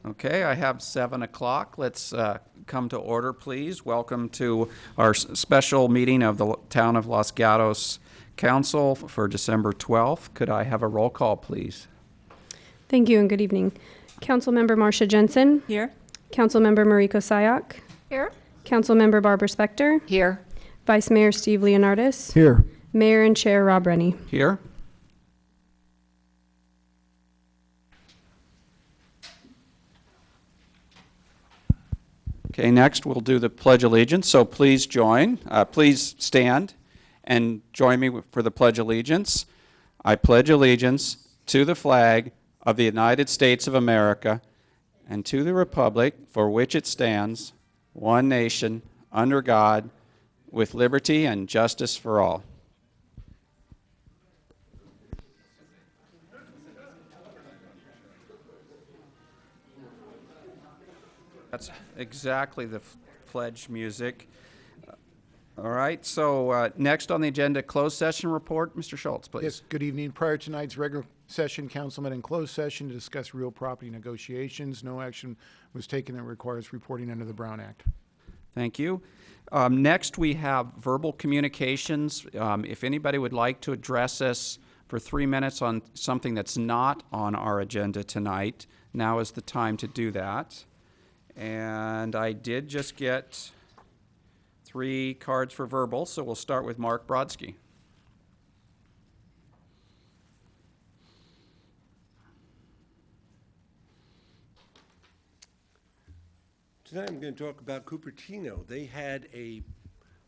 Okay, I have 7 o'clock. Let's come to order, please. Welcome to our special meeting of the Town of Los Gatos Council for December 12th. Could I have a roll call, please? Thank you and good evening. Councilmember Marcia Jensen. Here. Councilmember Mariko Sayak. Here. Councilmember Barbara Spector. Here. Vice Mayor Steve Leonardis. Here. Mayor and Chair Rob Rennie. Here. Okay, next we'll do the Pledge of Allegiance, so please join. Please stand and join me for the Pledge of Allegiance. I pledge allegiance to the flag of the United States of America and to the republic for which it stands, one nation, under God, with liberty and justice for all. That's exactly the pledge music. All right, so next on the agenda, closed session report. Mr. Schultz, please. Yes, good evening. Prior to tonight's regular session, council met in closed session to discuss real property negotiations. No action was taken that requires reporting under the Brown Act. Thank you. Next, we have verbal communications. If anybody would like to address us for 3 minutes on something that's not on our agenda tonight, now is the time to do that. And I did just get 3 cards for verbal, so we'll start with Mark Brodsky. Tonight I'm going to talk about Cupertino. They had a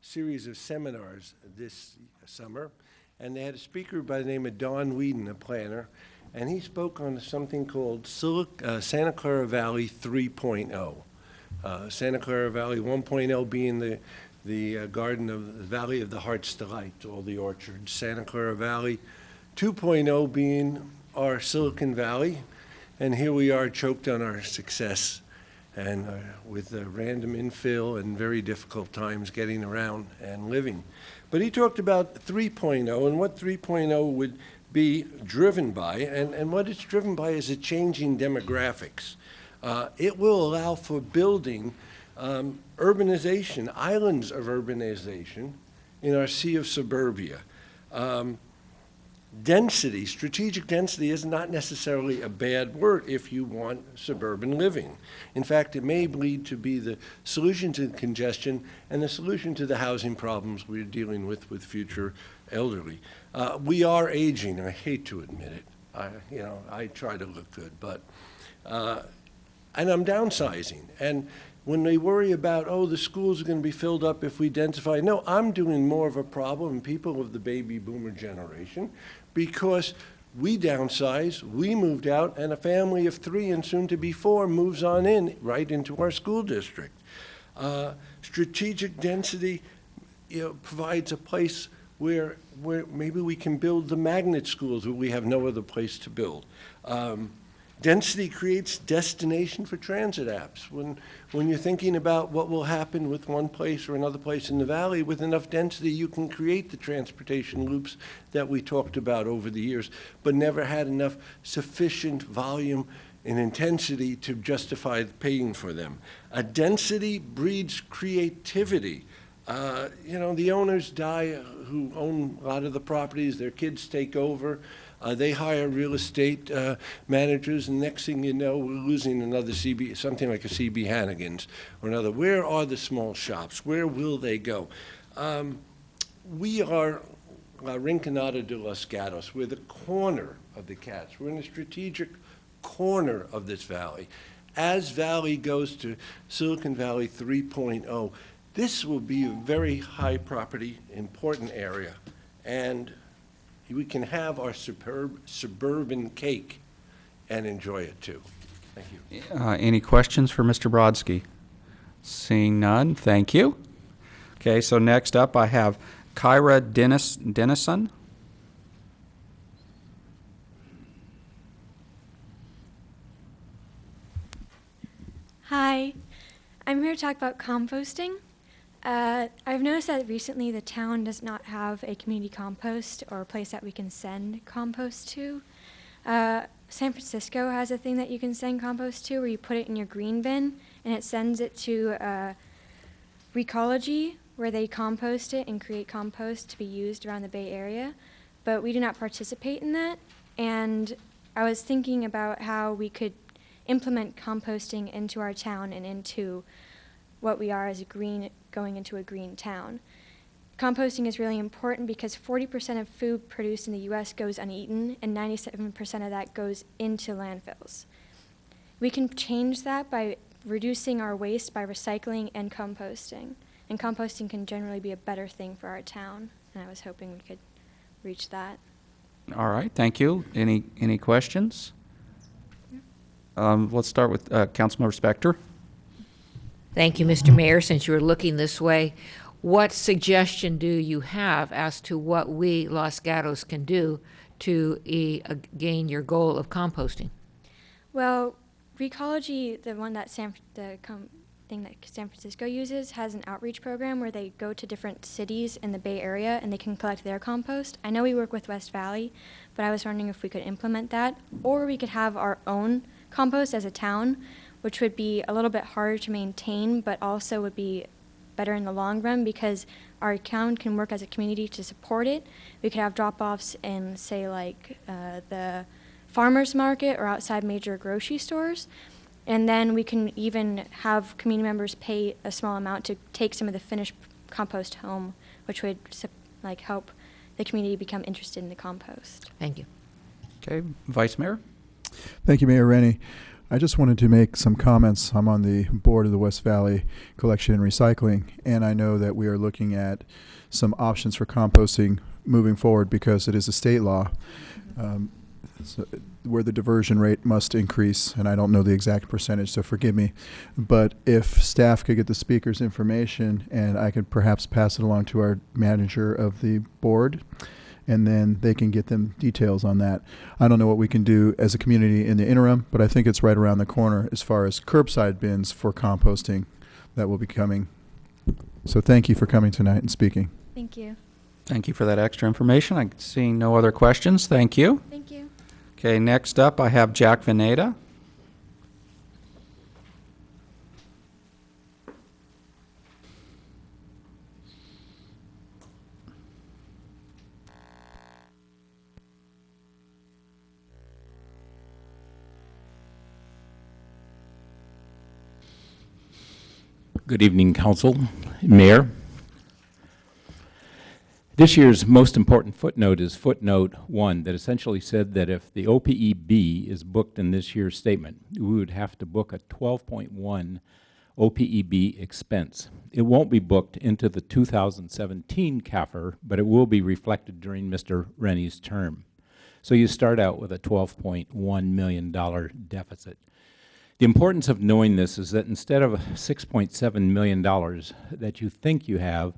series of seminars this summer, and they had a speaker by the name of Don Whedon, a planner, and he spoke on something called Santa Clara Valley 3.0. Santa Clara Valley 1.0 being the garden of the Valley of the Heart's Delight, all the orchards. Santa Clara Valley 2.0 being our Silicon Valley, and here we are choked on our success and with random infill and very difficult times getting around and living. But he talked about 3.0 and what 3.0 would be driven by, and what it's driven by is a changing demographics. It will allow for building urbanization, islands of urbanization in our sea of suburbia. Density, strategic density is not necessarily a bad word if you want suburban living. In fact, it may lead to be the solution to congestion and the solution to the housing problems we're dealing with future elderly. We are aging. I hate to admit it. I try to look good, but and I'm downsizing. And when they worry about, the schools are going to be filled up if we densify, no, I'm doing more of a problem, people of the baby boomer generation, because we downsize, we moved out, and a family of 3 and soon to be 4 moves on in right into our school district. Strategic density provides a place where maybe we can build the magnet schools where we have no other place to build. Density creates destination for transit apps. When you're thinking about what will happen with one place or another place in the valley, with enough density, you can create the transportation loops that we talked about over the years, but never had enough sufficient volume and intensity to justify paying for them. A density breeds creativity. The owners die who own a lot of the properties, their kids take over. They hire real estate managers, and next thing you know, we're losing another something like a CB Hannigan's or another. Where are the small shops? Where will they go? We are La Rinconada de Los Gatos. We're the corner of the Cats. We're in a strategic corner of this valley. As Valley goes to Silicon Valley 3.0, this will be a very high property, important area, and we can have our suburban cake and enjoy it too. Thank you. Any questions for Mr. Brodsky? Seeing none, thank you. Okay, so next up I have Kyra Dennison. Hi, I'm here to talk about composting. I've noticed that recently the town does not have a community compost or a place that we can send compost to. San Francisco has a thing that you can send compost to, where you put it in your green bin, and it sends it to Recology, where they compost it and create compost to be used around the Bay Area. But we do not participate in that, and I was thinking about how we could implement composting into our town and into what we are as going into a green town. Composting is really important because 40% of food produced in the U.S. goes uneaten, and 97% of that goes into landfills. We can change that by reducing our waste by recycling and composting. And composting can generally be a better thing for our town, and I was hoping we could reach that. All right, thank you. Any questions? Let's start with Councilmember Spector. Thank you, Mr. Mayor. Since you're looking this way, what suggestion do you have as to what we, Los Gatos, can do to gain your goal of composting? Well, Recology, the one that thing that San Francisco uses, has an outreach program where they go to different cities in the Bay Area and they can collect their compost. I know we work with West Valley, but I was wondering if we could implement that, or we could have our own compost as a town, which would be a little bit harder to maintain, but also would be better in the long run because our town can work as a community to support it. We could have drop-offs in, say, like the farmers market or outside major grocery stores. And then we can even have community members pay a small amount to take some of the finished compost home, which would help the community become interested in the compost. Thank you. Okay, Vice Mayor. Thank you, Mayor Rennie. I just wanted to make some comments. I'm on the board of the West Valley Collection and Recycling, and I know that we are looking at some options for composting moving forward because it is a state law where the diversion rate must increase, and I don't know the exact percentage, so forgive me. But if staff could get the speaker's information, and I could perhaps pass it along to our manager of the board, and then they can get them details on that. I don't know what we can do as a community in the interim, but I think it's right around the corner as far as curbside bins for composting that will be coming. So thank you for coming tonight and speaking. Thank you. Thank you for that extra information. I'm seeing no other questions. Thank you. Thank you. Okay, next up I have Jack Veneta. Good evening, Council, Mayor. This year's most important footnote is footnote 1 that essentially said that if the OPEB is booked in this year's statement, we would have to book a 12.1 OPEB expense. It won't be booked into the 2017 CAFR, but it will be reflected during Mr. Rennie's term. So you start out with a $12.1 million deficit. The importance of knowing this is that instead of $6.7 million that you think you have,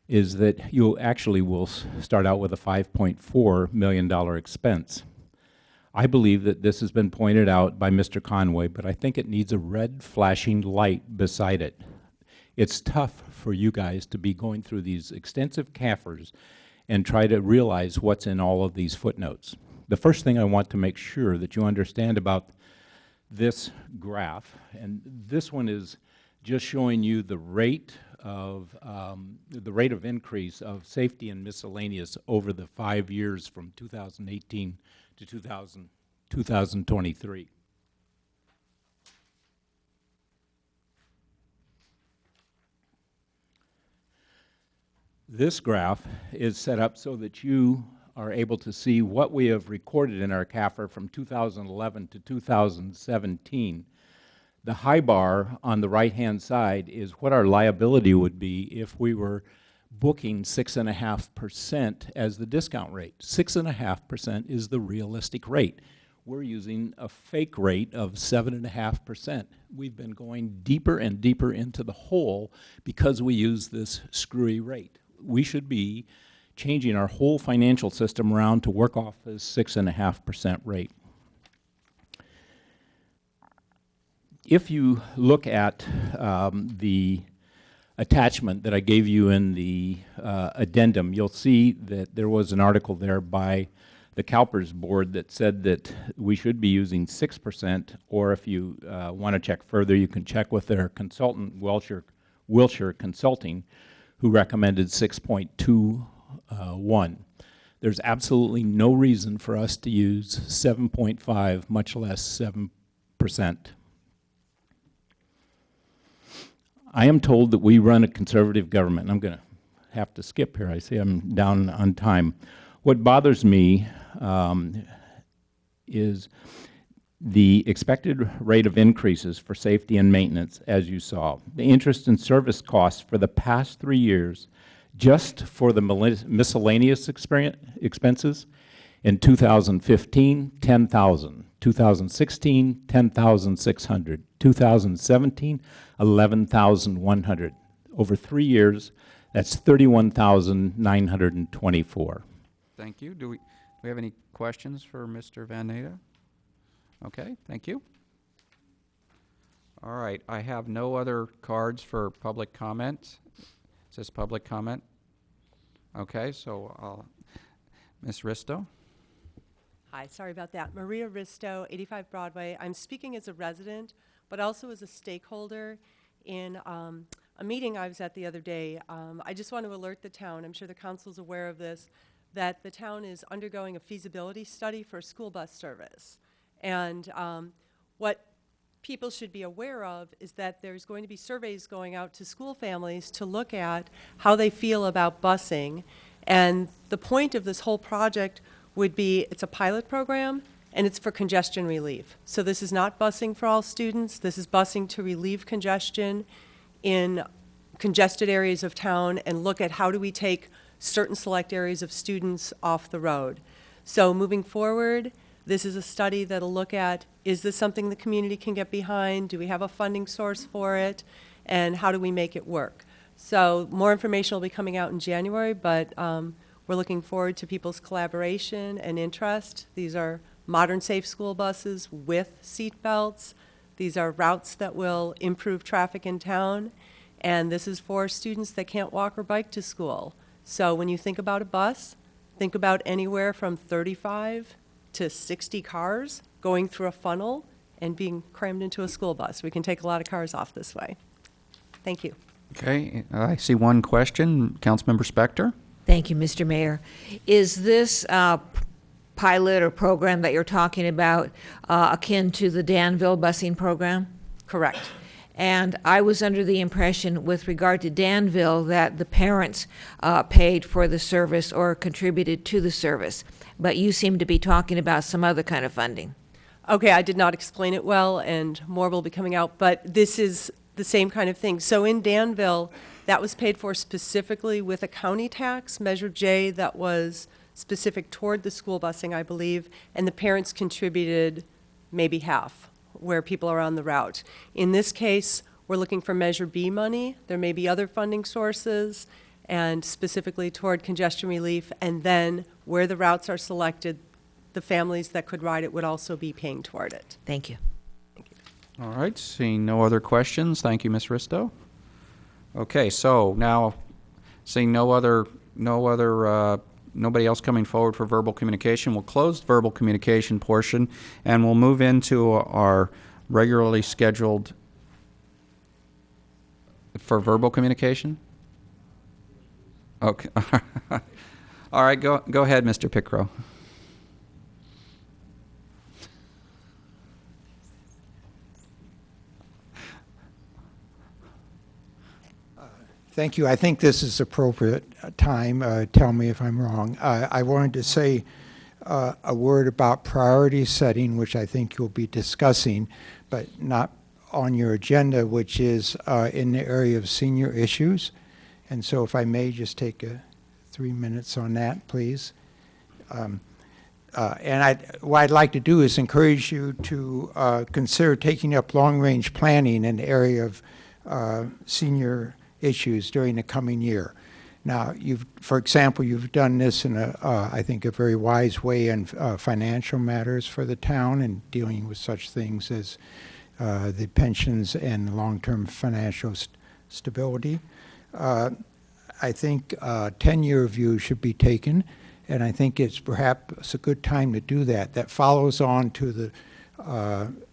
is that you actually will start out with a $5.4 million expense. I believe that this has been pointed out by Mr. Conway, but I think it needs a red flashing light beside it. It's tough for you guys to be going through these extensive CAFRs and try to realize what's in all of these footnotes. The first thing I want to make sure that you understand about this graph, and this one is just showing you the rate of increase of safety and miscellaneous over the 5 years from 2018 to 2023. This graph is set up so that you are able to see what we have recorded in our CAFR from 2011 to 2017. The high bar on the right-hand side is what our liability would be if we were booking 6.5% as the discount rate. 6.5% is the realistic rate. We're using a fake rate of 7.5%. We've been going deeper and deeper into the hole because we use this screwy rate. We should be changing our whole financial system around to work off this 6.5% rate. If you look at the attachment that I gave you in the addendum, you'll see that there was an article there by the CalPERS board that said that we should be using 6%, or if you want to check further, you can check with their consultant, Wilshire Consulting, who recommended 6.21. There's absolutely no reason for us to use 7.5, much less 7%. I am told that we run a conservative government. I'm going to have to skip here. I see I'm down on time. What bothers me is the expected rate of increases for safety and maintenance, as you saw. The interest and service costs for the past 3 years, just for the miscellaneous expenses, in 2015, 10,000. 2016, 10,600. 2017, 11,100. Over 3 years, that's 31,924. Thank you. Do we have any questions for Mr. Van Naden? Okay, thank you. All right, I have no other cards for public comment. Is this public comment? Okay, so Ms. Risto. Hi, sorry about that. Maria Risto, 85 Broadway. I'm speaking as a resident, but also as a stakeholder in a meeting I was at the other day. I just want to alert the town, I'm sure the council's aware of this, that the town is undergoing a feasibility study for school bus service. And what people should be aware of is that there's going to be surveys going out to school families to look at how they feel about busing. And the point of this whole project would be, it's a pilot program and it's for congestion relief. So this is not busing for all students. This is busing to relieve congestion in congested areas of town and look at how do we take certain select areas of students off the road. So moving forward, this is a study that'll look at, is this something the community can get behind? Do we have a funding source for it? And how do we make it work? So more information will be coming out in January, but we're looking forward to people's collaboration and interest. These are modern safe school buses with seat belts. These are routes that will improve traffic in town. And this is for students that can't walk or bike to school. So when you think about a bus, think about anywhere from 35 to 60 cars going through a funnel and being crammed into a school bus. We can take a lot of cars off this way. Thank you. Okay, I see one question. Councilmember Spector. Thank you, Mr. Mayor. Is this pilot or program that you're talking about akin to the Danville busing program? Correct. And I was under the impression with regard to Danville that the parents paid for the service or contributed to the service. But you seem to be talking about some other kind of funding. Okay, I did not explain it well, and more will be coming out, but this is the same kind of thing. So in Danville, that was paid for specifically with a county tax, Measure J, that was specific toward the school busing, I believe, and the parents contributed maybe half where people are on the route. In this case, we're looking for Measure B money. There may be other funding sources, and specifically toward congestion relief, and then where the routes are selected, the families that could ride it would also be paying toward it. Thank you. All right, seeing no other questions, thank you, Ms. Risto. Okay, so now, seeing nobody else coming forward for verbal communication, we'll close the verbal communication portion, and we'll move into our regularly scheduled for verbal communication. Okay, all right, go ahead, Mr. Pickrow. Thank you. I think this is appropriate time. Tell me if I'm wrong. I wanted to say a word about priority setting, which I think you'll be discussing, but not on your agenda, which is in the area of senior issues. And so if I may just take 3 minutes on that, please. And what I'd like to do is encourage you to consider taking up long-range planning in the area of senior issues during the coming year. Now, for example, you've done this in I think, a very wise way in financial matters for the town and dealing with such things as the pensions and long-term financial stability. I think a 10-year view should be taken And I think it's perhaps a good time to do that. That follows on to the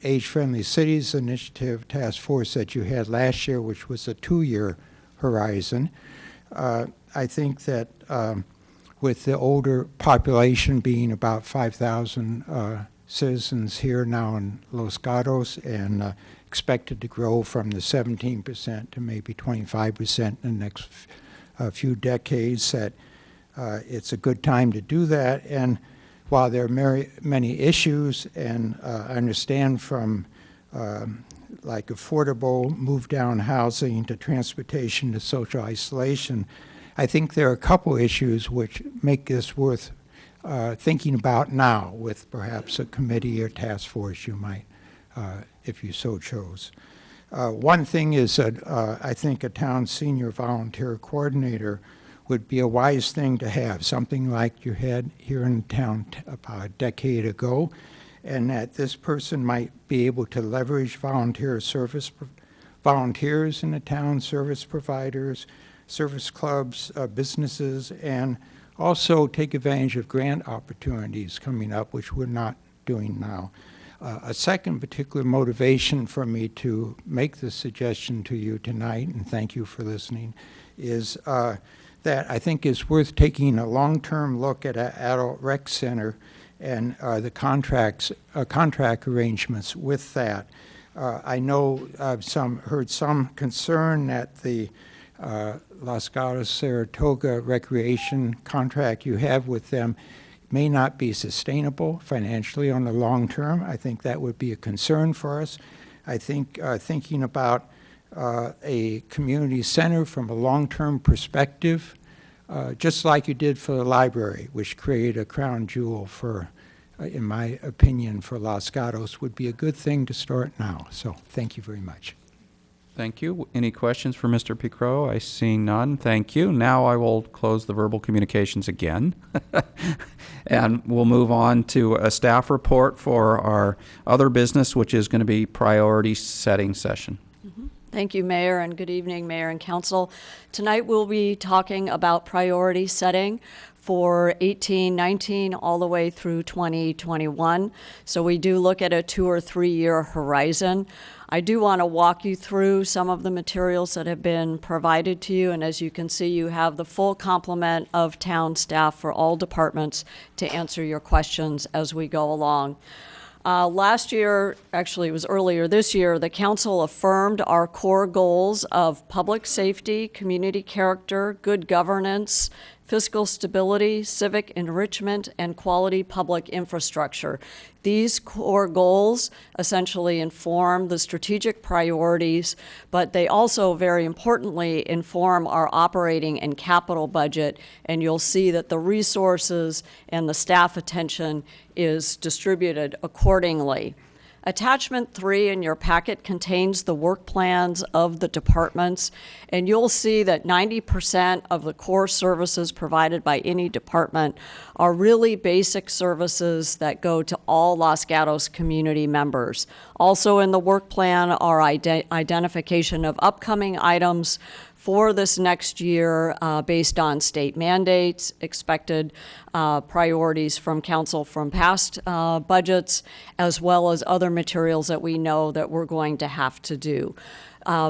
Age-Friendly Cities Initiative Task Force that you had last year, which was a 2-year horizon. I think that with the older population being about 5,000 citizens here now in Los Gatos and expected to grow from the 17% to maybe 25% in the next few decades, that it's a good time to do that. And while there are many issues, and I understand from like affordable move-down housing to transportation to social isolation, I think there are a couple issues which make this worth thinking about now with perhaps a committee or task force you might, if you so chose. One thing is that I think a town senior volunteer coordinator would be a wise thing to have, something like you had here in town about a decade ago, and that this person might be able to leverage volunteers in the town, service providers, service clubs, businesses, and also take advantage of grant opportunities coming up, which we're not doing now. A second particular motivation for me to make this suggestion to you tonight, and thank you for listening, is that I think it's worth taking a long-term look at an adult rec center and the contract arrangements with that. I know I've heard some concern that the Los Gatos Saratoga recreation contract you have with them may not be sustainable financially on the long term. I think that would be a concern for us. I think thinking about a community center from a long-term perspective, just like you did for the library, which created a crown jewel for, in my opinion, for Los Gatos, would be a good thing to start now. So thank you very much. Thank you. Any questions for Mr. Picro? I see none. Thank you. Now I will close the verbal communications again. And we'll move on to a staff report for our other business, which is going to be priority setting session. Thank you, Mayor, and good evening, Mayor and Council. Tonight we'll be talking about priority setting for 18-19 all the way through 2021. So we do look at a 2 or 3 year horizon. I do want to walk you through some of the materials that have been provided to you, and as you can see, you have the full complement of town staff for all departments to answer your questions as we go along. Last year, actually it was earlier this year, the council affirmed our core goals of public safety, community character, good governance, fiscal stability, civic enrichment, and quality public infrastructure. These core goals essentially inform the strategic priorities, but they also, very importantly, inform our operating and capital budget, and you'll see that the resources and the staff attention is distributed accordingly. Attachment 3 in your packet contains the work plans of the departments, and you'll see that 90% of the core services provided by any department are really basic services that go to all Los Gatos community members. Also in the work plan are identification of upcoming items for this next year based on state mandates, expected priorities from council from past budgets, as well as other materials that we know that we're going to have to do.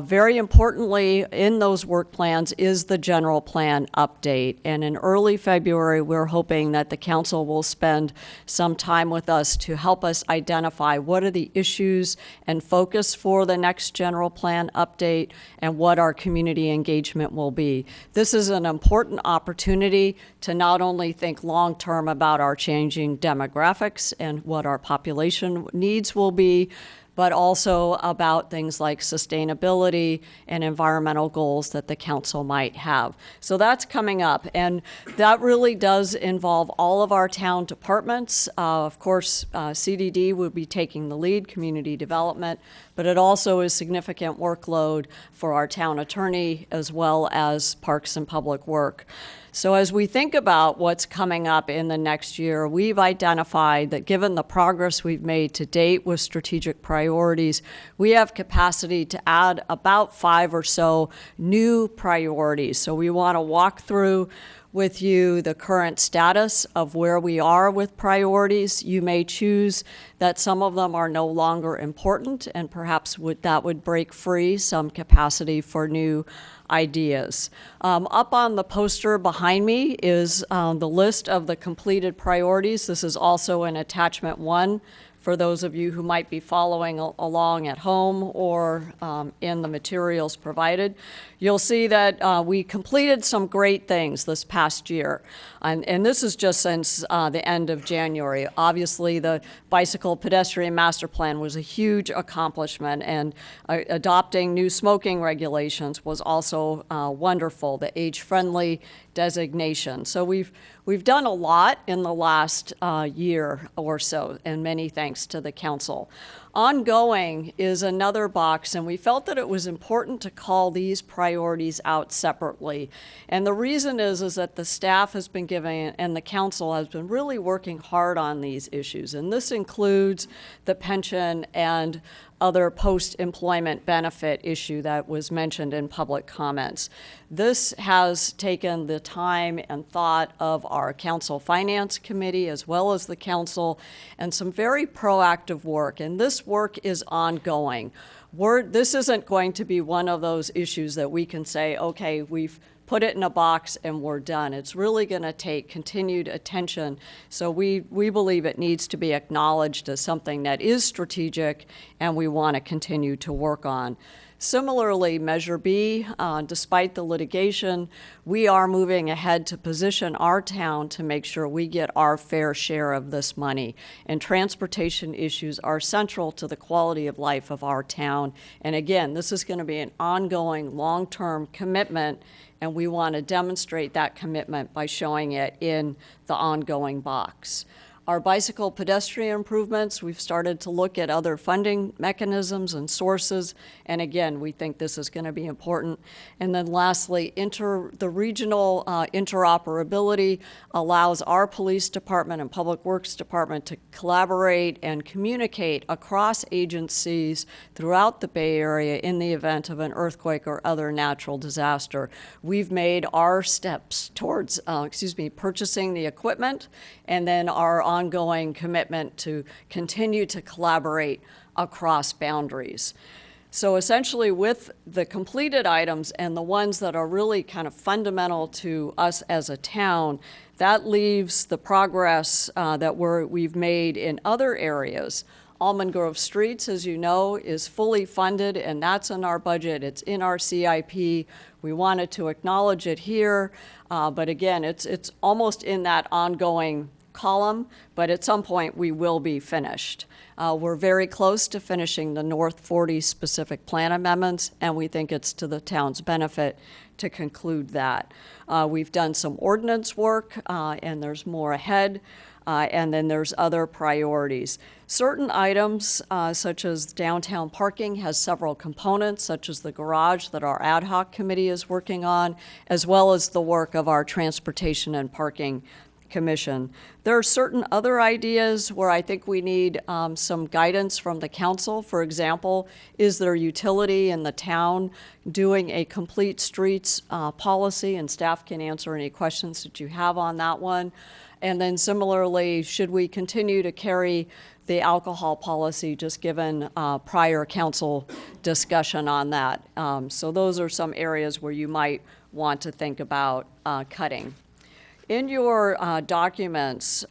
Very importantly, in those work plans is the general plan update. And in early February, we're hoping that the council will spend some time with us to help us identify what are the issues and focus for the next general plan update and what our community engagement will be. This is an important opportunity to not only think long-term about our changing demographics and what our population needs will be, but also about things like sustainability and environmental goals that the council might have. So that's coming up, and that really does involve all of our town departments. Of course, CDD will be taking the lead, community development, but it also is significant workload for our town attorney as well as Parks and Public Work. So as we think about what's coming up in the next year, we've identified that given the progress we've made to date with strategic priorities, priorities, we have capacity to add about 5 or so new priorities. So we want to walk through with you the current status of where we are with priorities. You may choose that some of them are no longer important, and perhaps that would break free some capacity for new ideas. Up on the poster behind me is the list of the completed priorities. This is also in attachment 1 for those of you who might be following along at home or in the materials provided. You'll see that we completed some great things this past year. And this is just since the end of January. Obviously, the Bicycle Pedestrian Master Plan was a huge accomplishment, and adopting new smoking regulations was also wonderful, the age-friendly designation. So we've done a lot in the last year or so, and many thanks to the council. Ongoing is another box, and we felt that it was important to call these priorities out separately. And the reason is that the staff has been giving, and the council has been really working hard on these issues. And this includes the pension and other post-employment benefit issue that was mentioned in public comments. This has taken the time and thought of our Council Finance Committee as well as the council, and some very proactive work, and this work is ongoing. This isn't going to be one of those issues that we can say, okay, we've put it in a box and we're done. It's really going to take continued attention. So we believe it needs to be acknowledged as something that is strategic and we want to continue to work on. Similarly, Measure B, despite the litigation, we are moving ahead to position our town to make sure we get our fair share of this money. And transportation issues are central to the quality of life of our town. And again, this is going to be an ongoing, long-term commitment, and we want to demonstrate that commitment by showing it in the ongoing box. Our bicycle pedestrian improvements, we've started to look at other funding mechanisms and sources, and again, we think this is going to be important. And then lastly, the regional interoperability allows our police department and public works department to collaborate and communicate across agencies throughout the Bay Area in the event of an earthquake or other natural disaster. We've made our steps towards, purchasing the equipment, and then our ongoing commitment to continue to collaborate across boundaries. So essentially, with the completed items and the ones that are really kind of fundamental to us as a town, that leaves the progress that we've made in other areas. Almond Grove Streets, as you know, is fully funded, and that's in our budget. It's in our CIP. We wanted to acknowledge it here, but again, it's almost in that ongoing column, but at some point we will be finished. We're very close to finishing the North 40 specific plan amendments, and we think it's to the town's benefit to conclude that. We've done some ordinance work, and there's more ahead. And then there's other priorities. Certain items, such as downtown parking, has several components, such as the garage that our ad hoc committee is working on, as well as the work of our Transportation and Parking Commission. There are certain other ideas where I think we need some guidance from the council. For example, is there utility in the town doing a complete streets policy? And staff can answer any questions that you have on that one. And then similarly, should we continue to carry the alcohol policy, just given prior council discussion on that? So those are some areas where you might want to think about cutting. In your documents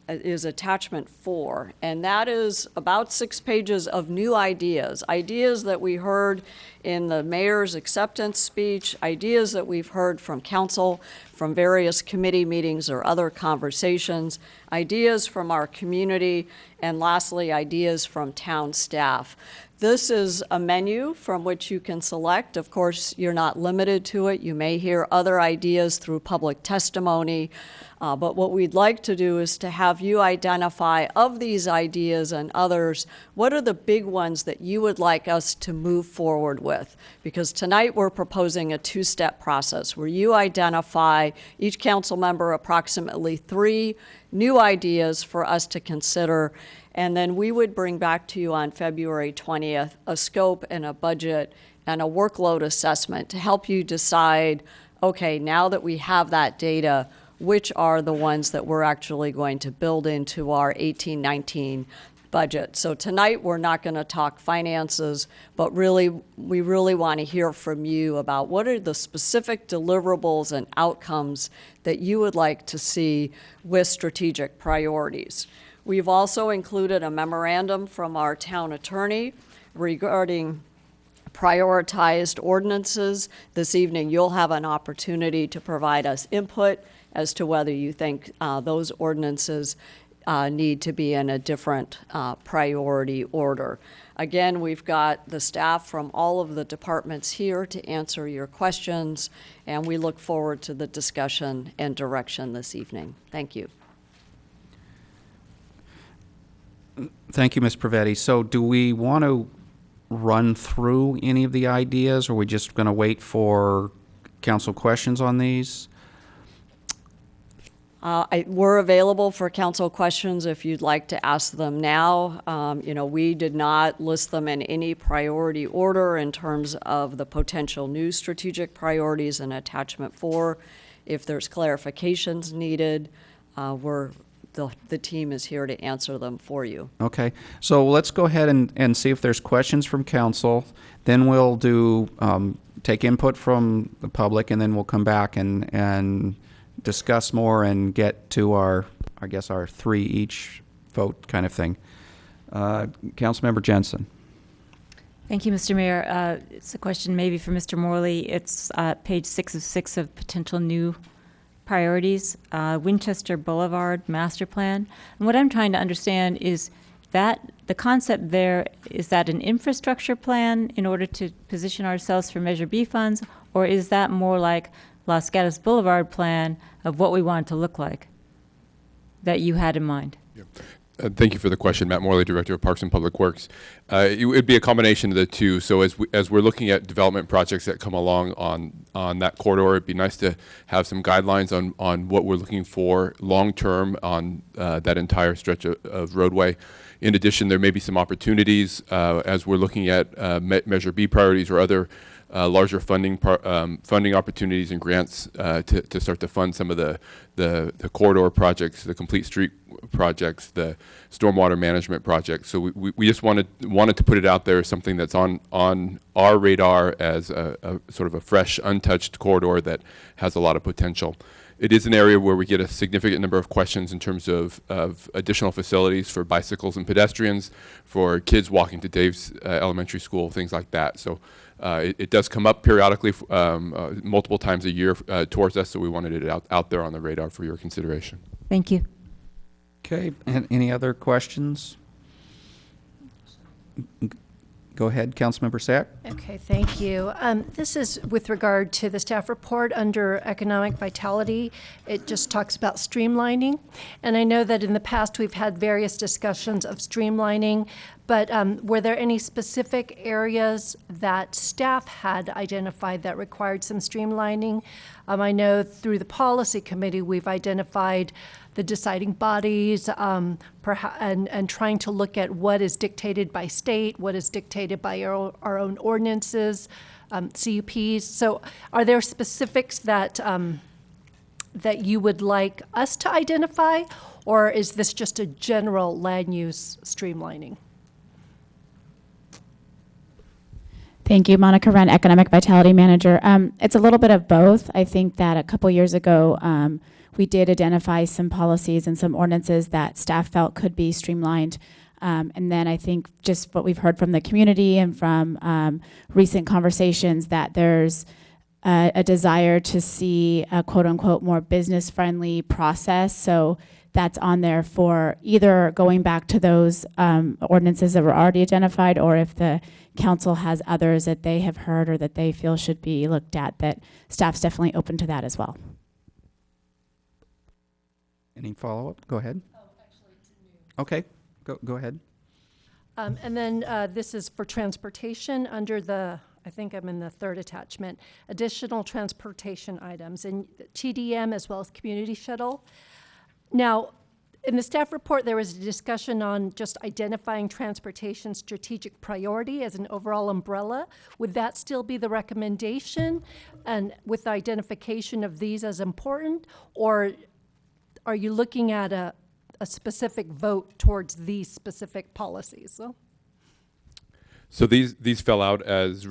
is attachment 4, and that is about 6 pages of new ideas that we heard in the mayor's acceptance speech, ideas that we've heard from council, from various committee meetings or other conversations, ideas from our community, and lastly, ideas from town staff. This is a menu from which you can select. Of course, you're not limited to it. You may hear other ideas through public testimony, but what we'd like to do is to have you identify, of these ideas and others, what are the big ones that you would like us to move forward with? Because tonight we're proposing a 2-step process where you identify, each council member, approximately 3 new ideas for us to consider, And then we would bring back to you on February 20th a scope and a budget and a workload assessment to help you decide, okay, now that we have that data, which are the ones that we're actually going to build into our 18-19 budget. So tonight we're not going to talk finances, but really we really want to hear from you about what are the specific deliverables and outcomes that you would like to see with strategic priorities. We've also included a memorandum from our town attorney regarding prioritized ordinances. This evening you'll have an opportunity to provide us input as to whether you think those ordinances need to be in a different priority order. Again, we've got the staff from all of the departments here to answer your questions, and we look forward to the discussion and direction this evening. Thank you. Thank you, Ms. Pravetti. So do we want to run through any of the ideas, or are we just going to wait for council questions on these? We're available for council questions if you'd like to ask them now. We did not list them in any priority order in terms of the potential new strategic priorities in attachment 4. If there's clarifications needed, the team is here to answer them for you. Okay, so let's go ahead and see if there's questions from council. Then we'll do take input from the public, and then we'll come back and discuss more and get to our 3 each vote kind of thing. Councilmember Jensen. Thank you, Mr. Mayor. It's a question maybe for Mr. Morley. It's page 6 of 6 of potential new priorities, Winchester Boulevard Master Plan. And what I'm trying to understand is that the concept there, is that an infrastructure plan in order to position ourselves for Measure B funds, or is that more like Los Gatos Boulevard plan of what we want it to look like that you had in mind? Yeah. Thank you for the question. Matt Morley, Director of Parks and Public Works. It would be a combination of the two. So as we're looking at development projects that come along on that corridor, it'd be nice to have some guidelines on what we're looking for long-term on that entire stretch of roadway. In addition, there may be some opportunities as we're looking at Measure B priorities or other larger funding opportunities and grants to start to fund some of the corridor projects, the complete street projects, the stormwater management projects. So we just wanted to put it out there as something that's on our radar as a sort of a fresh, untouched corridor that has a lot of potential. It is an area where we get a significant number of questions in terms of additional facilities for bicycles and pedestrians, for kids walking to Dave's elementary school, things like that. So it does come up periodically, multiple times a year towards us, so we wanted it out there on the radar for your consideration. Thank you. Okay, and any other questions? Go ahead, Councilmember Sack. Okay, thank you. This is with regard to the staff report under economic vitality. It just talks about streamlining. And I know that in the past we've had various discussions of streamlining, but were there any specific areas that staff had identified that required some streamlining? I know through the policy committee we've identified the deciding bodies, and trying to look at what is dictated by state, what is dictated by our own ordinances, CUPs. So are there specifics that that you would like us to identify, or is this just a general land use streamlining? Thank you, Monica Wren, Economic Vitality Manager. It's a little bit of both. I think that a couple years ago, we did identify some policies and some ordinances that staff felt could be streamlined. And then I think just what we've heard from the community and from recent conversations, that there's a desire to see a quote unquote more business friendly process. So that's on there for either going back to those ordinances that were already identified, or if the council has others that they have heard or that they feel should be looked at, that staff's definitely open to that as well. Any follow-up? Go ahead. Oh, actually, it's new. Okay, go ahead. And then this is for transportation under the, I think I'm in the third attachment, additional transportation items, and TDM as well as community shuttle. Now, in the staff report, there was a discussion on just identifying transportation strategic priority as an overall umbrella. Would that still be the recommendation, and with the identification of these as important, or are you looking at a specific vote towards these specific policies? So these fell out as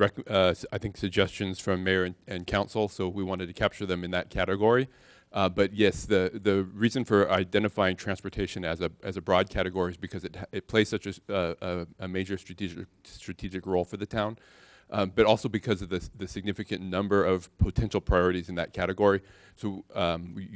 I think suggestions from mayor and council. So we wanted to capture them in that category. But yes, the reason for identifying transportation as a broad category is because it plays such a major strategic role for the town, but also because of the significant number of potential priorities in that category. So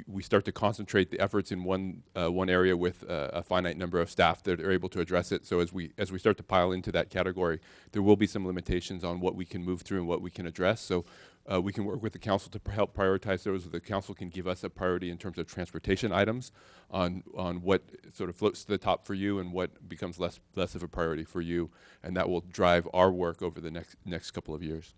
we start to concentrate the efforts in one area with a finite number of staff that are able to address it. So as we start to pile into that category, there will be some limitations on what we can move through and what we can address. So we can work with the council to help prioritize those. The council can give us a priority in terms of transportation items on what sort of floats to the top for you and what becomes less of a priority for you, and that will drive our work over the next couple of years.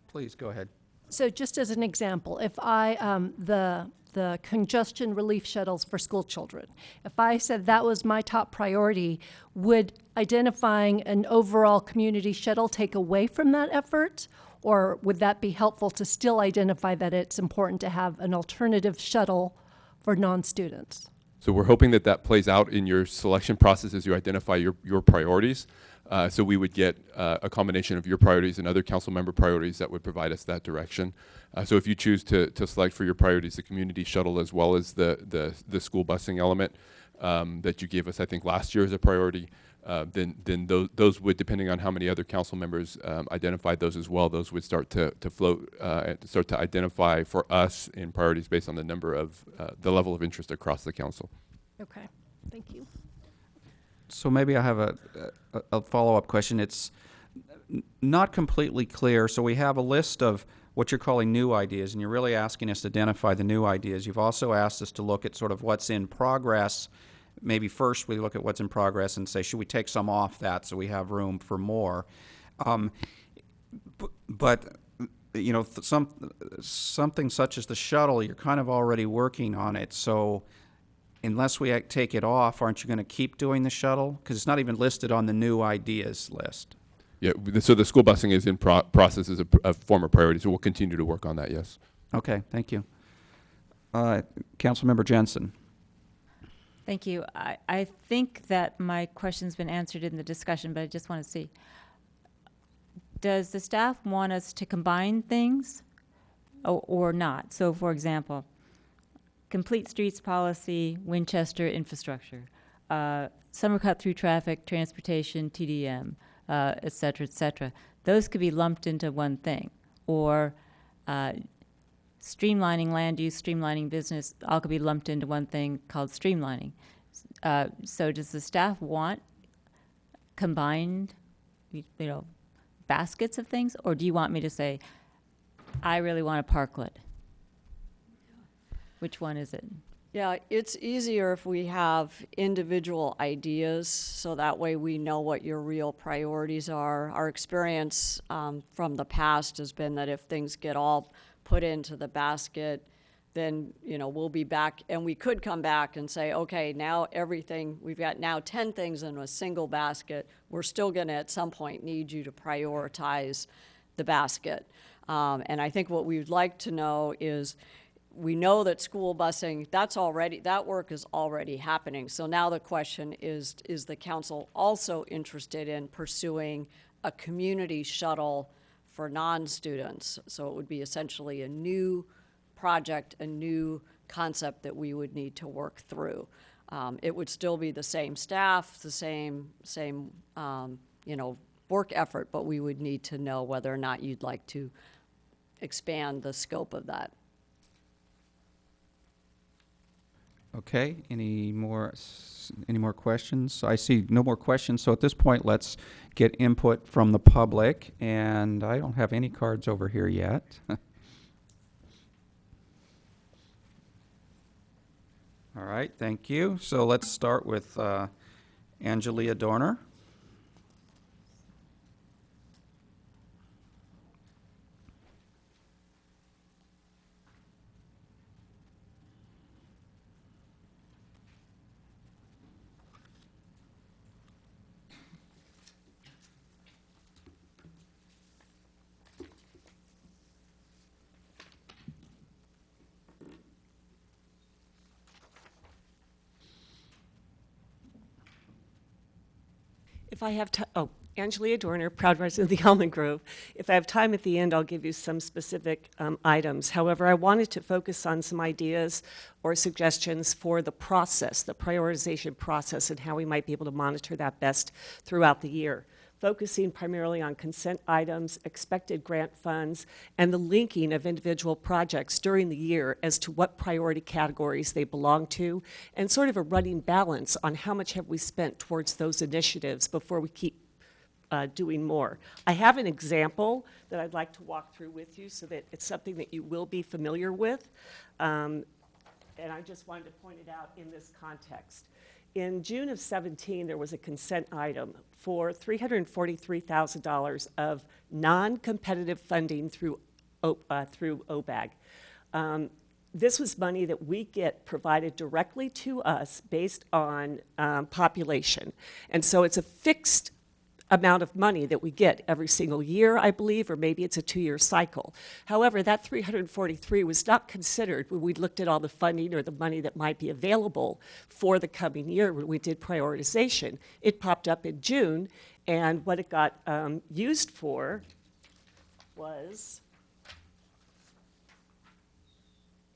Please go ahead. So just as an example, if I, the congestion relief shuttles for school children, if I said that was my top priority, would identifying an overall community shuttle take away from that effort? Or would that be helpful to still identify that it's important to have an alternative shuttle for non-students? So we're hoping that plays out in your selection process as you identify your priorities. So we would get a combination of your priorities and other council member priorities that would provide us that direction. So if you choose to select for your priorities the community shuttle as well as the school busing element that you gave us, I think, last year as a priority, then those would, depending on how many other council members identified those as well, those would start to float and start to identify for us in priorities based on the number of the level of interest across the council. Okay, thank you. So maybe I have a follow-up question. It's not completely clear. So we have a list of what you're calling new ideas, and you're really asking us to identify the new ideas. You've also asked us to look at sort of what's in progress. Maybe first we look at what's in progress and say, should we take some off that so we have room for more? But you know, something such as the shuttle, you're kind of already working on it. So unless we take it off, aren't you going to keep doing the shuttle? Because it's not even listed on the new ideas list. Yeah, so the school busing is in process as a former priority, so we'll continue to work on that, yes. Okay, thank you. Councilmember Jensen. Thank you. I think that my question's been answered in the discussion, but I just want to see. Does the staff want us to combine things or not? So, for example, complete streets policy, Winchester infrastructure, summer cut through traffic, transportation, TDM, et cetera, et cetera. Those could be lumped into one thing. Or streamlining land use, streamlining business, all could be lumped into one thing called streamlining. So does the staff want combined, baskets of things, or do you want me to say, I really want a parklet? Which one is it? Yeah, it's easier if we have individual ideas, so that way we know what your real priorities are. Our experience from the past has been that if things get all put into the basket, then we'll be back, and we could come back and say, okay, now everything, we've got now 10 things in a single basket. We're still going to at some point need you to prioritize the basket. And I think what we'd like to know is, we know that school busing, that work is already happening. So now the question is the council also interested in pursuing a community shuttle for non-students? So it would be essentially a new project, a new concept that we would need to work through. It would still be the same staff, the same work effort, but we would need to know whether or not you'd like to expand the scope of that. Okay, any more questions? I see no more questions, so at this point, let's get input from the public, and I don't have any cards over here yet. All right, thank you. So let's start with Angelia Dorner. If I have time, Angelia Dorner, proud resident of the Almond Grove. If I have time at the end, I'll give you some specific items. However, I wanted to focus on some ideas or suggestions for the process, the prioritization process, and how we might be able to monitor that best throughout the year, focusing primarily on consent items, expected grant funds, and the linking of individual projects during the year as to what priority categories they belong to, and sort of a running balance on how much have we spent towards those initiatives before we keep doing more. I have an example that I'd like to walk through with you so that it's something that you will be familiar with, and I just wanted to point it out in this context. In June of 17, there was a consent item for $343,000 of non-competitive funding through OBAG. This was money that we get provided directly to us based on population. And so it's a fixed amount of money that we get every single year, I believe, or maybe it's a 2-year cycle. However, that 343 was not considered when we looked at all the funding or the money that might be available for the coming year when we did prioritization. It popped up in June, and what it got used for was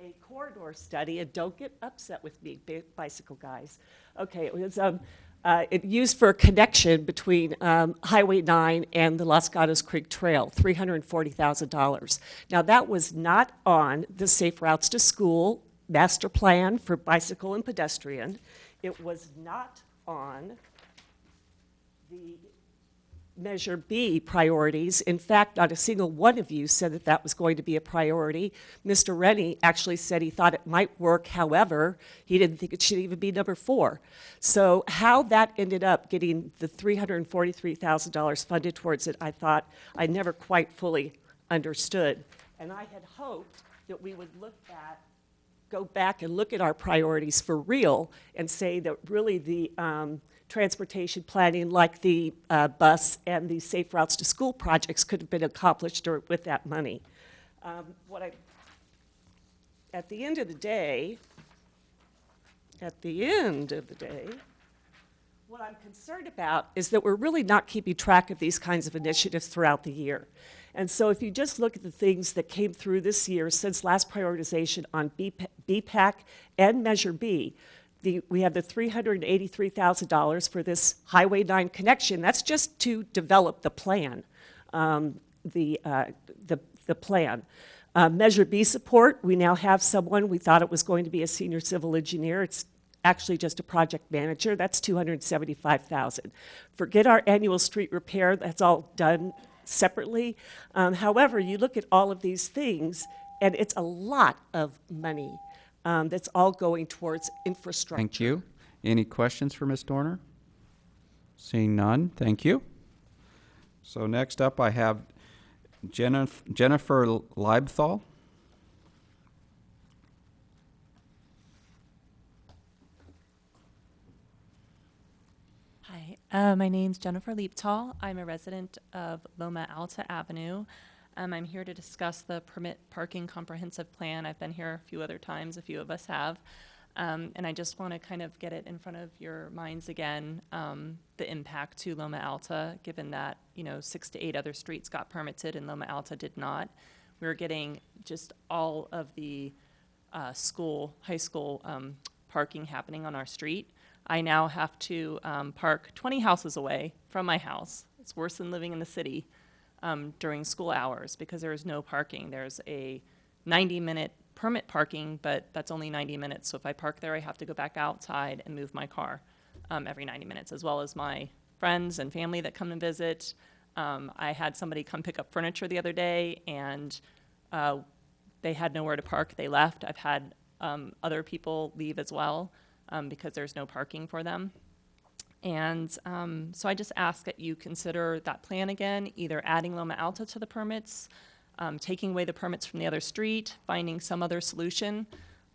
a corridor study, and don't get upset with me, bicycle guys. Okay, it was it used for a connection between Highway 9 and the Los Gatos Creek Trail, $340,000. Now, that was not on the Safe Routes to School master plan for bicycle and pedestrian. It was not on the Measure B priorities. In fact, not a single one of you said that that was going to be a priority. Mr. Rennie actually said he thought it might work. However, he didn't think it should even be number 4. So how that ended up getting the $343,000 funded towards it, I thought I never quite fully understood. And I had hoped that we would go back and look at our priorities for real and say that really the transportation planning, like the bus and the Safe Routes to School projects, could have been accomplished with that money. At the end of the day, what I'm concerned about is that we're really not keeping track of these kinds of initiatives throughout the year. And so if you just look at the things that came through this year since last prioritization on BPAC and Measure B, we have the $383,000 for this Highway 9 connection. That's just to develop the plan, the plan. Measure B support, we now have someone. We thought it was going to be a senior civil engineer. It's actually just a project manager. That's $275,000. Forget our annual street repair. That's all done separately. However, you look at all of these things, and it's a lot of money. That's all going towards infrastructure. Thank you. Any questions for Ms. Dorner? Seeing none, thank you. So next up, I have Jennifer Leibthal. Hi, my name's Jennifer Leibthal. I'm a resident of Loma Alta Avenue. I'm here to discuss the permit parking comprehensive plan. I've been here a few other times, a few of us have. And I just want to kind of get it in front of your minds again, the impact to Loma Alta, given that, 6 to 8 other streets got permitted and Loma Alta did not. We're getting just all of the high school parking happening on our street. I now have to park 20 houses away from my house. It's worse than living in the city. During school hours because there is no parking. There's a 90-minute permit parking, but that's only 90 minutes. So if I park there, I have to go back outside and move my car every 90 minutes, as well as my friends and family that come and visit. I had somebody come pick up furniture the other day, and they had nowhere to park. They left. I've had other people leave as well because there's no parking for them. And so I just ask that you consider that plan again, either adding Loma Alta to the permits, taking away the permits from the other street, finding some other solution.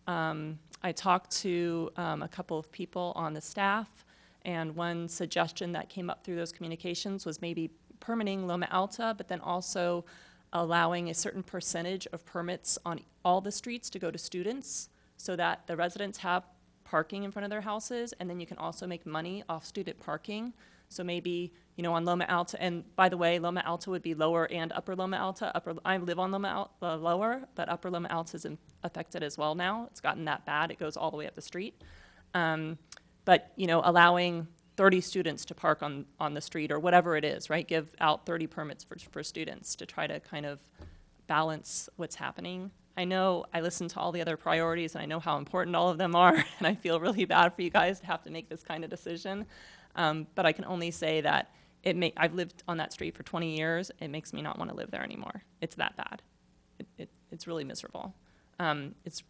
I talked to a couple of people on the staff, and one suggestion that came up through those communications was maybe permitting Loma Alta, but then also allowing a certain percentage of permits on all the streets to go to students so that the residents have parking in front of their houses, and then you can also make money off student parking So maybe, you know, on Loma Alta, and by the way, Loma Alta would be lower and upper Loma Alta. I live on Loma Alta, lower, but upper Loma Alta is affected as well now. It's gotten that bad. It goes all the way up the street. But, you know, allowing 30 students to park on the street or whatever it is, right? Give out 30 permits for students to try to kind of balance what's happening. I know I listen to all the other priorities and I know how important all of them are, and I feel really bad for you guys to have to make this kind of decision. But I can only say that I've lived on that street for 20 years. It makes me not want to live there anymore. It's that bad. It's really miserable. It's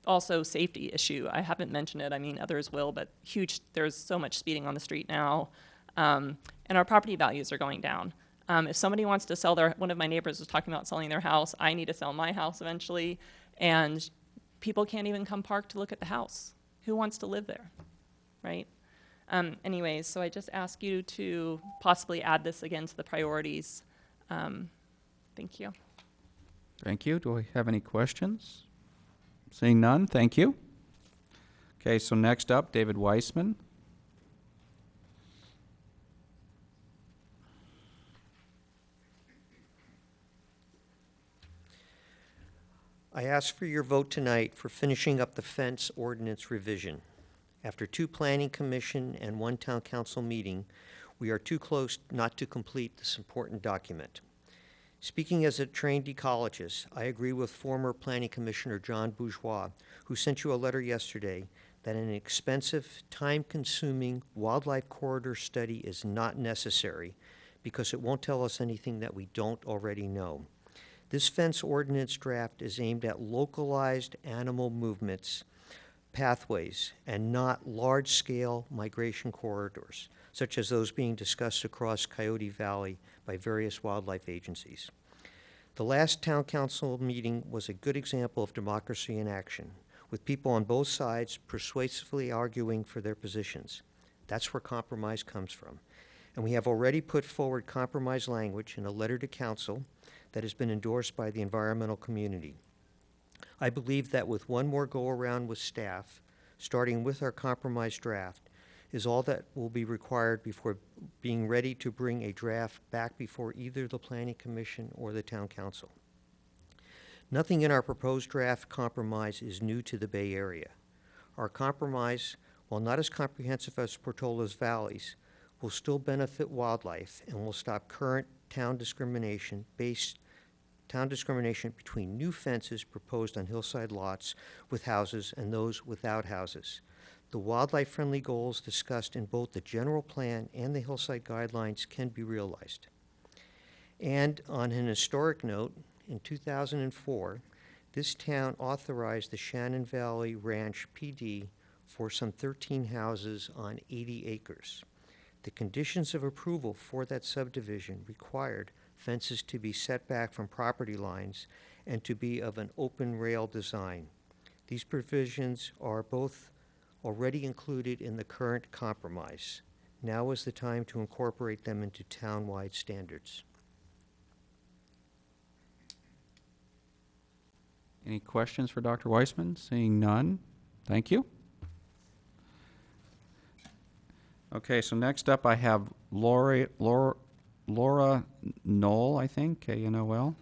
also a safety issue. I haven't mentioned it. I mean, others will, but there's so much speeding on the street now. And our property values are going down. If somebody wants to sell one of my neighbors was talking about selling their house, I need to sell my house eventually, and people can't even come park to look at the house. Who wants to live there, right? Anyways, so I just ask you to possibly add this again to the priorities. Thank you. Thank you. Do I have any questions? Seeing none, thank you. Okay, so next up, David Weissman. I ask for your vote tonight for finishing up the fence ordinance revision. After 2 planning commission and 1 town council meeting, we are too close not to complete this important document. Speaking as a trained ecologist, I agree with former planning commissioner John Bourgeois, who sent you a letter yesterday that an expensive, time-consuming wildlife corridor study is not necessary because it won't tell us anything that we don't already know. This fence ordinance draft is aimed at localized animal movements, pathways, and not large-scale migration corridors, such as those being discussed across Coyote Valley by various wildlife agencies. The last town council meeting was a good example of democracy in action, with people on both sides persuasively arguing for their positions. That's where compromise comes from. And we have already put forward compromise language in a letter to council that has been endorsed by the environmental community. I believe that with one more go-around with staff, starting with our compromise draft, is all that will be required before being ready to bring a draft back before either the Planning Commission or the Town Council. Nothing in our proposed draft compromise is new to the Bay Area. Our compromise, while not as comprehensive as Portola's Valleys, will still benefit wildlife and will stop current town discrimination between new fences proposed on hillside lots with houses and those without houses. The wildlife-friendly goals discussed in both the general plan and the hillside guidelines can be realized. And on an historic note, in 2004, this town authorized the Shannon Valley Ranch PD for some 13 houses on 80 acres. The conditions of approval for that subdivision required fences to be set back from property lines and to be of an open rail design. These provisions are both already included in the current compromise. Now is the time to incorporate them into town-wide standards. Any questions for Dr. Weissman? Seeing none, thank you. Okay, so next up I have Laura Knoll, I think, K-N-O-L.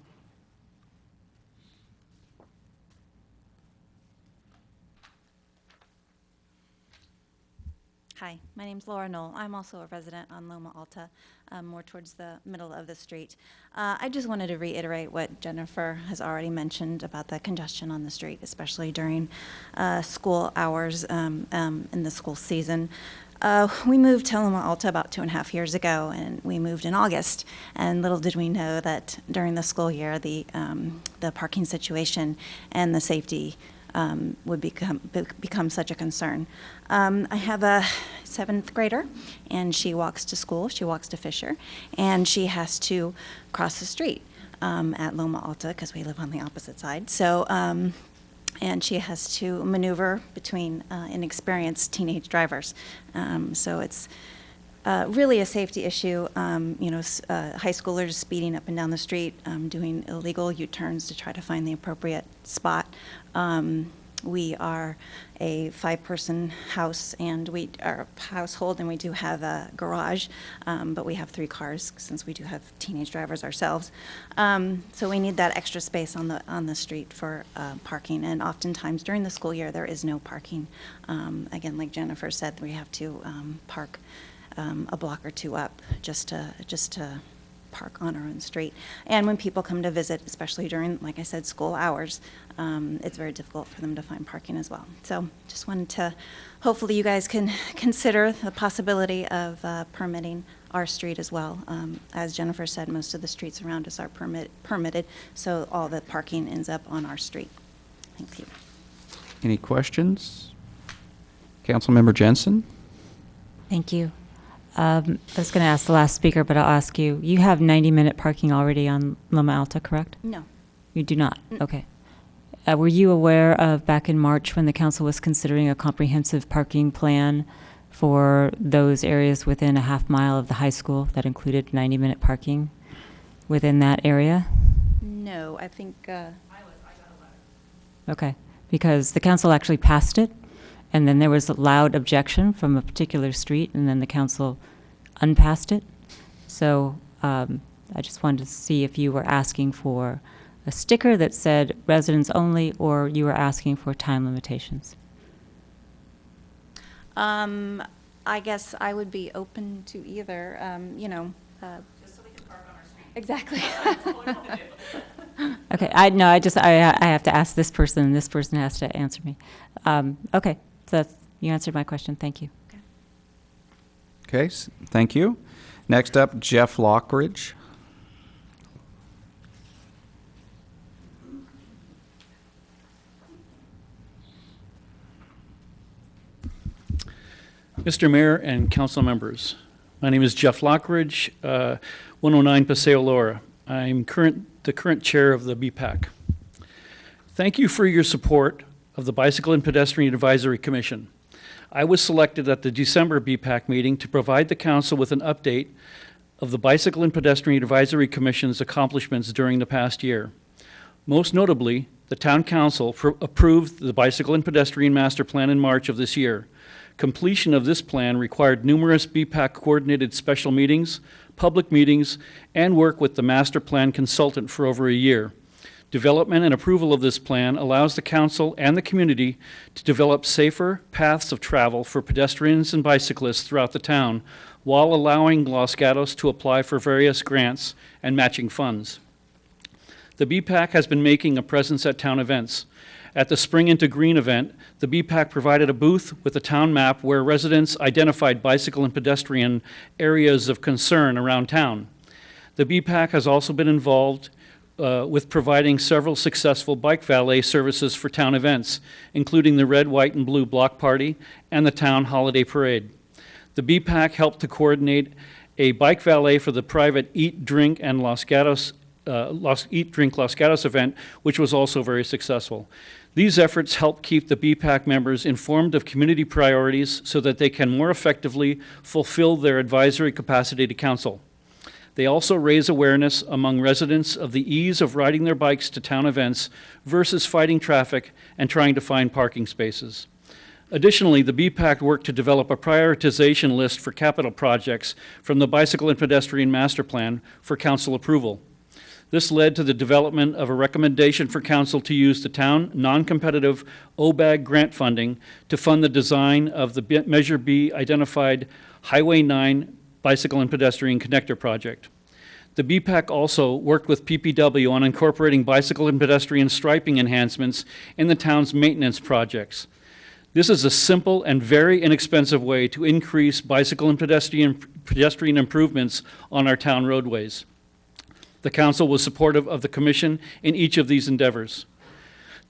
Hi, my name's Laura Knoll. I'm also a resident on Loma Alta, more towards the middle of the street. I just wanted to reiterate what Jennifer has already mentioned about the congestion on the street, especially during school hours in the school season. We moved to Loma Alta about 2.5 years ago, and we moved in August. And little did we know that during the school year, the parking situation and the safety would become such a concern. I have a 7th grader, and she walks to school. She walks to Fisher, and she has to cross the street at Loma Alta because we live on the opposite side. So. And she has to maneuver between inexperienced teenage drivers. So it's really a safety issue. High schoolers speeding up and down the street, doing illegal U-turns to try to find the appropriate spot. We are a 5-person house and we are a household, and we do have a garage, but we have 3 cars since we do have teenage drivers ourselves. So we need that extra space on the street for parking, and oftentimes during the school year there is no parking. Again, like Jennifer said, we have to park a block or 2 up just to park on our own street. And when people come to visit, especially during, like I said, school hours, it's very difficult for them to find parking as well. So just wanted to, hopefully you guys can consider the possibility of permitting our street as well. As Jennifer said, most of the streets around us are permitted, so all the parking ends up on our street. Thank you. Any questions? Councilmember Jensen? Thank you. I was going to ask the last speaker, but I'll ask you. You have 90-minute parking already on Loma Alta, correct? No. You do not? Okay. Were you aware of back in March when the council was considering a comprehensive parking plan for those areas within a half mile of the high school that included 90-minute parking within that area? No, I think... Okay. Because the council actually passed it, and then there was a loud objection from a particular street, and then the council unpassed it. So I just wanted to see if you were asking for a sticker that said residents only, or you were asking for time limitations. I guess I would be open to either, you know. Just so we can park on our street. Exactly. Okay, I have to ask this person, and this person has to answer me. Okay, so you answered my question. Thank you. Okay, thank you. Next up, Jeff Lockridge. Mr. Mayor and council members, my name is Jeff Lockridge, 109 Paseo Laura. I'm the current chair of the BPAC. Thank you for your support of the Bicycle and Pedestrian Advisory Commission. I was selected at the December BPAC meeting to provide the council with an update of the Bicycle and Pedestrian Advisory Commission's accomplishments during the past year. Most notably, the town council approved the Bicycle and Pedestrian Master Plan in March of this year. Completion of this plan required numerous BPAC coordinated special meetings, public meetings, and work with the master plan consultant for over a year. Development and approval of this plan allows the council and the community to develop safer paths of travel for pedestrians and bicyclists throughout the town, while allowing Los Gatos to apply for various grants and matching funds. The BPAC has been making a presence at town events. At the Spring into Green event, the BPAC provided a booth with a town map where residents identified bicycle and pedestrian areas of concern around town. The BPAC has also been involved with providing several successful bike valet services for town events, including the Red, White, and Blue Block Party and the Town Holiday Parade. The BPAC helped to coordinate a bike valet for the private Eat, Drink, and Los Gatos event, which was also very successful. These efforts help keep the BPAC members informed of community priorities so that they can more effectively fulfill their advisory capacity to council. They also raise awareness among residents of the ease of riding their bikes to town events versus fighting traffic and trying to find parking spaces. Additionally, the BPAC worked to develop a prioritization list for capital projects from the Bicycle and Pedestrian Master Plan for council approval. This led to the development of a recommendation for council to use the town non-competitive OBAG grant funding to fund the design of the Measure B identified Highway 9 Bicycle and Pedestrian Connector Project. The BPAC also worked with PPW on incorporating bicycle and pedestrian striping enhancements in the town's maintenance projects. This is a simple and very inexpensive way to increase bicycle and pedestrian improvements on our town roadways. The council was supportive of the commission in each of these endeavors.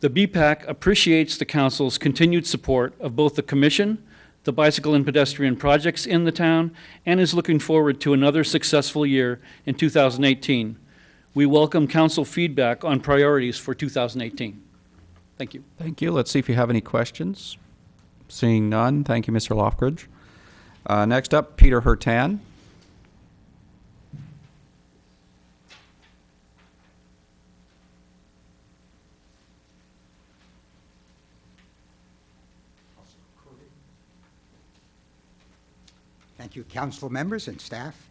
The BPAC appreciates the council's continued support of both the commission, the bicycle and pedestrian projects in the town, and is looking forward to another successful year in 2018. We welcome council feedback on priorities for 2018. Thank you. Thank you. Let's see if you have any questions. Seeing none, thank you, Mr. Lockridge. Next up, Peter Hertan. council members and staff.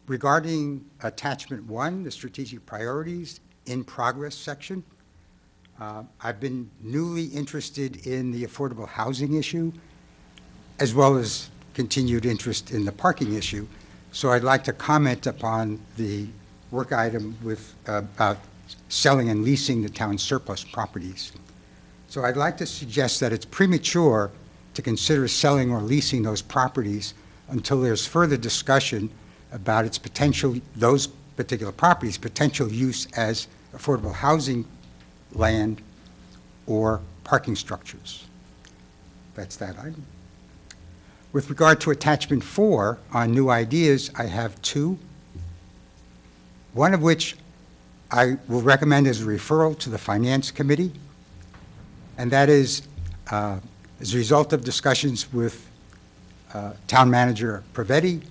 Regarding attachment 1, the strategic priorities in progress section, I've been newly interested in the affordable housing issue, as well as continued interest in the parking issue. So I'd like to comment upon the work item with about selling and leasing the town's surplus properties. So I'd like to suggest that it's premature to consider selling or leasing those properties until there's further discussion about its potential, those particular properties' potential use as affordable housing land or parking structures. That's that item. With regard to attachment 4 on new ideas, I have 2. One of which I will recommend as a referral to the Finance Committee, and that is as a result of discussions with Town Manager Prevetti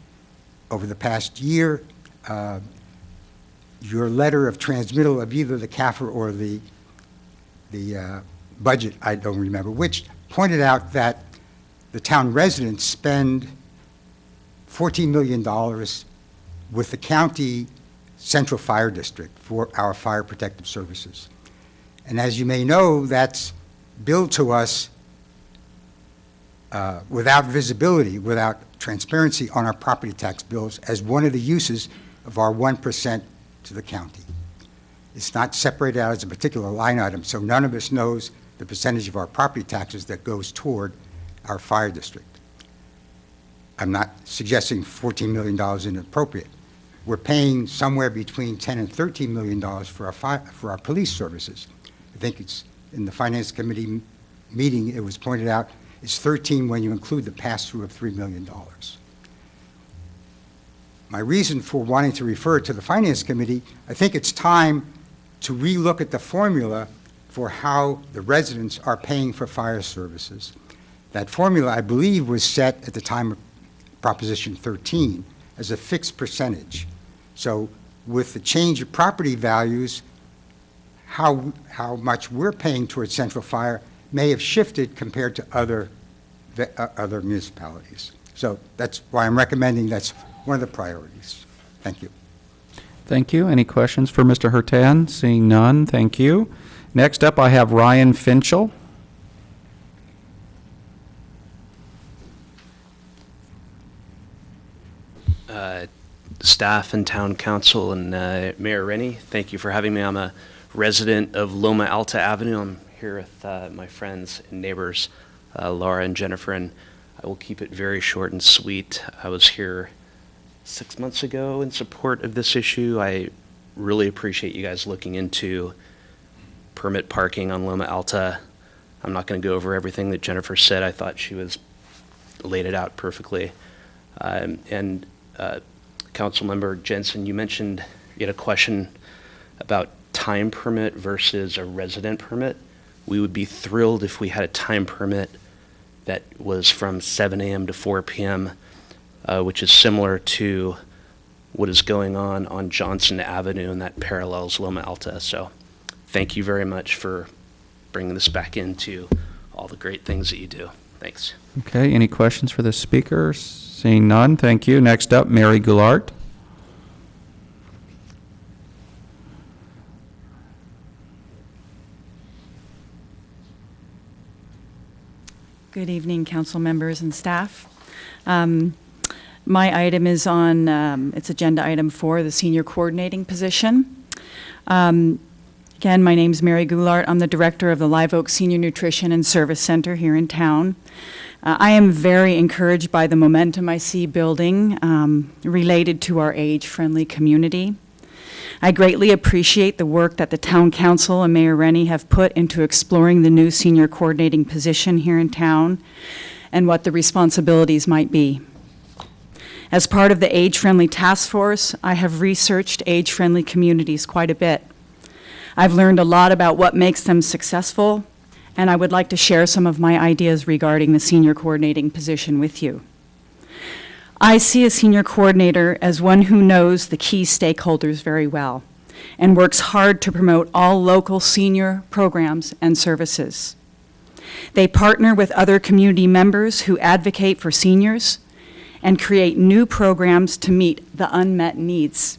over the past year, your letter of transmittal of either the CAFR or the budget, I don't remember which, pointed out that the town residents spend $14 million with the county central fire district for our fire protective services. And as you may know, that's billed to us without visibility, without transparency on our property tax bills as one of the uses of our 1% to the county. It's not separated out as a particular line item, so none of us knows the percentage of our property taxes that goes toward our fire district. I'm not suggesting $14 million is inappropriate. We're paying somewhere between $10 and $13 million for our police services. I think it's in the Finance Committee meeting, it was pointed out, it's 13 when you include the pass-through of $3 million. My reason for wanting to refer to the Finance Committee, I think it's time to relook at the formula for how the residents are paying for fire services. That formula, I believe, was set at the time of Proposition 13 as a fixed percentage. So with the change of property values, how much we're paying towards central fire may have shifted compared to other municipalities. So that's why I'm recommending that's one of the priorities. Thank you. Thank you. Any questions for Mr. Hurtan? Seeing none, thank you. Next up, I have Ryan Finchel. Staff and town council and Mayor Rennie, thank you for having me. I'm a resident of Loma Alta Avenue. I'm here with my friends and neighbors, Laura and Jennifer, and I will keep it very short and sweet. I was here 6 months ago in support of this issue. I really appreciate you guys looking into permit parking on Loma Alta. I'm not going to go over everything that Jennifer said. I thought she laid it out perfectly. Councilmember Jensen, you mentioned you had a question about time permit versus a resident permit. We would be thrilled if we had a time permit that was from 7 a.m. to 4 p.m., which is similar to what is going on Johnson Avenue, and that parallels Loma Alta. So thank you very much for bringing this back into all the great things that you do. Thanks. Okay, any questions for the speakers? Seeing none, thank you. Next up, Mary Goulart. Good evening, council members and staff. My item is on, it's agenda item 4, the senior coordinating position. Again, my name's Mary Goulart. I'm the director of the Live Oak Senior Nutrition and Service Center here in town. I am very encouraged by the momentum I see building related to our age-friendly community. I greatly appreciate the work that the town council and Mayor Rennie have put into exploring the new senior coordinating position here in town and what the responsibilities might be. As part of the age-friendly task force, I have researched age-friendly communities quite a bit. I've learned a lot about what makes them successful, and I would like to share some of my ideas regarding the senior coordinating position with you. I see a senior coordinator as one who knows the key stakeholders very well and works hard to promote all local senior programs and services. They partner with other community members who advocate for seniors and create new programs to meet the unmet needs.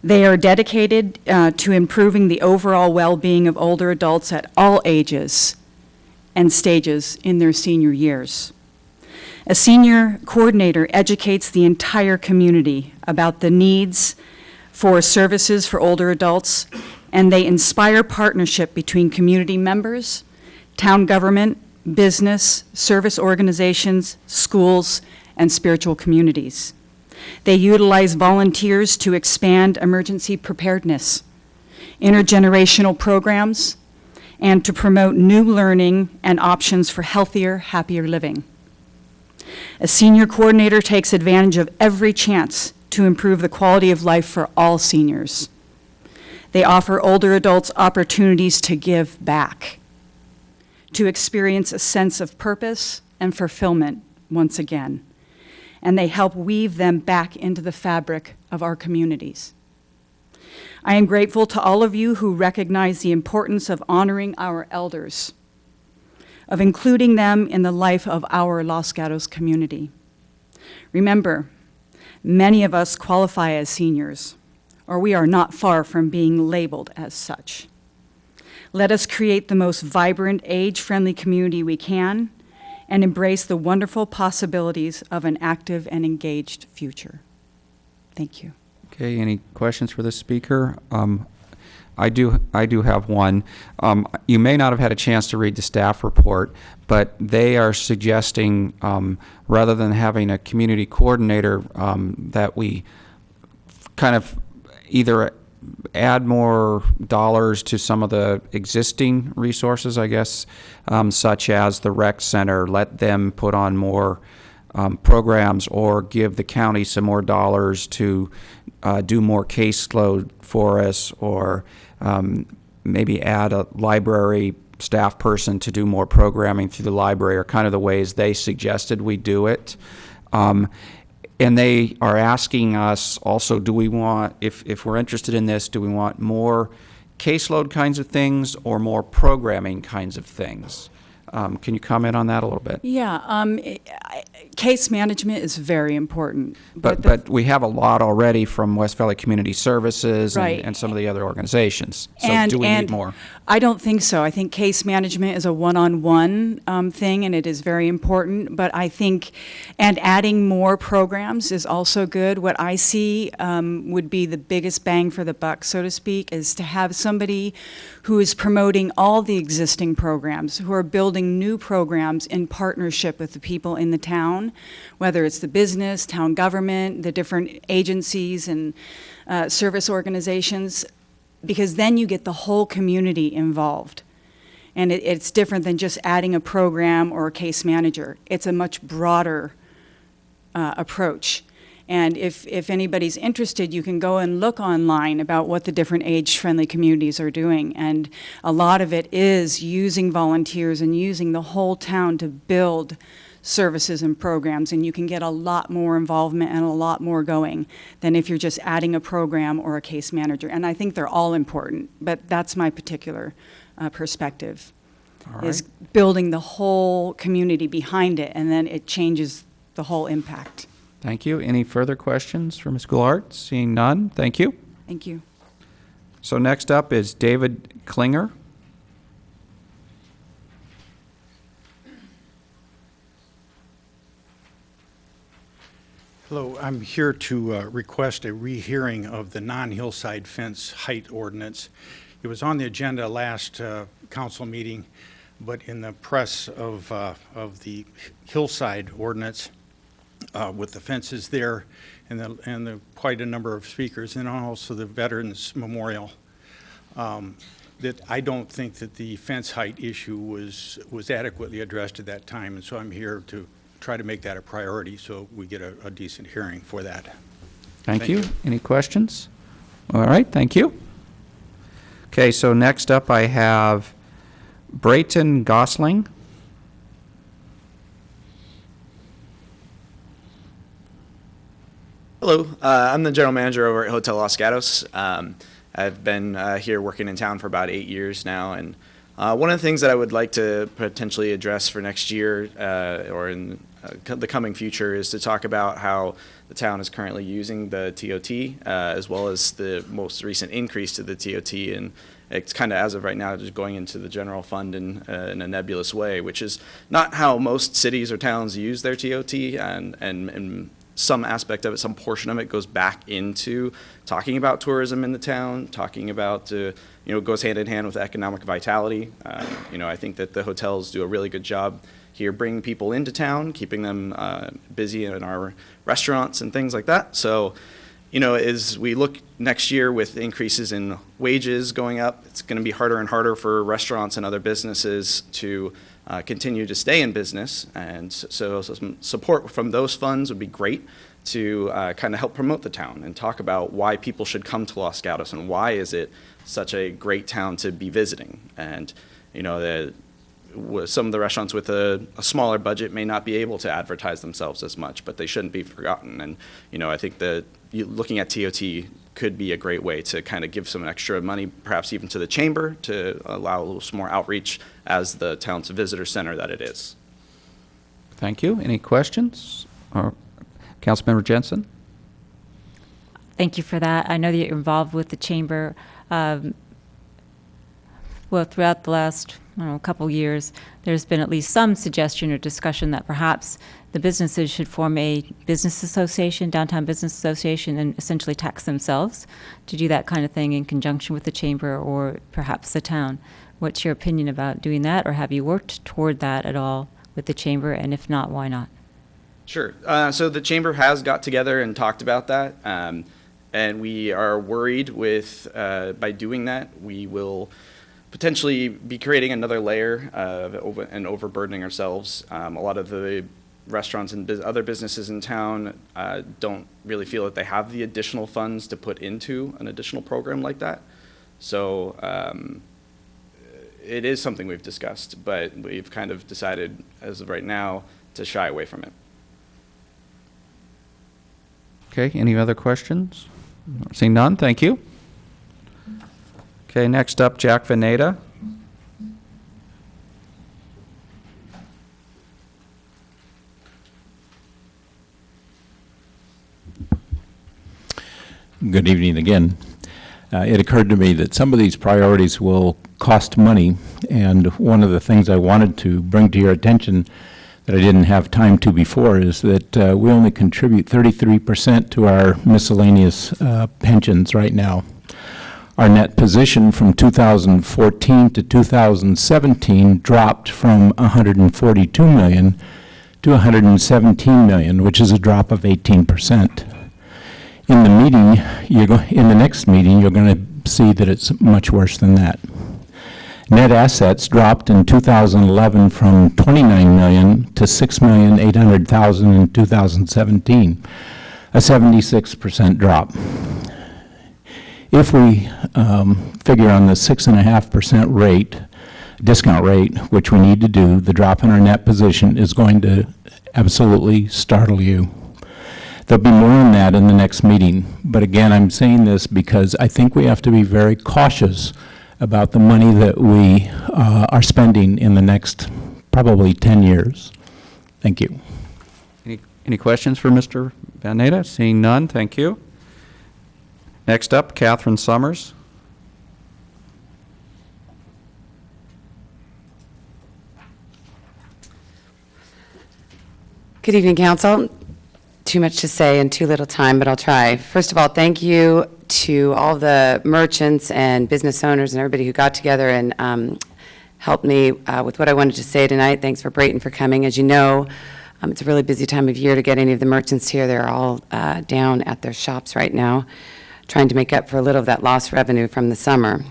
They are dedicated to improving the overall well-being of older adults at all ages and stages in their senior years. A senior coordinator educates the entire community about the needs for services for older adults, and they inspire partnership between community members, town government, business, service organizations, schools, and spiritual communities. They utilize volunteers to expand emergency preparedness, intergenerational programs, and to promote new learning and options for healthier, happier living. A senior coordinator takes advantage of every chance to improve the quality of life for all seniors. They offer older adults opportunities to give back, to experience a sense of purpose and fulfillment once again. And they help weave them back into the fabric of our communities. I am grateful to all of you who recognize the importance of honoring our elders, of including them in the life of our Los Gatos community. Remember, many of us qualify as seniors, or we are not far from being labeled as such. Let us create the most vibrant, age-friendly community we can and embrace the wonderful possibilities of an active and engaged future. Thank you. Okay, any questions for the speaker? I do have one. You may not have had a chance to read the staff report, but they are suggesting, rather than having a community coordinator, that we kind of either add more dollars to some of the existing resources, I guess, such as the rec center, let them put on more programs, or give the county some more dollars to do more caseload for us, or maybe add a library staff person to do more programming through the library, are kind of the ways they suggested we do it. And they are asking us also, do we want, if we're interested in this, do we want more caseload kinds of things or more programming kinds of things? Can you comment on that a little bit? Yeah, case management is very important. But we have a lot already from West Valley Community Services Right. and some of the other organizations. So do we need more? I don't think so. I think case management is a one-on-one thing, and it is very important. But I think, and adding more programs is also good. What I see would be the biggest bang for the buck, so to speak, is to have somebody who is promoting all the existing programs, who are building new programs in partnership with the people in the town, whether it's the business, town government, the different agencies and service organizations, because then you get the whole community involved. And it's different than just adding a program or a case manager. It's a much broader approach. And if anybody's interested, you can go and look online about what the different age-friendly communities are doing. And a lot of it is using volunteers and using the whole town to build services and programs. And you can get a lot more involvement and a lot more going than if you're just adding a program or a case manager. And I think they're all important, but that's my particular perspective, is building the whole community behind it, and then it changes the whole impact. Thank you. Any further questions for Ms. Goulart? Seeing none, thank you. Thank you. So next up is David Klinger. Hello, I'm here to request a rehearing of the non-hillside fence height ordinance. It was on the agenda last council meeting, but in the press of the hillside ordinance, with the fences there and quite a number of speakers, and also the Veterans Memorial, that I don't think that the fence height issue was adequately addressed at that time, and so I'm here to try to make that a priority so we get a decent hearing for that. Thank you. Any questions? All right, thank you. Okay, so next up I have Brayton Gosling. Hello, I'm the general manager over at Hotel Los Gatos. I've been here working in town for about 8 years now, and one of the things that I would like to potentially address for next year or in the coming future is to talk about how the town is currently using the TOT, as well as the most recent increase to the TOT, and it's kind of, as of right now, just going into the general fund in a nebulous way, which is not how most cities or towns use their TOT, and some aspect of it, some portion of it goes back into talking about tourism in the town, talking about, goes hand in hand with economic vitality. I think that the hotels do a really good job here bringing people into town, keeping them busy in our restaurants and things like that. So, as we look next year with increases in wages going up, it's going to be harder and harder for restaurants and other businesses to continue to stay in business. And so some support from those funds would be great to kind of help promote the town and talk about why people should come to Los Gatos and why is it such a great town to be visiting. And, some of the restaurants with a smaller budget may not be able to advertise themselves as much, but they shouldn't be forgotten. And, I think that looking at TOT could be a great way to kind of give some extra money, perhaps even to the chamber, to allow a little more outreach as the town's visitor center that it is. Thank you. Any questions? Councilmember Jensen? Thank you for that. I know that you're involved with the chamber. Throughout the last couple years, there's been at least some suggestion or discussion that perhaps the businesses should form a business association, downtown business association, and essentially tax themselves to do that kind of thing in conjunction with the chamber or perhaps the town. What's your opinion about doing that, or have you worked toward that at all with the chamber, and if not, why not? Sure. So the chamber has got together and talked about that, and we are worried with, by doing that, we will potentially be creating another layer and overburdening ourselves. A lot of the restaurants and other businesses in town don't really feel that they have the additional funds to put into an additional program like that. So it is something we've discussed, but we've kind of decided as of right now to shy away from it. Okay, any other questions? Seeing none, thank you. Okay, next up, Jack Veneta. Good evening again. It occurred to me that some of these priorities will cost money, and one of the things I wanted to bring to your attention that I didn't have time to before is that we only contribute 33% to our miscellaneous pensions right now. Our net position from 2014 to 2017 dropped from 142 million to 117 million, which is a drop of 18%. In the meeting, in the next meeting, you're going to see that it's much worse than that. Net assets dropped in 2011 from 29 million to 6,800,000 in 2017, a 76% drop. If we figure on the 6.5% rate, discount rate, which we need to do, the drop in our net position is going to absolutely startle you. There'll be more on that in the next meeting, but again, I'm saying this because I think we have to be very cautious about the money that we are spending in the next probably 10 years. Thank you. Any questions for Mr. Veneta? Seeing none, thank you. Next up, Catherine Summers. Good evening, Council. Too much to say in too little time, but I'll try. First of all, thank you to all the merchants and business owners and everybody who got together and helped me with what I wanted to say tonight. Thanks for Brayton for coming. As you know, it's a really busy time of year to get any of the merchants here. They're all down at their shops right now, trying to make up for a little of that lost revenue from the summer.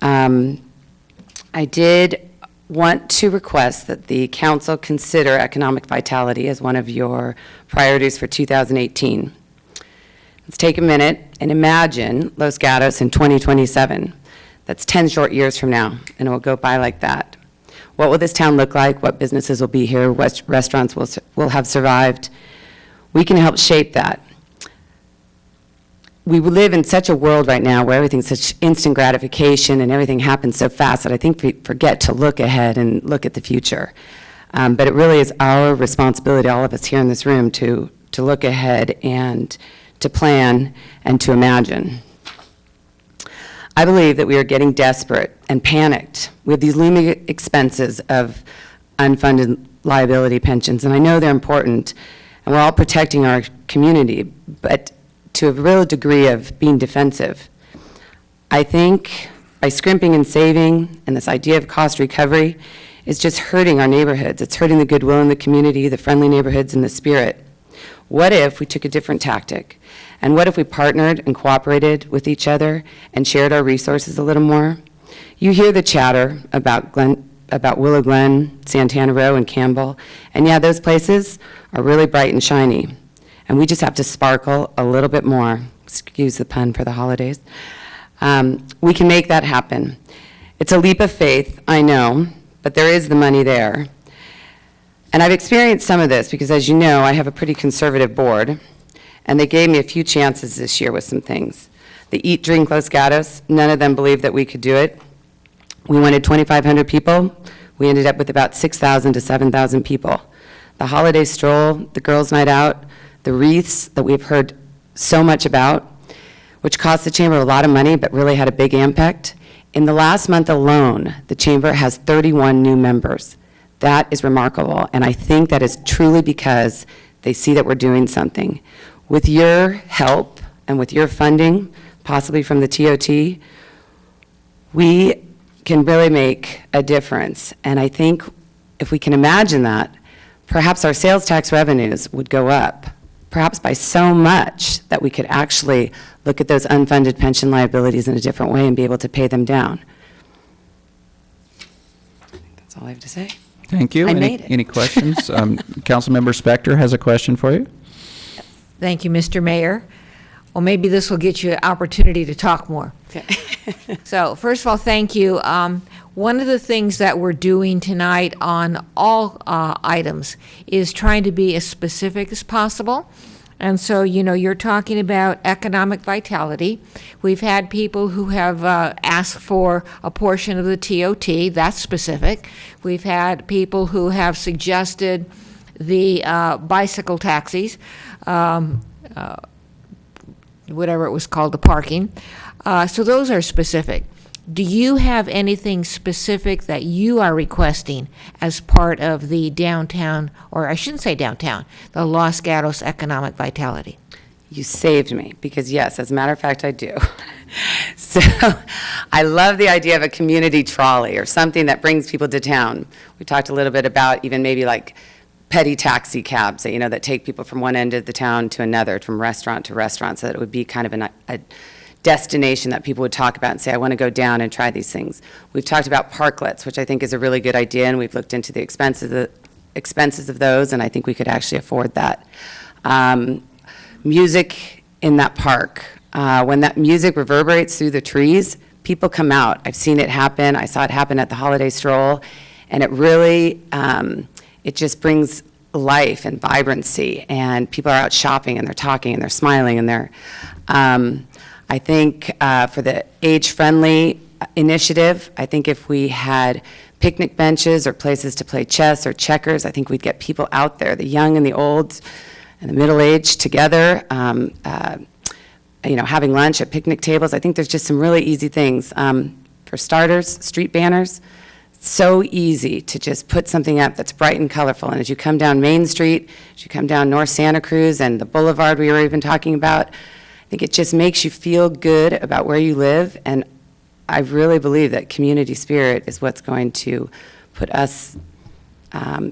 I did want to request that the council consider economic vitality as one of your priorities for 2018. Let's take a minute and imagine Los Gatos in 2027. That's 10 short years from now, and it will go by like that. What will this town look like? What businesses will be here? What restaurants will have survived? We can help shape that. We live in such a world right now where everything's such instant gratification and everything happens so fast that I think we forget to look ahead and look at the future. But it really is our responsibility, all of us here in this room, to look ahead and to plan and to imagine. I believe that we are getting desperate and panicked with these looming expenses of unfunded liability pensions, and I know they're important, and we're all protecting our community, but to a real degree of being defensive. I think by scrimping and saving and this idea of cost recovery is just hurting our neighborhoods. It's hurting the goodwill in the community, the friendly neighborhoods, and the spirit. What if we took a different tactic? And what if we partnered and cooperated with each other and shared our resources a little more? You hear the chatter about Willow Glen, Santana Row, and Campbell, and yeah, those places are really bright and shiny. And we just have to sparkle a little bit more. Excuse the pun for the holidays. We can make that happen. It's a leap of faith, I know, but there is the money there. And I've experienced some of this because, as you know, I have a pretty conservative board, and they gave me a few chances this year with some things. The Eat, Drink, Los Gatos, none of them believed that we could do it. We wanted 2,500 people. We ended up with about 6,000 to 7,000 people. The holiday stroll, the girls' night out, the wreaths that we've heard so much about, which cost the chamber a lot of money but really had a big impact. In the last month alone, the chamber has 31 new members. That is remarkable, and I think that is truly because they see that we're doing something. With your help and with your funding, possibly from the TOT, we can really make a difference. And I think if we can imagine that, perhaps our sales tax revenues would go up, perhaps by so much that we could actually look at those unfunded pension liabilities in a different way and be able to pay them down. I think that's all I have to say. Thank you. I made it. Any questions? Councilmember Spector has a question for you. Thank you, Mr. Mayor. Well, maybe this will get you an opportunity to talk more. Okay. So, first of all, thank you. One of the things that we're doing tonight on all items is trying to be as specific as possible. And so, you know, you're talking about economic vitality. We've had people who have asked for a portion of the TOT. That's specific. We've had people who have suggested the bicycle taxis, whatever it was called, the parking. So those are specific. Do you have anything specific that you are requesting as part of the downtown, or I shouldn't say downtown, the Los Gatos economic vitality? You saved me, because yes, as a matter of fact, I do. So I love the idea of a community trolley or something that brings people to town. We talked a little bit about even maybe like petty taxi cabs that, you know, that take people from one end of the town to another, from restaurant to restaurant, so that it would be kind of a destination that people would talk about and say, I want to go down and try these things. We've talked about parklets, which I think is a really good idea, and we've looked into the expenses of those, and I think we could actually afford that. Music in that park. When that music reverberates through the trees, people come out. I've seen it happen. I saw it happen at the holiday stroll, and it really, it just brings life and vibrancy, and people are out shopping, and they're talking, and they're smiling, and they're, I think for the age-friendly initiative, I think if we had picnic benches or places to play chess or checkers, I think we'd get people out there, the young and the old and the middle-aged together, you know, having lunch at picnic tables. I think there's just some really easy things. For starters, street banners. It's so easy to just put something up that's bright and colorful. And as you come down Main Street, as you come down North Santa Cruz and the boulevard we were even talking about, I think it just makes you feel good about where you live, and I really believe that community spirit is what's going to put us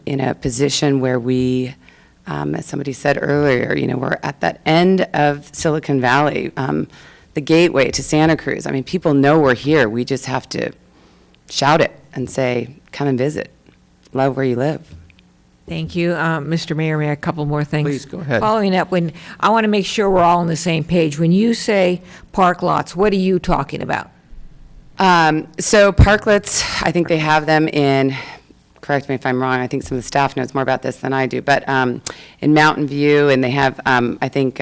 in a position where we, as somebody said earlier, you know, we're at that end of Silicon Valley, the gateway to Santa Cruz. I mean, people know we're here. We just have to shout it and say, come and visit. Love where you live. Thank you. Mr. Mayor, may I a couple more things? Please, go ahead. Following up, I want to make sure we're all on the same page. When you say park lots, what are you talking about? So parklets, I think they have them in correct me if I'm wrong, I think some of the staff knows more about this than I do, but in Mountain View, and they have, I think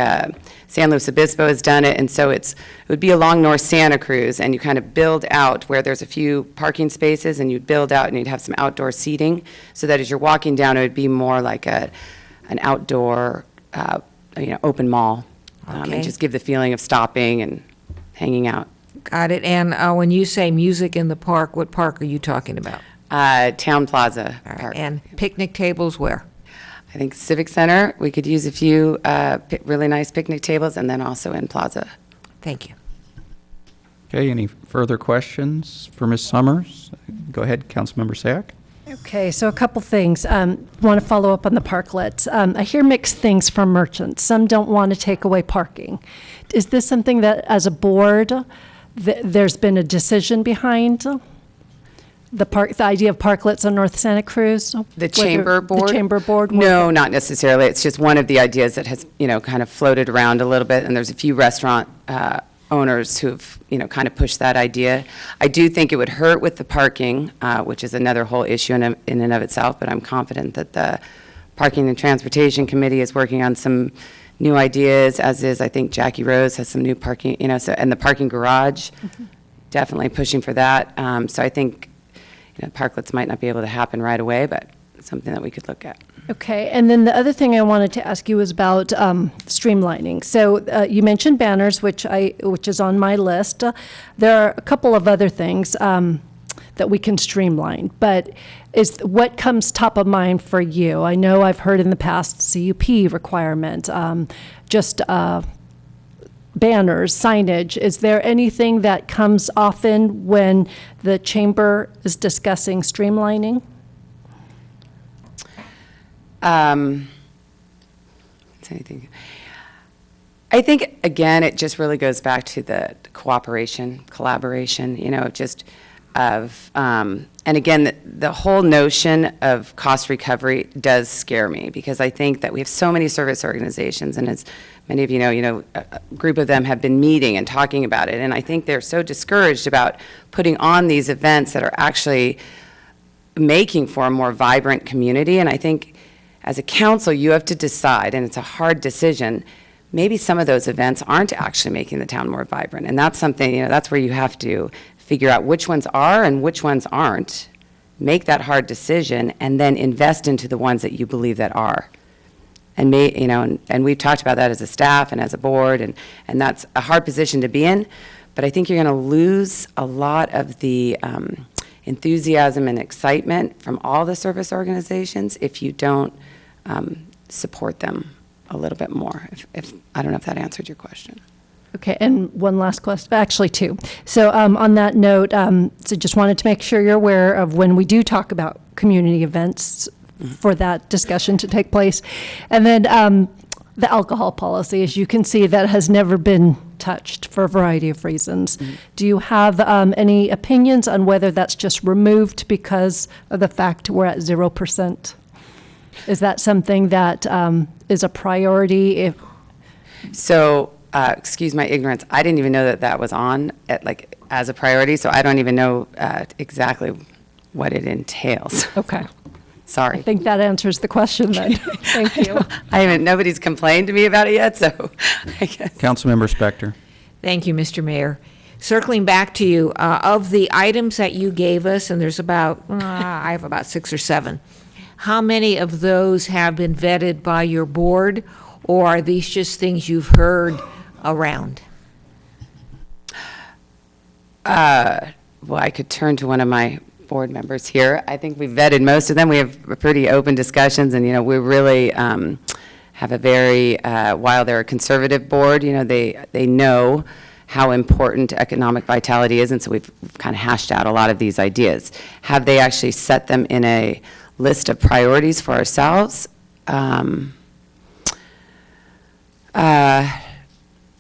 San Luis Obispo has done it, and so it would be along North Santa Cruz, and you kind of build out where there's a few parking spaces, and you'd build out and you'd have some outdoor seating, so that as you're walking down, it would be more like an outdoor, open mall, Okay. and just give the feeling of stopping and hanging out. Got it. And when you say music in the park, what park are you talking about? Town Plaza All right. Park. And picnic tables where? I think Civic Center, we could use a few really nice picnic tables, and then also in Plaza. Thank you. Okay, any further questions for Ms. Summers? Go ahead, Councilmember Sack. Okay, so a couple things. Want to follow up on the parklets. I hear mixed things from merchants. Some don't want to take away parking. Is this something that, as a board, there's been a decision behind? The idea of parklets on North Santa Cruz? The chamber board? The chamber board? No, not necessarily. It's just one of the ideas that has, kind of floated around a little bit, and there's a few restaurant owners who've, kind of pushed that idea. I do think it would hurt with the parking, which is another whole issue in and of itself, but I'm confident that the Parking and Transportation Committee is working on some new ideas, as is, I think, Jackie Rose has some new parking, and the parking garage, definitely pushing for that. So I think, parklets might not be able to happen right away, but it's something that we could look at. Okay, and then the other thing I wanted to ask you was about streamlining. So you mentioned banners, which is on my list. There are a couple of other things that we can streamline, but what comes top of mind for you? I know I've heard in the past CUP requirement, just banners, signage. Is there anything that comes often when the chamber is discussing streamlining? Anything? I think, again, it just really goes back to the cooperation, collaboration, and again, the whole notion of cost recovery does scare me, because I think that we have so many service organizations, and as many of you know, a group of them have been meeting and talking about it, and I think they're so discouraged about putting on these events that are actually making for a more vibrant community, and I think as a council, you have to decide, and it's a hard decision, maybe some of those events aren't actually making the town more vibrant, and that's something, that's where you have to figure out which ones are and which ones aren't, make that hard decision, and then invest into the ones that you believe that are. And and we've talked about that as a staff and as a board, and that's a hard position to be in, but I think you're going to lose a lot of the enthusiasm and excitement from all the service organizations if you don't support them a little bit more. If I don't know if that answered your question. Okay, and one last question, actually two. So on that note, so just wanted to make sure you're aware of when we do talk about community events for that discussion to take place. And then the alcohol policy, as you can see, that has never been touched for a variety of reasons. Do you have any opinions on whether that's just removed because of the fact we're at 0%? Is that something that is a priority? So, excuse my ignorance, I didn't even know that was on as a priority, so I don't even know exactly what it entails. Okay. Sorry. I think that answers the question then. Thank you. Nobody's complained to me about it yet, so I guess. Councilmember Spector. Thank you, Mr. Mayor. Circling back to you, of the items that you gave us, and there's I have about 6 or 7, how many of those have been vetted by your board, or are these just things you've heard around? Well, I could turn to one of my board members here. I think we've vetted most of them. We have pretty open discussions, and, we really have a very, while they're a conservative board, they know how important economic vitality is, and so we've kind of hashed out a lot of these ideas. Have they actually set them in a list of priorities for ourselves?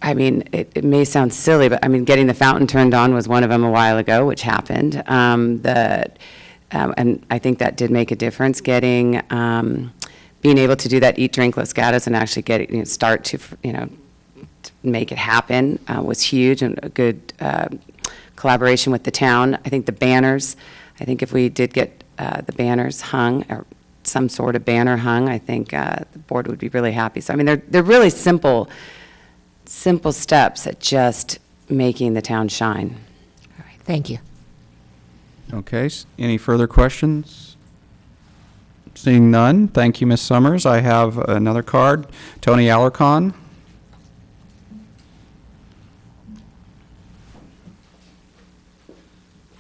It may sound silly, but getting the fountain turned on was one of them a while ago, which happened. And I think that did make a difference. Being able to do that Eat, Drink, Los Gatos, and actually start to make it happen was huge, and a good collaboration with the town. I think the banners, I think if we did get the banners hung, or some sort of banner hung. I think the board would be really happy. So, I mean, they're really simple steps at just making the town shine. All right, thank you. Okay, any further questions? Seeing none, thank you, Ms. Summers. I have another card. Tony Alarcon.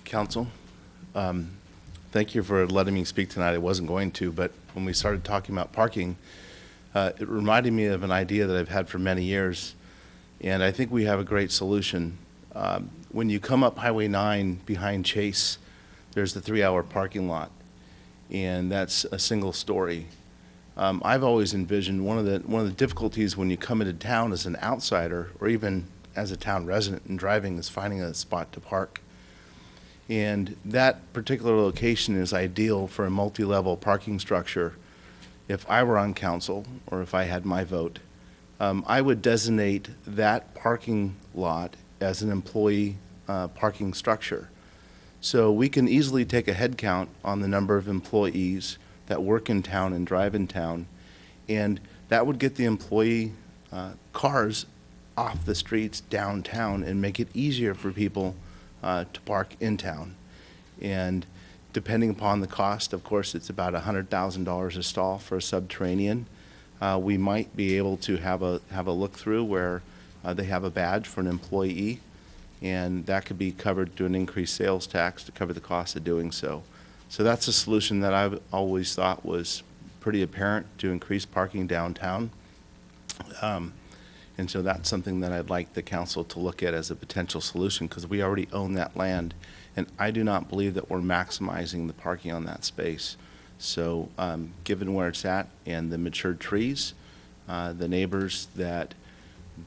Council, thank you for letting me speak tonight. I wasn't going to, but when we started talking about parking, it reminded me of an idea that I've had for many years, and I think we have a great solution. When you come up Highway 9 behind Chase, there's the 3-hour parking lot, and that's a single story. I've always envisioned one of the difficulties when you come into town as an outsider, or even as a town resident and driving, is finding a spot to park. And that particular location is ideal for a multi-level parking structure. If I were on council, or if I had my vote, I would designate that parking lot as an employee parking structure. So we can easily take a head count on the number of employees that work in town and drive in town, and that would get the employee cars off the streets downtown and make it easier for people to park in town. And depending upon the cost, of course, it's about $100,000 a stall for a subterranean. We might be able to have a look through where they have a badge for an employee, and that could be covered through an increased sales tax to cover the cost of doing so. So that's a solution that I've always thought was pretty apparent to increase parking downtown. And so that's something that I'd like the council to look at as a potential solution, because we already own that land, and I do not believe that we're maximizing the parking on that space. So given where it's at and the matured trees, the neighbors that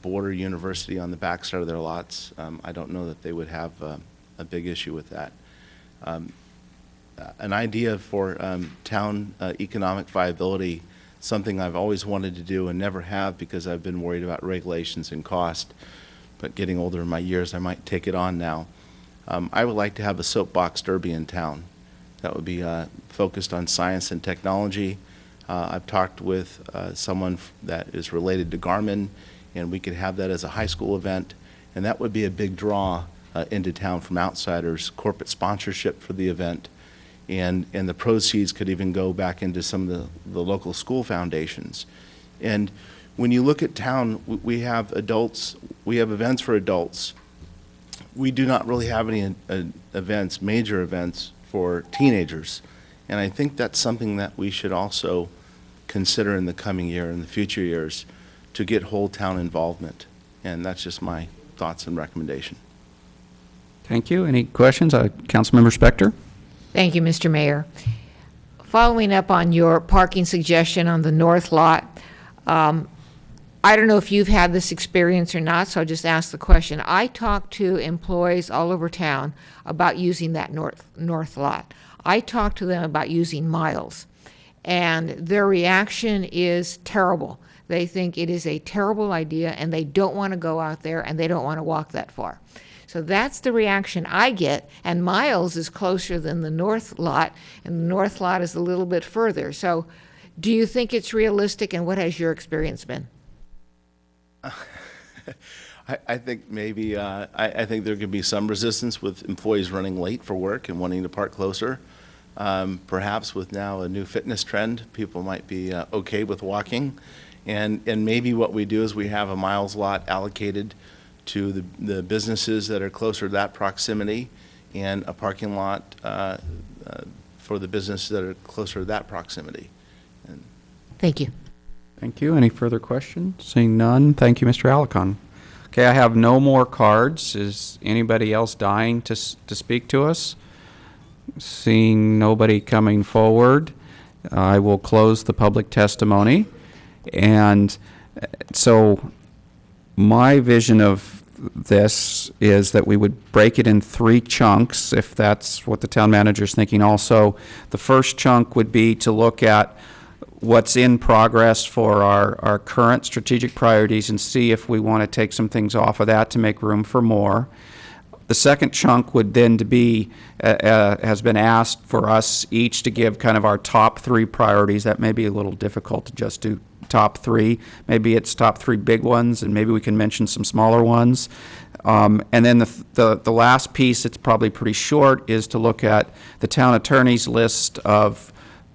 border university on the backside of their lots, I don't know that they would have a big issue with that. An idea for town economic viability, something I've always wanted to do and never have because I've been worried about regulations and cost, but getting older in my years, I might take it on now. I would like to have a soapbox derby in town that would be focused on science and technology. I've talked with someone that is related to Garmin, and we could have that as a high school event, and that would be a big draw into town from outsiders, corporate sponsorship for the event. And the proceeds could even go back into some of the local school foundations. And when you look at town, we have adults, we have events for adults. We do not really have any events, major events for teenagers. And I think that's something that we should also consider in the coming year and the future years to get whole town involvement. And that's just my thoughts and recommendation. Thank you. Any questions? Councilmember Spector? Thank you, Mr. Mayor. Following up on your parking suggestion on the north lot, I don't know if you've had this experience or not, so I'll just ask the question. I talk to employees all over town about using that north lot. I talk to them about using miles, and their reaction is terrible. They think it is a terrible idea, and they don't want to go out there, and they don't want to walk that far. So that's the reaction I get, and Miles is closer than the north lot, and the north lot is a little bit further. So do you think it's realistic, and what has your experience been? I think maybe, I think there could be some resistance with employees running late for work and wanting to park closer. Perhaps with now a new fitness trend, people might be okay with walking. And maybe what we do is we have a Miles lot allocated to the businesses that are closer to that proximity, and a parking lot for the businesses that are closer to that proximity. Thank you. Thank you. Any further questions? Seeing none, thank you, Mr. Alarcon. Okay, I have no more cards. Is anybody else dying to speak to us? Seeing nobody coming forward, I will close the public testimony. And so my vision of this is that we would break it in 3 chunks, if that's what the town manager is thinking also. The first chunk would be to look at what's in progress for our current strategic priorities and see if we want to take some things off of that to make room for more. The second chunk would then to be, has been asked for us each to give kind of our top 3 priorities. That may be a little difficult to just do top 3. Maybe it's top 3 big ones, and maybe we can mention some smaller ones. And then the last piece, it's probably pretty short, is to look at the town attorney's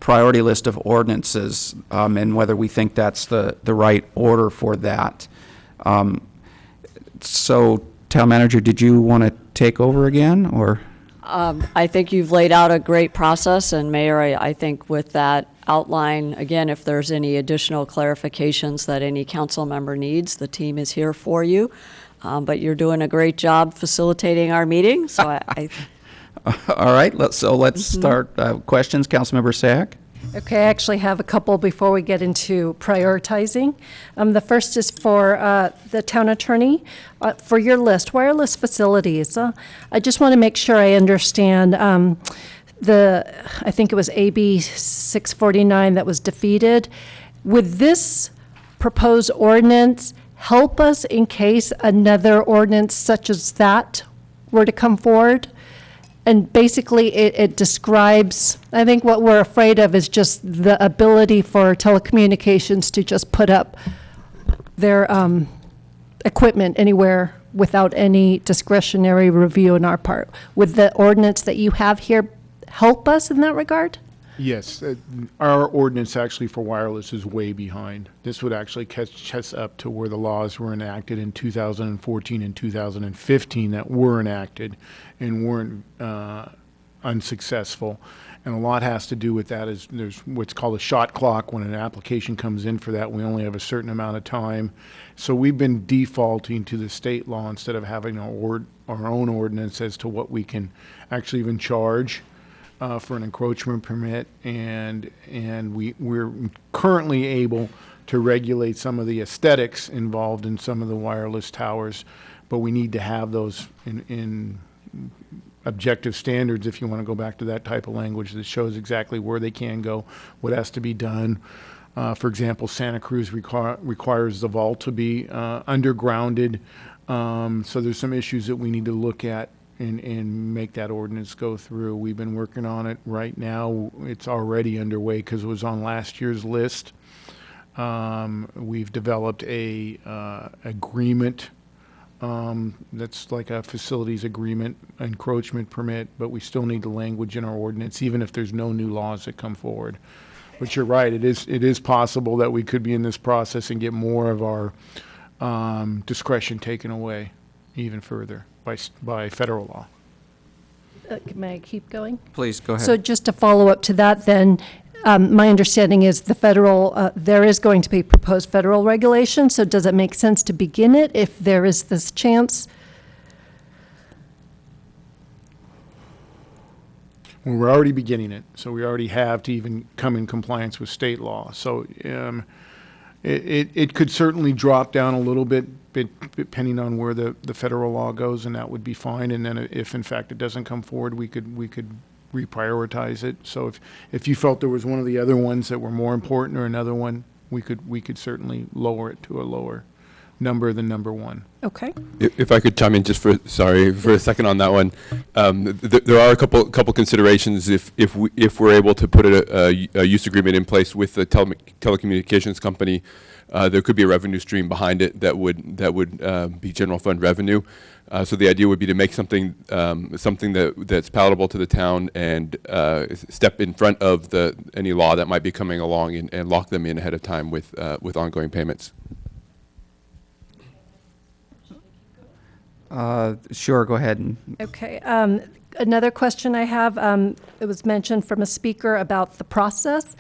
priority list of ordinances, and whether we think that's the right order for that. So, Town Manager, did you want to take over again, or? I think you've laid out a great process, and Mayor, I think with that outline, again, if there's any additional clarifications that any council member needs, the team is here for you. But you're doing a great job facilitating our meeting, so I All right, let's start. Questions, Councilmember Sack? Okay, I actually have a couple before we get into prioritizing. The first is for the town attorney. For your list, wireless facilities. I just want to make sure I understand I think it was AB 649 that was defeated. Would this proposed ordinance help us in case another ordinance such as that were to come forward? And basically, it describes, I think what we're afraid of is just the ability for telecommunications to just put up their equipment anywhere without any discretionary review on our part. Would the ordinance that you have here help us in that regard? Yes, our ordinance actually for wireless is way behind. This would actually catch us up to where the laws were enacted in 2014 and 2015 that were enacted and weren't unsuccessful. And a lot has to do with that is there's what's called a shot clock. When an application comes in for that, we only have a certain amount of time. So we've been defaulting to the state law instead of having our own ordinance as to what we can actually even charge for an encroachment permit, and we're currently able to regulate some of the aesthetics involved in some of the wireless towers, but we need to have those in objective standards, if you want to go back to that type of language that shows exactly where they can go, what has to be done. For example, Santa Cruz requires the vault to be undergrounded, so there's some issues that we need to look at and make that ordinance go through. We've been working on it right now. It's already underway because it was on last year's list. We've developed a agreement that's like a facilities agreement, encroachment permit, but we still need the language in our ordinance, even if there's no new laws that come forward. But you're right, it is possible that we could be in this process and get more of our discretion taken away even further by federal law. May I keep going? Please, go ahead. So just to follow up to that then, my understanding is the federal, there is going to be proposed federal regulation, so does it make sense to begin it if there is this chance? Well, we're already beginning it, so we already have to even come in compliance with state law. So it could certainly drop down a little bit depending on where the federal law goes, and that would be fine. And then if in fact it doesn't come forward, we could reprioritize it. So if you felt there was one of the other ones that were more important or another one, we could certainly lower it to a lower number than number one. Okay. If I could chime in just for a second on that one, there are a couple considerations if we're able to put a use agreement in place with the telecommunications company. There could be a revenue stream behind it that would be general fund revenue. So the idea would be to make something that's palatable to the town and step in front of any law that might be coming along and lock them in ahead of time with ongoing payments. Sure, go ahead. Okay. Another question I have, it was mentioned from a speaker about the process.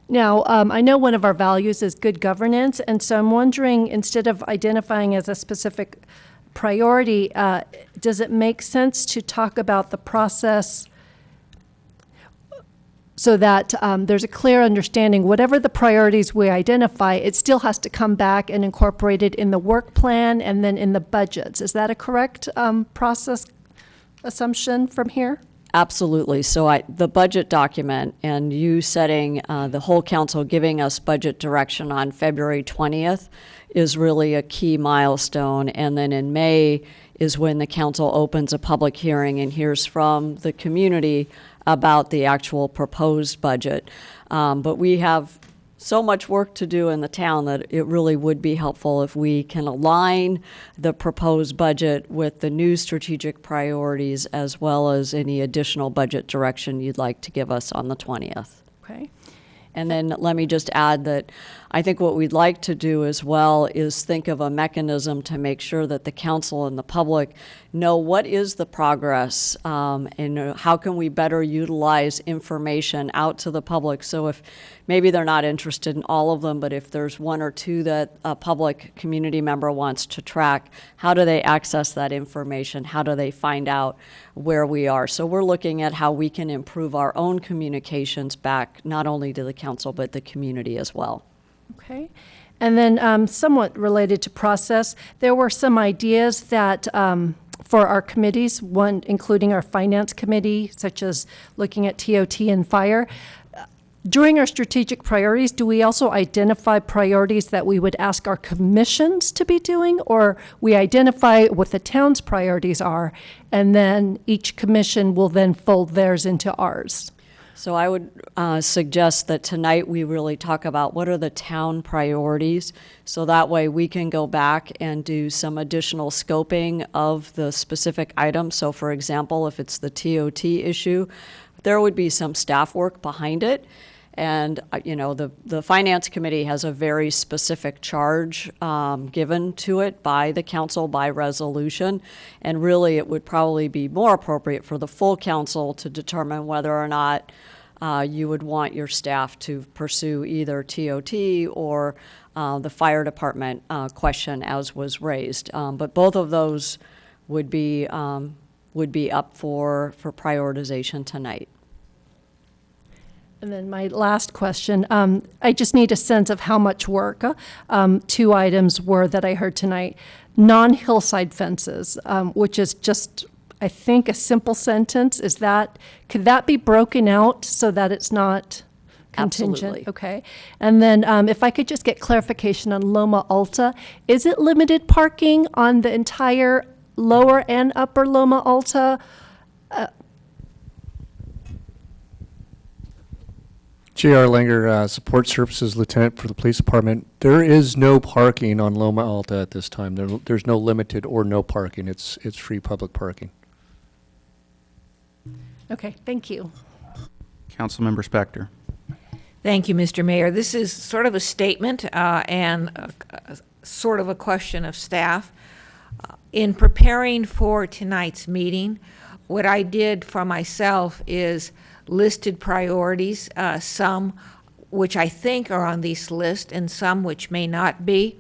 Now, I know one of our values is good governance, and so I'm wondering, instead of identifying as a specific priority, does it make sense to talk about the process so that there's a clear understanding, whatever the priorities we identify, it still has to come back and incorporate it in the work plan and then in the budgets. Is that a correct process assumption from here? Absolutely. So the budget document and you setting, the whole council giving us budget direction on February 20th is really a key milestone. And then in May is when the council opens a public hearing and hears from the community about the actual proposed budget. But we have so much work to do in the town that it really would be helpful if we can align the proposed budget with the new strategic priorities as well as any additional budget direction you'd like to give us on the 20th. Okay. And then let me just add that I think what we'd like to do as well is think of a mechanism to make sure that the council and the public know what is the progress and how can we better utilize information out to the public. So if maybe they're not interested in all of them, but if there's one or two that a public community member wants to track, how do they access that information? How do they find out where we are? So we're looking at how we can improve our own communications back, not only to the council, but the community as well. Okay. And then somewhat related to process, there were some ideas that for our committees, one including our finance committee, such as looking at TOT and fire. During our strategic priorities, do we also identify priorities that we would ask our commissions to be doing, or we identify what the town's priorities are, and then each commission will then fold theirs into ours? So I would suggest that tonight we really talk about what are the town priorities, so that way we can go back and do some additional scoping of the specific items. So for example, if it's the TOT issue, there would be some staff work behind it. And, you know, the Finance Committee has a very specific charge given to it by the council by resolution. And really, it would probably be more appropriate for the full council to determine whether or not you would want your staff to pursue either TOT or the fire department question as was raised. But both of those would be up for prioritization tonight. And then my last question, I just need a sense of how much work two items were that I heard tonight. Non-hillside fences, which is just, I think, a simple sentence. Could that be broken out so that it's not contingent? Absolutely. Okay. And then if I could just get clarification on Loma Alta, is it limited parking on the entire lower and upper Loma Alta? J.R. Langer, Support Services Lieutenant for the Police Department. There is no parking on Loma Alta at this time. There's no limited or no parking. It's free public parking. Okay, thank you. Councilmember Spector. Thank you, Mr. Mayor. This is sort of a statement and sort of a question of staff. In preparing for tonight's meeting, what I did for myself is listed priorities, some which I think are on this list and some which may not be.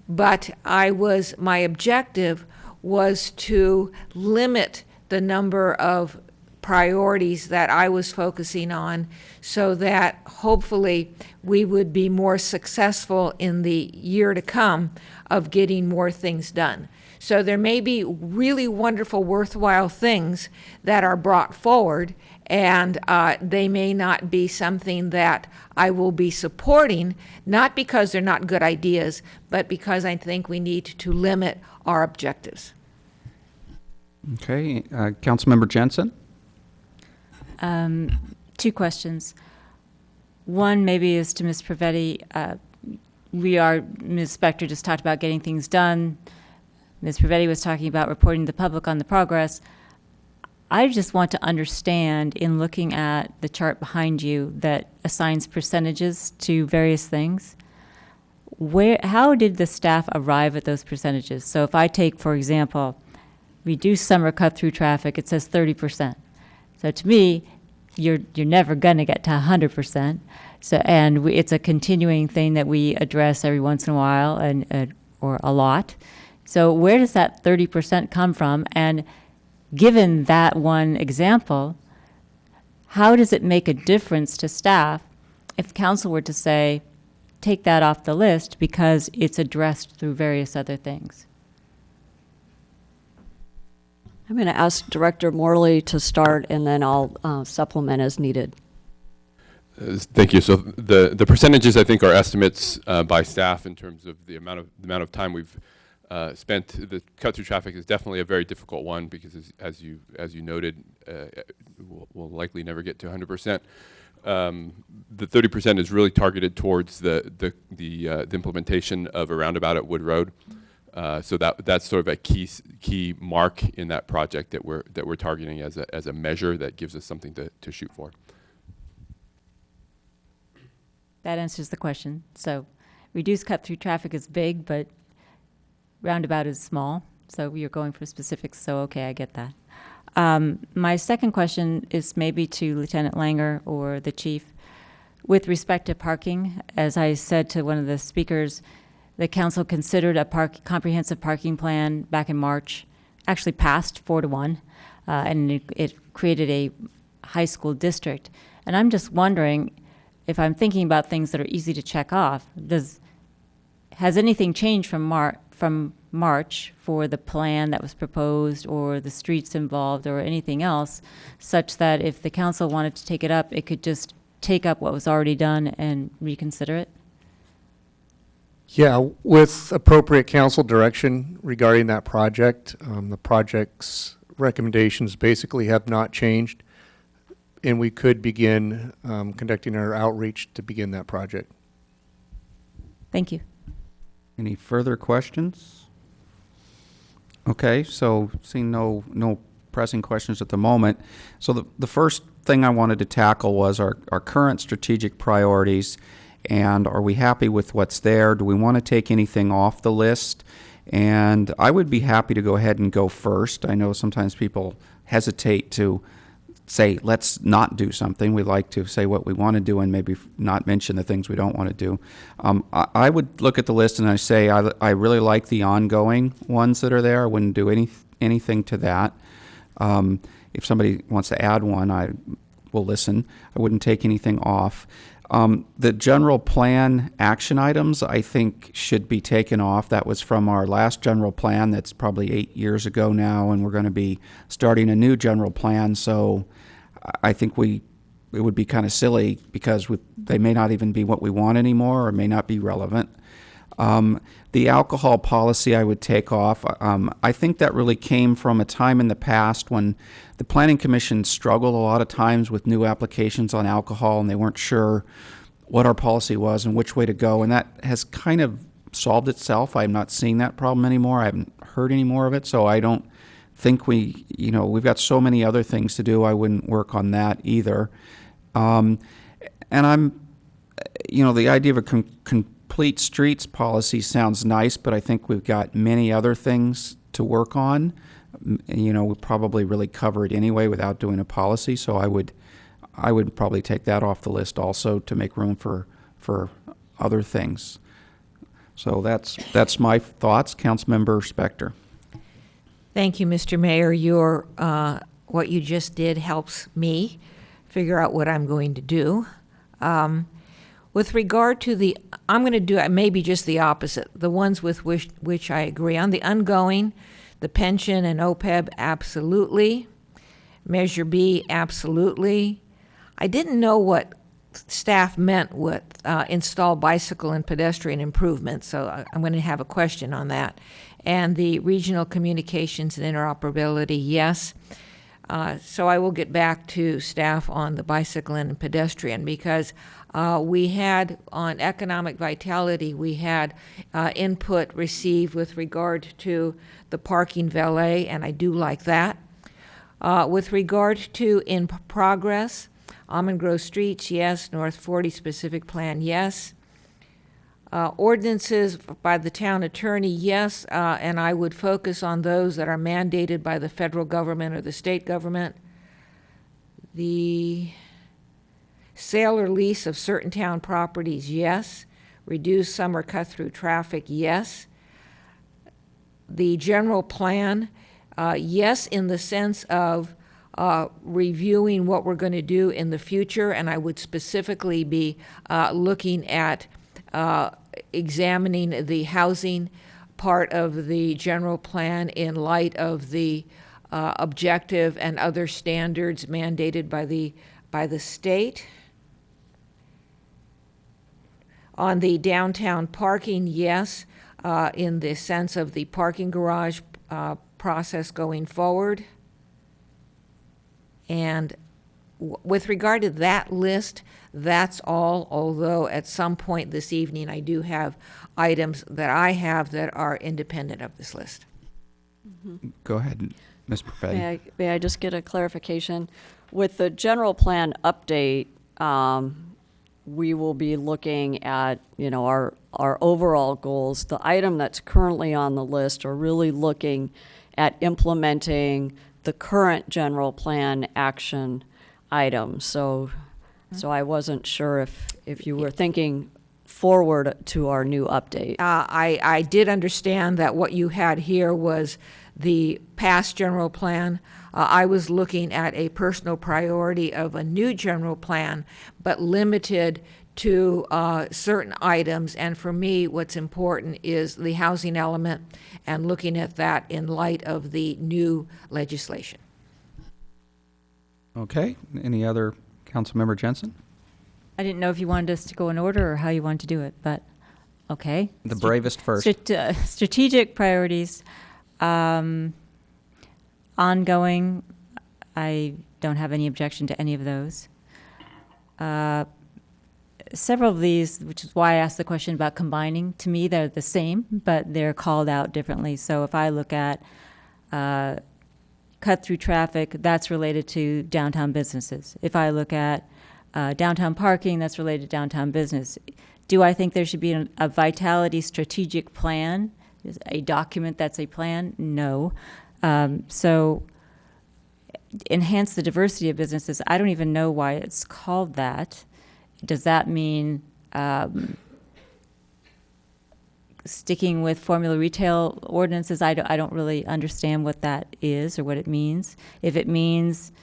But my objective was to limit the number of priorities that I was focusing on so that hopefully we would be more successful in the year to come of getting more things done. So there may be really wonderful, worthwhile things that are brought forward, and they may not be something that I will be supporting, not because they're not good ideas, but because I think we need to limit our objectives. Okay, Councilmember Jensen. Two questions. One maybe is to Ms. Pravetti. Ms. Spector just talked about getting things done. Ms. Pravetti was talking about reporting to the public on the progress. I just want to understand, in looking at the chart behind you that assigns percentages to various things, how did the staff arrive at those percentages? So if I take, for example, reduce summer cut-through traffic, it says 30%. So to me, you're never going to get to 100%. So it's a continuing thing that we address every once in a while or a lot. So where does that 30% come from? And given that one example, how does it make a difference to staff if council were to say, take that off the list because it's addressed through various other things? I'm going to ask Director Morley to start, and then I'll supplement as needed. Thank you. So the percentages, I think, are estimates by staff in terms of the amount of time we've spent. The cut through traffic is definitely a very difficult one because, as you noted, we'll likely never get to 100%. The 30% is really targeted towards the implementation of a roundabout at Wood Road. So that's sort of a key mark in that project that we're targeting as a measure that gives us something to shoot for. That answers the question. So reduced cut-through traffic is big, but roundabout is small. So you're going for specifics, so okay, I get that. My second question is maybe to Lieutenant Langer or the chief. With respect to parking, as I said to one of the speakers, the council considered a comprehensive parking plan back in March, actually passed 4-1, and it created a high school district. And I'm just wondering, if I'm thinking about things that are easy to check off, has anything changed from March for the plan that was proposed or the streets involved or anything else, such that if the council wanted to take it up, it could just take up what was already done and reconsider it? Yeah, with appropriate council direction regarding that project, the project's recommendations basically have not changed, and we could begin conducting our outreach to begin that project. Thank you. Any further questions? Okay, so seeing no pressing questions at the moment. So the first thing I wanted to tackle was our current strategic priorities, and are we happy with what's there? Do we want to take anything off the list? And I would be happy to go ahead and go first. I know sometimes people hesitate to say, let's not do something. We like to say what we want to do and maybe not mention the things we don't want to do. I would look at the list and I say, I really like the ongoing ones that are there. I wouldn't do anything to that. If somebody wants to add one, I will listen. I wouldn't take anything off. The general plan action items, I think, should be taken off. That was from our last general plan. That's probably 8 years ago now, and we're going to be starting a new general plan. So I think it would be kind of silly because they may not even be what we want anymore or may not be relevant. The alcohol policy I would take off. I think that really came from a time in the past when the Planning Commission struggled a lot of times with new applications on alcohol, and they weren't sure what our policy was and which way to go, and that has kind of solved itself. I'm not seeing that problem anymore. I haven't heard any more of it, so I don't think we've got so many other things to do. I wouldn't work on that either. And the idea of a complete streets policy sounds nice, but I think we've got many other things to work on. We probably really cover it anyway without doing a policy, so I would probably take that off the list also to make room for other things. So that's my thoughts. Councilmember Spector. Thank you, Mr. Mayor. What you just did helps me figure out what I'm going to do. With regard to I'm going to do maybe just the opposite. The ones with which I agree on. The ongoing, the pension and OPEB, absolutely. Measure B, absolutely. I didn't know what staff meant with install bicycle and pedestrian improvements, so I'm going to have a question on that. And the regional communications and interoperability, yes. So I will get back to staff on the bicycle and pedestrian because we had on economic vitality, we had input received with regard to the parking valet, and I do like that. With regard to in progress, Almond Grove Streets, yes. North 40 specific plan, yes. Ordinances by the town attorney, yes, and I would focus on those that are mandated by the federal government or the state government. The sale or lease of certain town properties, yes. Reduce summer cut-through traffic, yes. The general plan, yes, in the sense of reviewing what we're going to do in the future, and I would specifically be looking at examining the housing part of the general plan in light of the objective and other standards mandated by the state. On the downtown parking, yes, in the sense of the parking garage process going forward. And with regard to that list, that's all, although at some point this evening I do have items that I have that are independent of this list. Go ahead, Ms. Perfetti. May I just get a clarification? With the general plan update, we will be looking at, our overall goals. The item that's currently on the list are really looking at implementing the current general plan action items. So I wasn't sure if you were thinking forward to our new update. I did understand that what you had here was the past general plan. I was looking at a personal priority of a new general plan, but limited to certain items. And for me, what's important is the housing element and looking at that in light of the new legislation. Okay, any other, Councilmember Jensen? I didn't know if you wanted us to go in order or how you wanted to do it, but okay. The bravest first. Strategic priorities. Ongoing, I don't have any objection to any of those. Several of these, which is why I asked the question about combining, to me they're the same, but they're called out differently. So if I look at cut through traffic, that's related to downtown businesses. If I look at downtown parking, that's related to downtown business. Do I think there should be a vitality strategic plan? Is a document that's a plan? No. So enhance the diversity of businesses. I don't even know why it's called that. Does that mean sticking with formula retail ordinances? I don't really understand what that is or what it means. If it means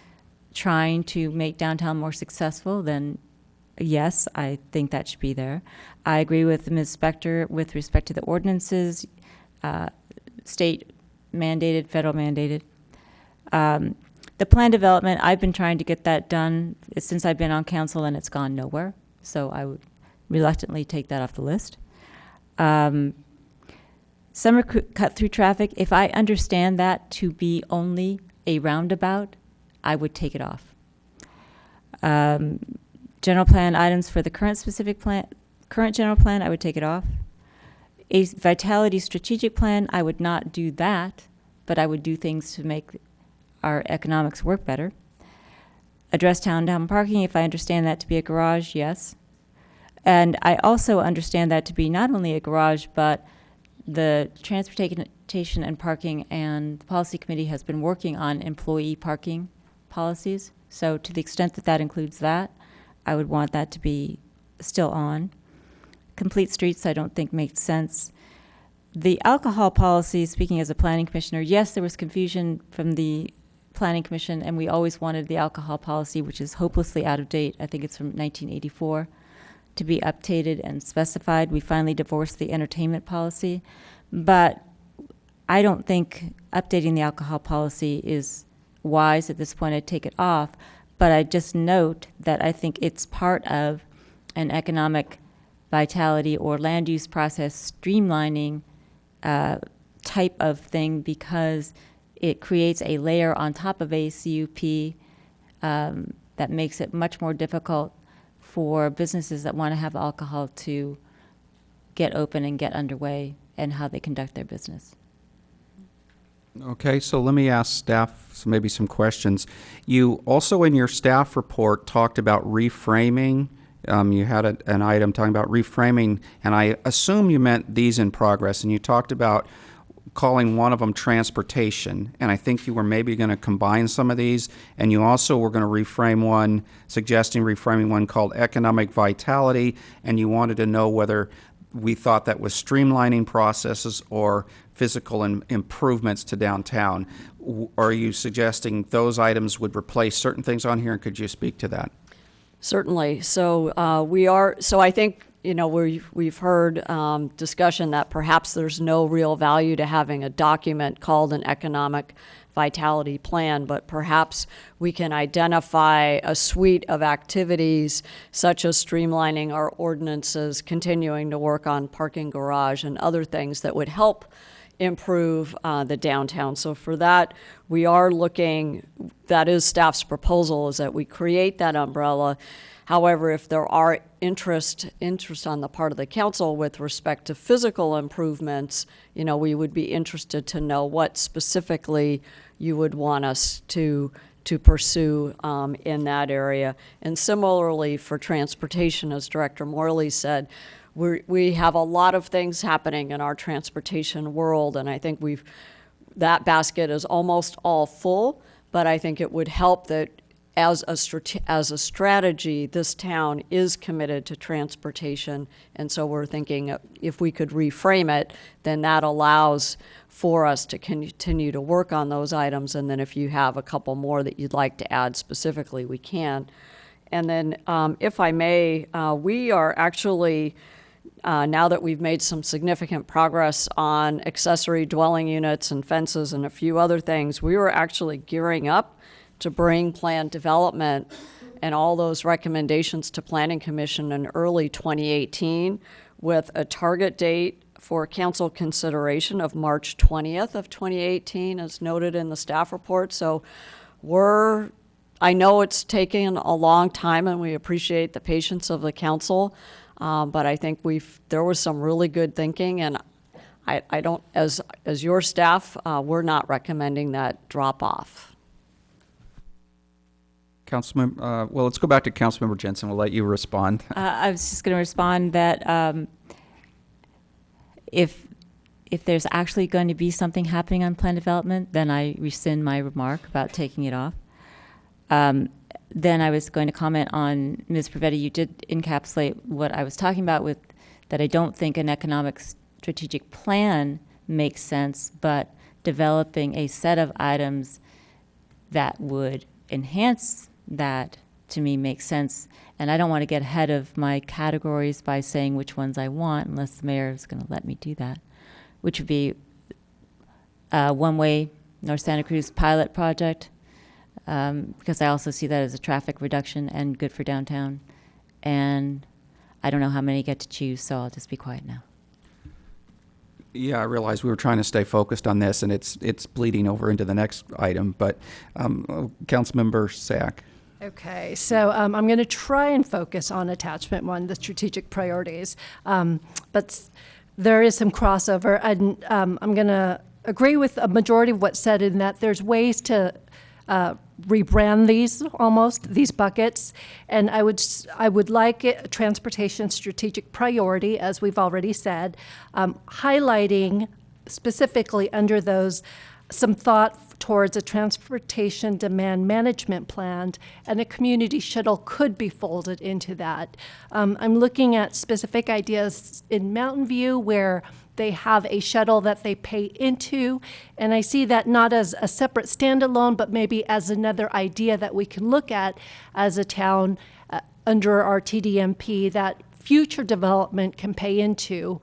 trying to make downtown more successful, then yes, I think that should be there. I agree with Ms. Spector with respect to the ordinances, state mandated, federal mandated. The plan development, I've been trying to get that done since I've been on council and it's gone nowhere. So I would reluctantly take that off the list. Summer cut through traffic, if I understand that to be only a roundabout, I would take it off. General plan items for the current general plan, I would take it off. A vitality strategic plan, I would not do that, but I would do things to make our economics work better. Address downtown parking, if I understand that to be a garage, yes. And I also understand that to be not only a garage, but the Transportation and Parking and the Policy Committee has been working on employee parking policies. So to the extent that that includes that, I would want that to be still on. Complete streets, I don't think makes sense. The alcohol policy, speaking as a planning commissioner, yes, there was confusion from the planning commission, and we always wanted the alcohol policy, which is hopelessly out of date. I think it's from 1984, to be updated and specified. We finally divorced the entertainment policy, but I don't think updating the alcohol policy is wise at this point. I'd take it off, but I just note that I think it's part of an economic vitality or land use process streamlining type of thing, because it creates a layer on top of a CUP that makes it much more difficult for businesses that want to have alcohol to get open and get underway and how they conduct their business. Okay, so let me ask staff maybe some questions. You also in your staff report talked about reframing. You had an item talking about reframing, and I assume you meant these in progress, and you talked about calling one of them transportation, and I think you were maybe going to combine some of these, and you also were going to reframe one, suggesting reframing one called economic vitality, and you wanted to know whether we thought that was streamlining processes or physical improvements to downtown. Are you suggesting those items would replace certain things on here, and could you speak to that? Certainly. So I think we've heard discussion that perhaps there's no real value to having a document called an economic vitality plan, but perhaps we can identify a suite of activities such as streamlining our ordinances, continuing to work on parking garage and other things that would help improve the downtown. So for that, we are looking, that is staff's proposal, is that we create that umbrella. However, if there are interest on the part of the council with respect to physical improvements, we would be interested to know what specifically you would want us to pursue in that area. And similarly for transportation, as Director Morley said, we have a lot of things happening in our transportation world, and I think that basket is almost all full, but I think it would help that as a strategy, this town is committed to transportation, and so we're thinking if we could reframe it, then that allows for us to continue to work on those items, and then if you have a couple more that you'd like to add specifically, we can. And then, if I may, we are actually, now that we've made some significant progress on accessory dwelling units and fences and a few other things, we were actually gearing up to bring planned development and all those recommendations to Planning Commission in early 2018 with a target date for council consideration of March 20th of 2018 as noted in the staff report. So I know it's taken a long time and we appreciate the patience of the council, but I think there was some really good thinking, and I don't, as your staff, we're not recommending that drop off. Councilmember, well, let's go back to Councilmember Jensen. We'll let you respond. I was just going to respond that if there's actually going to be something happening on plan development, then I rescind my remark about taking it off. Then I was going to comment on, Ms. Pravetti, you did encapsulate what I was talking about with that I don't think an economic strategic plan makes sense, but developing a set of items that would enhance that, to me, makes sense. And I don't want to get ahead of my categories by saying which ones I want unless the mayor is going to let me do that, which would be one-way North Santa Cruz pilot project, because I also see that as a traffic reduction and good for downtown. And I don't know how many get to choose, so I'll just be quiet now. Yeah, I realize we were trying to stay focused on this, and it's bleeding over into the next item. But Councilmember Sack. Okay, so I'm going to try and focus on attachment one, the strategic priorities. But there is some crossover, and I'm going to agree with a majority of what's said in that there's ways to rebrand these buckets, and I would like a transportation strategic priority, as we've already said, highlighting specifically under those some thought towards a transportation demand management plan, and a community shuttle could be folded into that. I'm looking at specific ideas in Mountain View where they have a shuttle that they pay into, and I see that not as a separate standalone, but maybe as another idea that we can look at as a town under our TDMP that future development can pay into.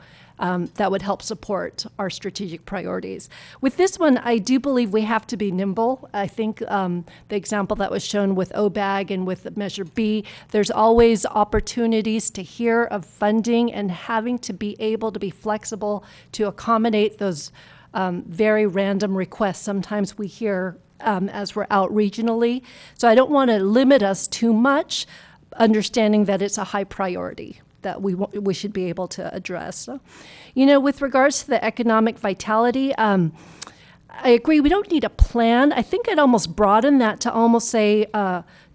That would help support our strategic priorities. With this one, I do believe we have to be nimble. I think the example that was shown with OBAG and with Measure B, there's always opportunities to hear of funding and having to be able to be flexible to accommodate those very random requests sometimes we hear as we're out regionally. So I don't want to limit us too much, understanding that it's a high priority that we should be able to address. So, with regards to the economic vitality, I agree we don't need a plan. I think I'd almost broaden that to almost say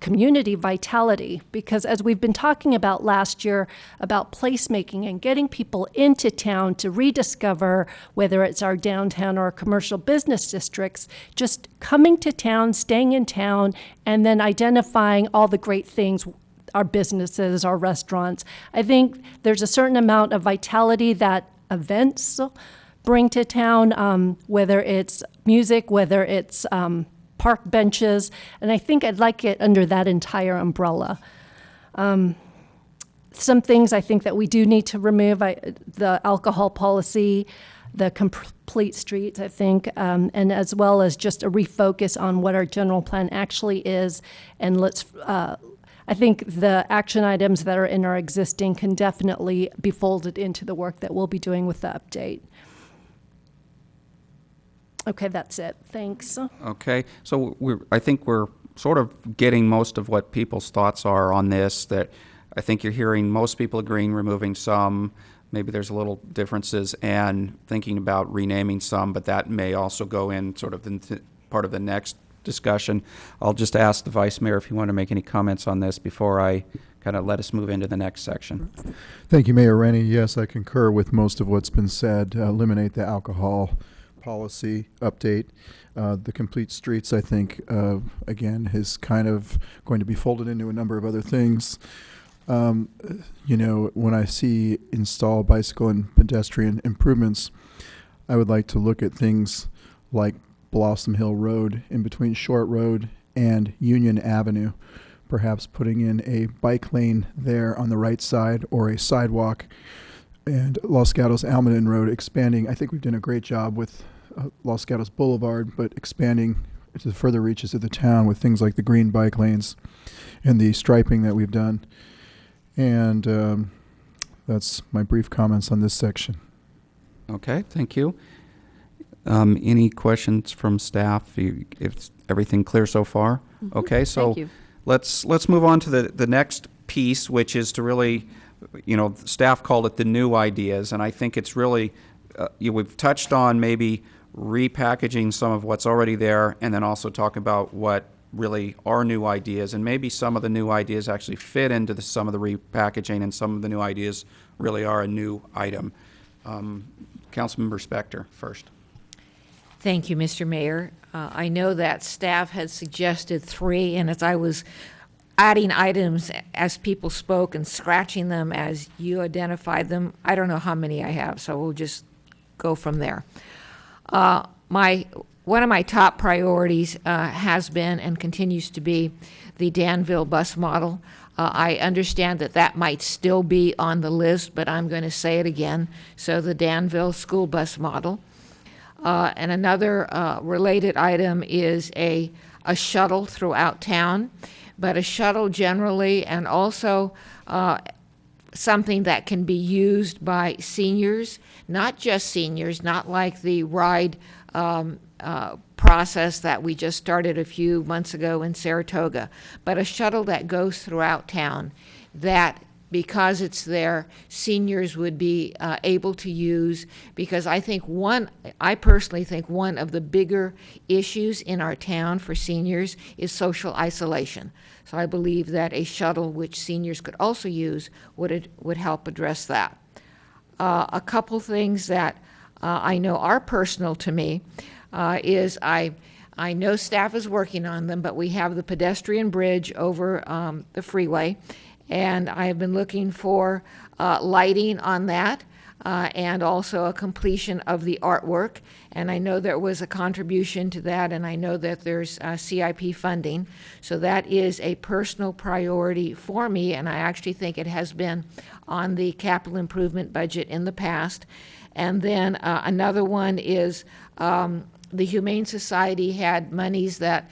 community vitality, because as we've been talking about last year about placemaking and getting people into town to rediscover whether it's our downtown or our commercial business districts, just coming to town, staying in town, and then identifying all the great things, our businesses, our restaurants. I think there's a certain amount of vitality that events bring to town, whether it's music, whether it's park benches, and I think I'd like it under that entire umbrella. some things I think that we do need to remove, the alcohol policy, the complete streets, I think, and as well as just a refocus on what our general plan actually is. And I think the action items that are in our existing can definitely be folded into the work that we'll be doing with the update. Okay, that's it. Thanks. Okay, so I think we're sort of getting most of what people's thoughts are on this, that I think you're hearing most people agreeing removing some, maybe there's a little differences, and thinking about renaming some, but that may also go in sort of part of the next discussion. I'll just ask the Vice Mayor if you want to make any comments on this before I kind of let us move into the next section. Thank you, Mayor Rennie. Yes, I concur with most of what's been said. Eliminate the alcohol policy update. The complete streets, I think, again, is kind of going to be folded into a number of other things. You know, when I see install bicycle and pedestrian improvements, I would like to look at things like Blossom Hill Road in between Short Road and Union Avenue, perhaps putting in a bike lane there on the right side or a sidewalk, and Los Gatos Almaden Road expanding. I think we've done a great job with Los Gatos Boulevard, but expanding to the further reaches of the town with things like the green bike lanes and the striping that we've done. And that's my brief comments on this section. Okay, thank you. Any questions from staff? If everything clear so far? Mm-hmm. Okay, so Thank you. let's move on to the next piece, which is to really, you know, staff called it the new ideas, and I think it's really, we've touched on maybe repackaging some of what's already there, and then also talking about what really are new ideas, and maybe some of the new ideas actually fit into some of the repackaging, and some of the new ideas really are a new item. Councilmember Spector first. Thank you, Mr. Mayor. I know that staff had suggested 3, and as I was adding items as people spoke and scratching them as you identified them, I don't know how many I have, so we'll just go from there. One of my top priorities has been and continues to be the Danville bus model. I understand that might still be on the list, but I'm going to say it again. So the Danville school bus model. And another related item is a shuttle throughout town, but a shuttle generally, and also something that can be used by seniors, not just seniors, not like the ride process that we just started a few months ago in Saratoga, but a shuttle that goes throughout town that, because it's there, seniors would be able to use, because I personally think one of the bigger issues in our town for seniors is social isolation. So I believe that a shuttle, which seniors could also use, would help address that. A couple things that I know are personal to me is I know staff is working on them, but we have the pedestrian bridge over the freeway, and I have been looking for lighting on that and also a completion of the artwork. And I know there was a contribution to that, and I know that there's CIP funding. So that is a personal priority for me, and I actually think it has been on the capital improvement budget in the past. And then another one is the Humane Society had monies that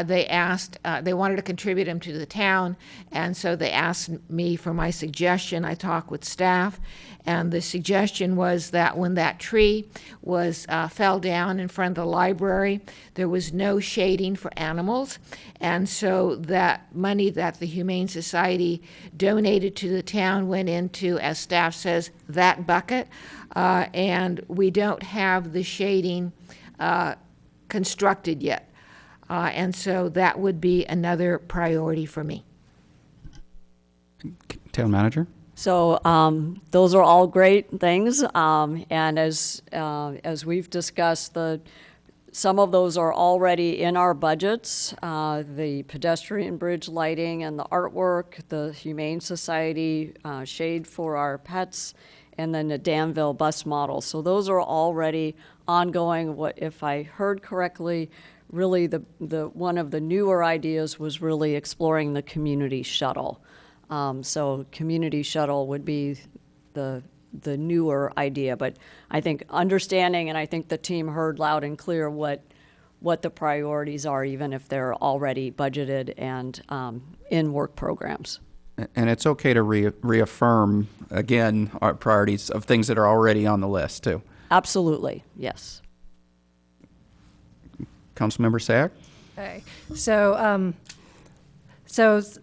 they asked, they wanted to contribute them to the town, and so they asked me for my suggestion. I talked with staff, and the suggestion was that when that tree was fell down in front of the library, there was no shading for animals, and so that money that the Humane Society donated to the town went into, as staff says, that bucket, and we don't have the shading constructed yet. And so that would be another priority for me. Town manager? So those are all great things, and as we've discussed, some of those are already in our budgets. The pedestrian bridge lighting and the artwork, the Humane Society shade for our pets, and then the Danville bus model. So those are already ongoing. What, if I heard correctly, really the one of the newer ideas was really exploring the community shuttle. So community shuttle would be the newer idea, but I think understanding, and I think the team heard loud and clear what the priorities are, even if they're already budgeted and in work programs. And it's okay to reaffirm, again, our priorities of things that are already on the list, too. Absolutely, yes. Councilmember Sack? Okay, so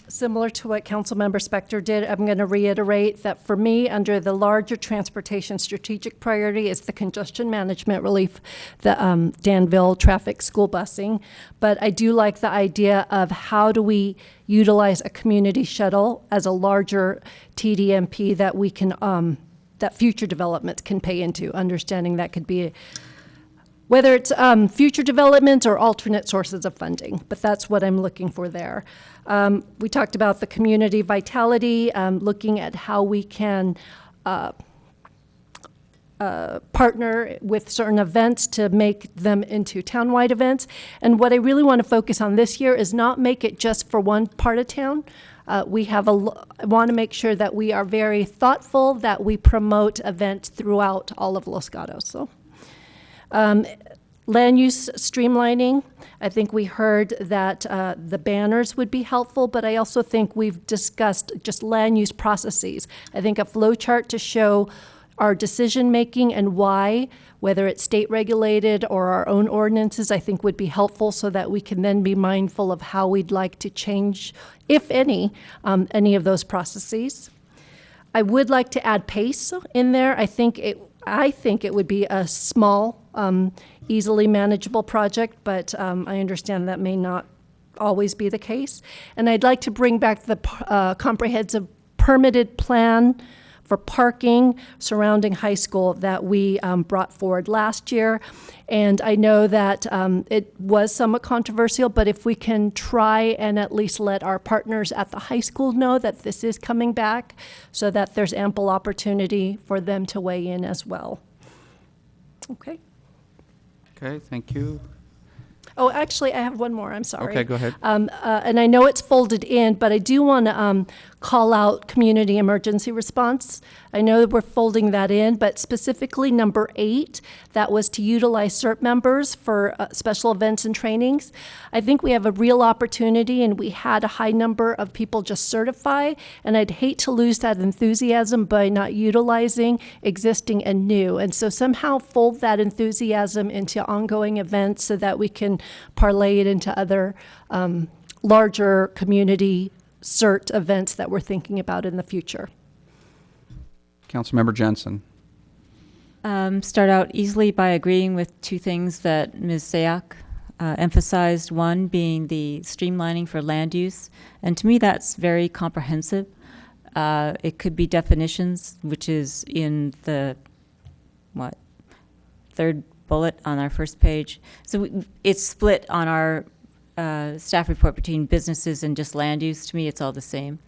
similar to what Councilmember Spector did, I'm going to reiterate that for me, under the larger transportation strategic priority is the congestion management relief, the Danville traffic school busing. But I do like the idea of how do we utilize a community shuttle as a larger TDMP that we can, that future developments can pay into, understanding that could be whether it's future development or alternate sources of funding, but that's what I'm looking for there. We talked about the community vitality, looking at how we can partner with certain events to make them into townwide events. And what I really want to focus on this year is not make it just for one part of town. I want to make sure that we are very thoughtful, that we promote events throughout all of Los Gatos. So. Land use streamlining, I think we heard that the banners would be helpful, but I also think we've discussed just land use processes. I think a flow chart to show our decision making and why, whether it's state regulated or our own ordinances, I think would be helpful so that we can then be mindful of how we'd like to change, if any of those processes. I would like to add pace in there. I think it would be a small, easily manageable project, but I understand that may not always be the case. And I'd like to bring back the comprehensive permitted plan for parking surrounding high school that we brought forward last year. And I know that it was somewhat controversial, but if we can try and at least let our partners at the high school know that this is coming back so that there's ample opportunity for them to weigh in as well. Okay. Okay, thank you. Oh, actually, I have one more. I'm sorry. Okay, go ahead. And I know it's folded in, but I do want to call out community emergency response. I know that we're folding that in, but specifically number 8, that was to utilize CERT members for special events and trainings. I think we have a real opportunity, and we had a high number of people just certify, and I'd hate to lose that enthusiasm by not utilizing existing and new. And so somehow fold that enthusiasm into ongoing events so that we can parlay it into other larger community CERT events that we're thinking about in the future. Councilmember Jensen. Start out easily by agreeing with 2 things that Ms. Sayak emphasized. One being the streamlining for land use, and to me that's very comprehensive. It could be definitions, which is in the, 3rd bullet on our first page. So it's split on our staff report between businesses and just land use. To me, it's all the same.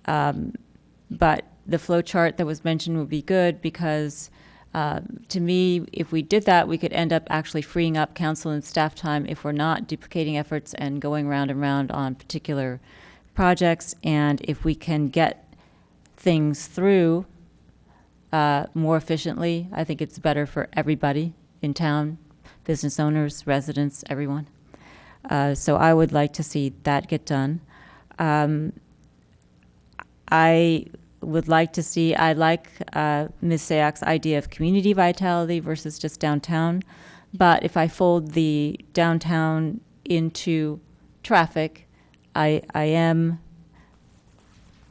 But the flow chart that was mentioned would be good because to me, if we did that, we could end up actually freeing up council and staff time if we're not duplicating efforts and going round and round on particular projects. And if we can get things through more efficiently, I think it's better for everybody in town, business owners, residents, everyone. So I would like to see that get done. I would like to see, I like Ms. Sayak's idea of community vitality versus just downtown. But if I fold the downtown into traffic, I am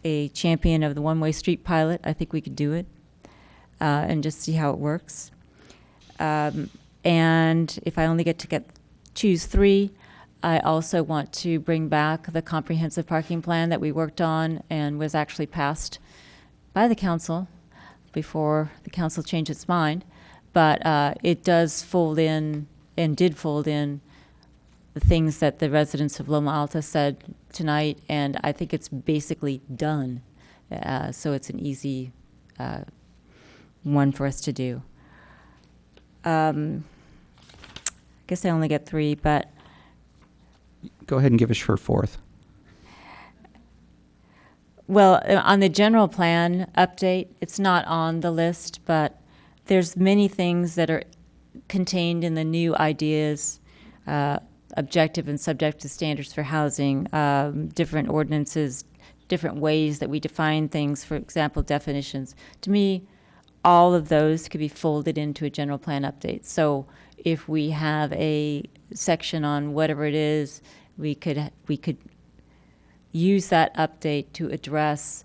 a champion of the one-way street pilot. I think we could do it and just see how it works. And if I only get to choose 3, I also want to bring back the comprehensive parking plan that we worked on and was actually passed by the council before the council changed its mind. But it does fold in and did fold in the things that the residents of Loma Alta said tonight, and I think it's basically done. So it's an easy one for us to do. I guess I only get 3, but go ahead and give us your 4th. Well, on the general plan update, it's not on the list, but there's many things that are contained in the new ideas, objective and subjective standards for housing, different ordinances, different ways that we define things, for example, definitions. To me, all of those could be folded into a general plan update. So if we have a section on whatever it is, we could use that update to address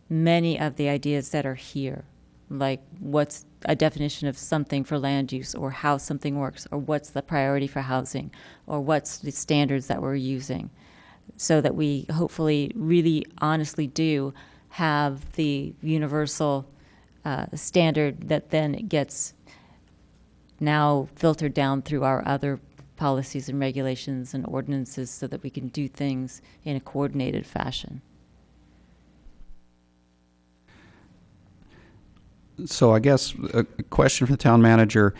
many of the ideas that are here, like what's a definition of something for land use, or how something works, or what's the priority for housing, or what's the standards that we're using, so that we hopefully really honestly do have the universal standard that then gets now filtered down through our other policies and regulations and ordinances, so that we can do things in a coordinated fashion. So I guess a question for the town manager.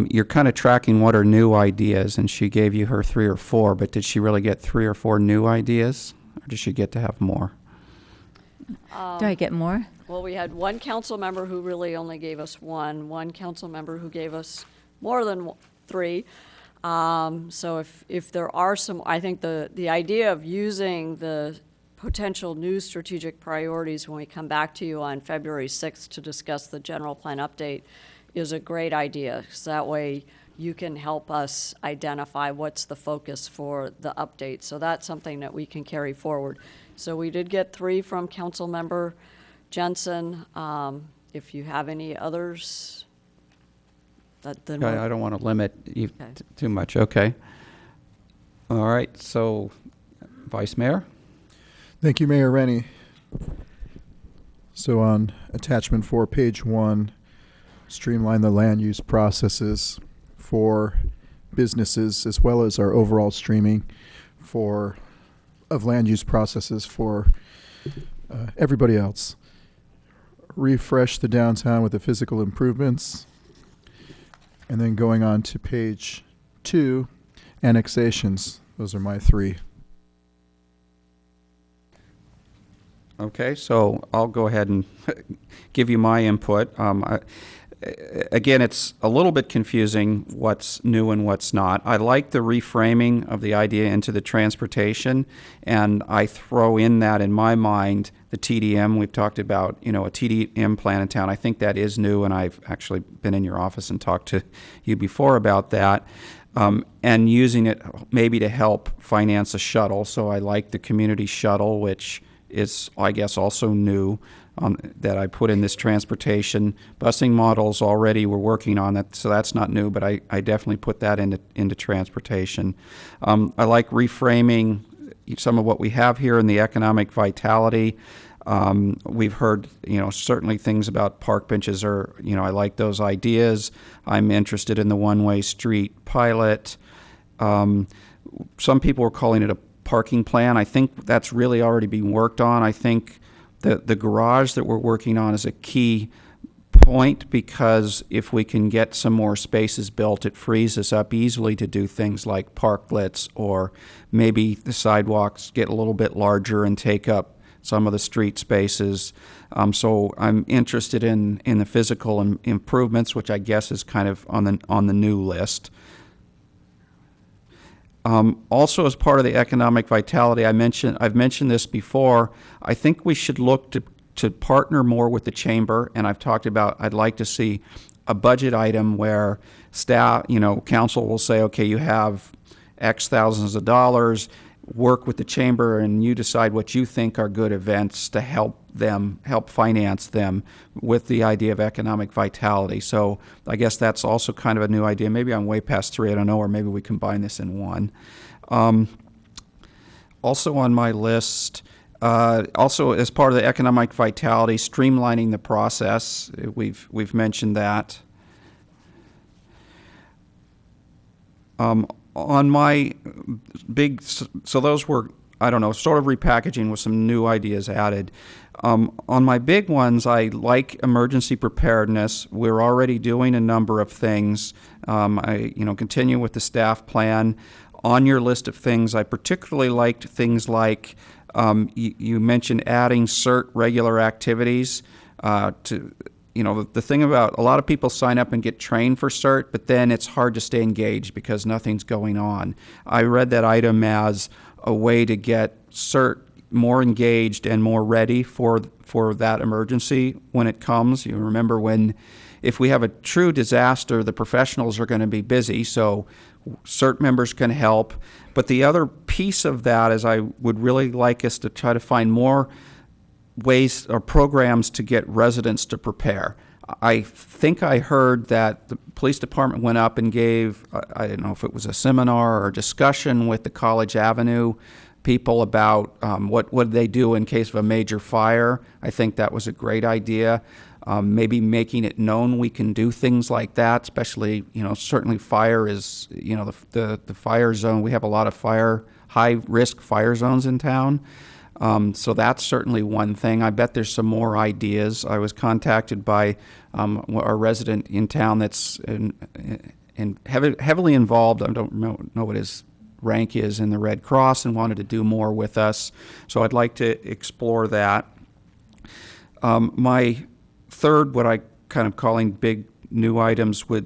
You're kind of tracking what are new ideas, and she gave you her 3 or 4, but did she really get 3 or 4 new ideas, or did she get to have more? Do I get more? Well, we had one council member who really only gave us one council member who gave us more than 3. So if there are some, I think the idea of using the potential new strategic priorities when we come back to you on February 6th to discuss the general plan update is a great idea, because that way you can help us identify what's the focus for the update. So that's something that we can carry forward. So we did get 3 from council member Jensen. If you have any others, then I don't want to limit you too much. Okay. All right. So, Vice Mayor? Thank you, Mayor Rennie. So on attachment 4, page 1, streamline the land use processes for businesses, as well as our overall streaming of land use processes for everybody else. Refresh the downtown with the physical improvements. And then going on to page 2, annexations. Those are my 3. Okay, so I'll go ahead and give you my input. Again, it's a little bit confusing what's new and what's not. I like the reframing of the idea into the transportation, and I throw in that, in my mind, the TDM. We've talked about, a TDM plan in town. I think that is new, and I've actually been in your office and talked to you before about that. And using it maybe to help finance a shuttle. So I like the community shuttle, which is, I guess, also new, that I put in this transportation. Busing models already, we're working on that, so that's not new, but I definitely put that into transportation. I like reframing some of what we have here in the economic vitality. We've heard, certainly things about park benches I like those ideas. I'm interested in the one-way street pilot. Some people are calling it a parking plan. I think that's really already being worked on. I think the garage that we're working on is a key point, because if we can get some more spaces built, it frees us up easily to do things like parklets, or maybe the sidewalks get a little bit larger and take up some of the street spaces. So I'm interested in the physical improvements, which I guess is kind of on the new list. Also, as part of the economic vitality, I've mentioned this before, I think we should look to partner more with the chamber, and I've talked about, I'd like to see a budget item where staff, council will say, okay, you have X thousands of dollars, work with the chamber, and you decide what you think are good events to help finance them, with the idea of economic vitality. So I guess that's also kind of a new idea. Maybe I'm way past 3, I don't know, or maybe we combine this in 1. Also on my list, also as part of the economic vitality, streamlining the process. We've mentioned that. On my so those were, sort of repackaging with some new ideas added. On my big ones, I like emergency preparedness. We're already doing a number of things. I continue with the staff plan. On your list of things, I particularly liked things like You mentioned adding CERT regular activities to, the thing about a lot of people sign up and get trained for CERT, but then it's hard to stay engaged because nothing's going on. I read that item as a way to get CERT more engaged and more ready for that emergency when it comes. You remember if we have a true disaster, the professionals are going to be busy, so CERT members can help. But the other piece of that is I would really like us to try to find more ways or programs to get residents to prepare. I think I heard that the police department went up and gave, I don't know if it was a seminar or a discussion with the College Avenue people about what would they do in case of a major fire. I think that was a great idea. Maybe making it known we can do things like that, especially, certainly fire is, the fire zone. We have a lot of high-risk fire zones in town. So that's certainly one thing. I bet there's some more ideas. I was contacted by our resident in town that's heavily involved. I don't know what his rank is in the Red Cross, and wanted to do more with us. So I'd like to explore that. My third, what I kind of calling big new items I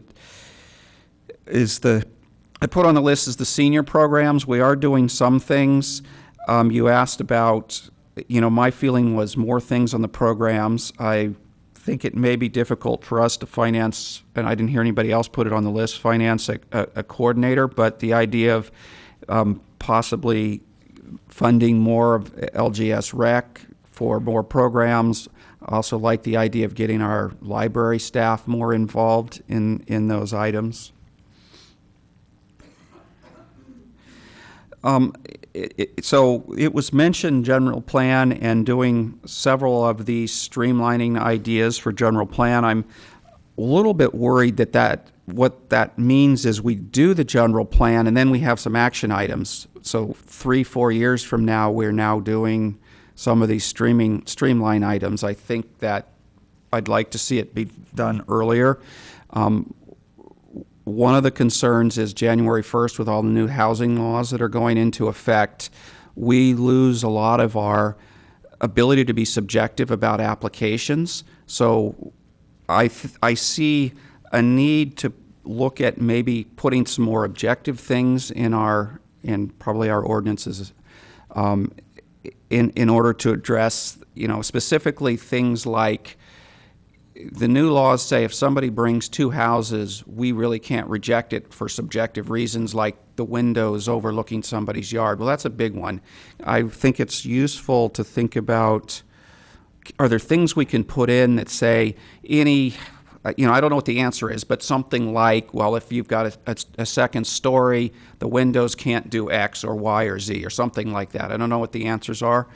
put on the list is the senior programs. We are doing some things. You asked about, my feeling was more things on the programs. I think it may be difficult for us to finance, and I didn't hear anybody else put it on the list, finance a coordinator, but the idea of possibly funding more of LGS Rec for more programs. I also like the idea of getting our library staff more involved in those items. So it was mentioned general plan and doing several of these streamlining ideas for general plan. I'm a little bit worried that what that means is we do the general plan and then we have some action items. So 3-4 years from now, we're now doing some of these streamline items. I think that I'd like to see it be done earlier. One of the concerns is January 1st, with all the new housing laws that are going into effect, we lose a lot of our ability to be subjective about applications. So I see a need to look at maybe putting some more objective things in probably our ordinances in order to address, specifically things like the new laws say if somebody brings 2 houses, we really can't reject it for subjective reasons like the windows overlooking somebody's yard. Well, that's a big one. I think it's useful to think about, are there things we can put in that say I don't know what the answer is, but something like, well, if you've got a second story, the windows can't do X or Y or Z or something like that. I don't know what the answers are.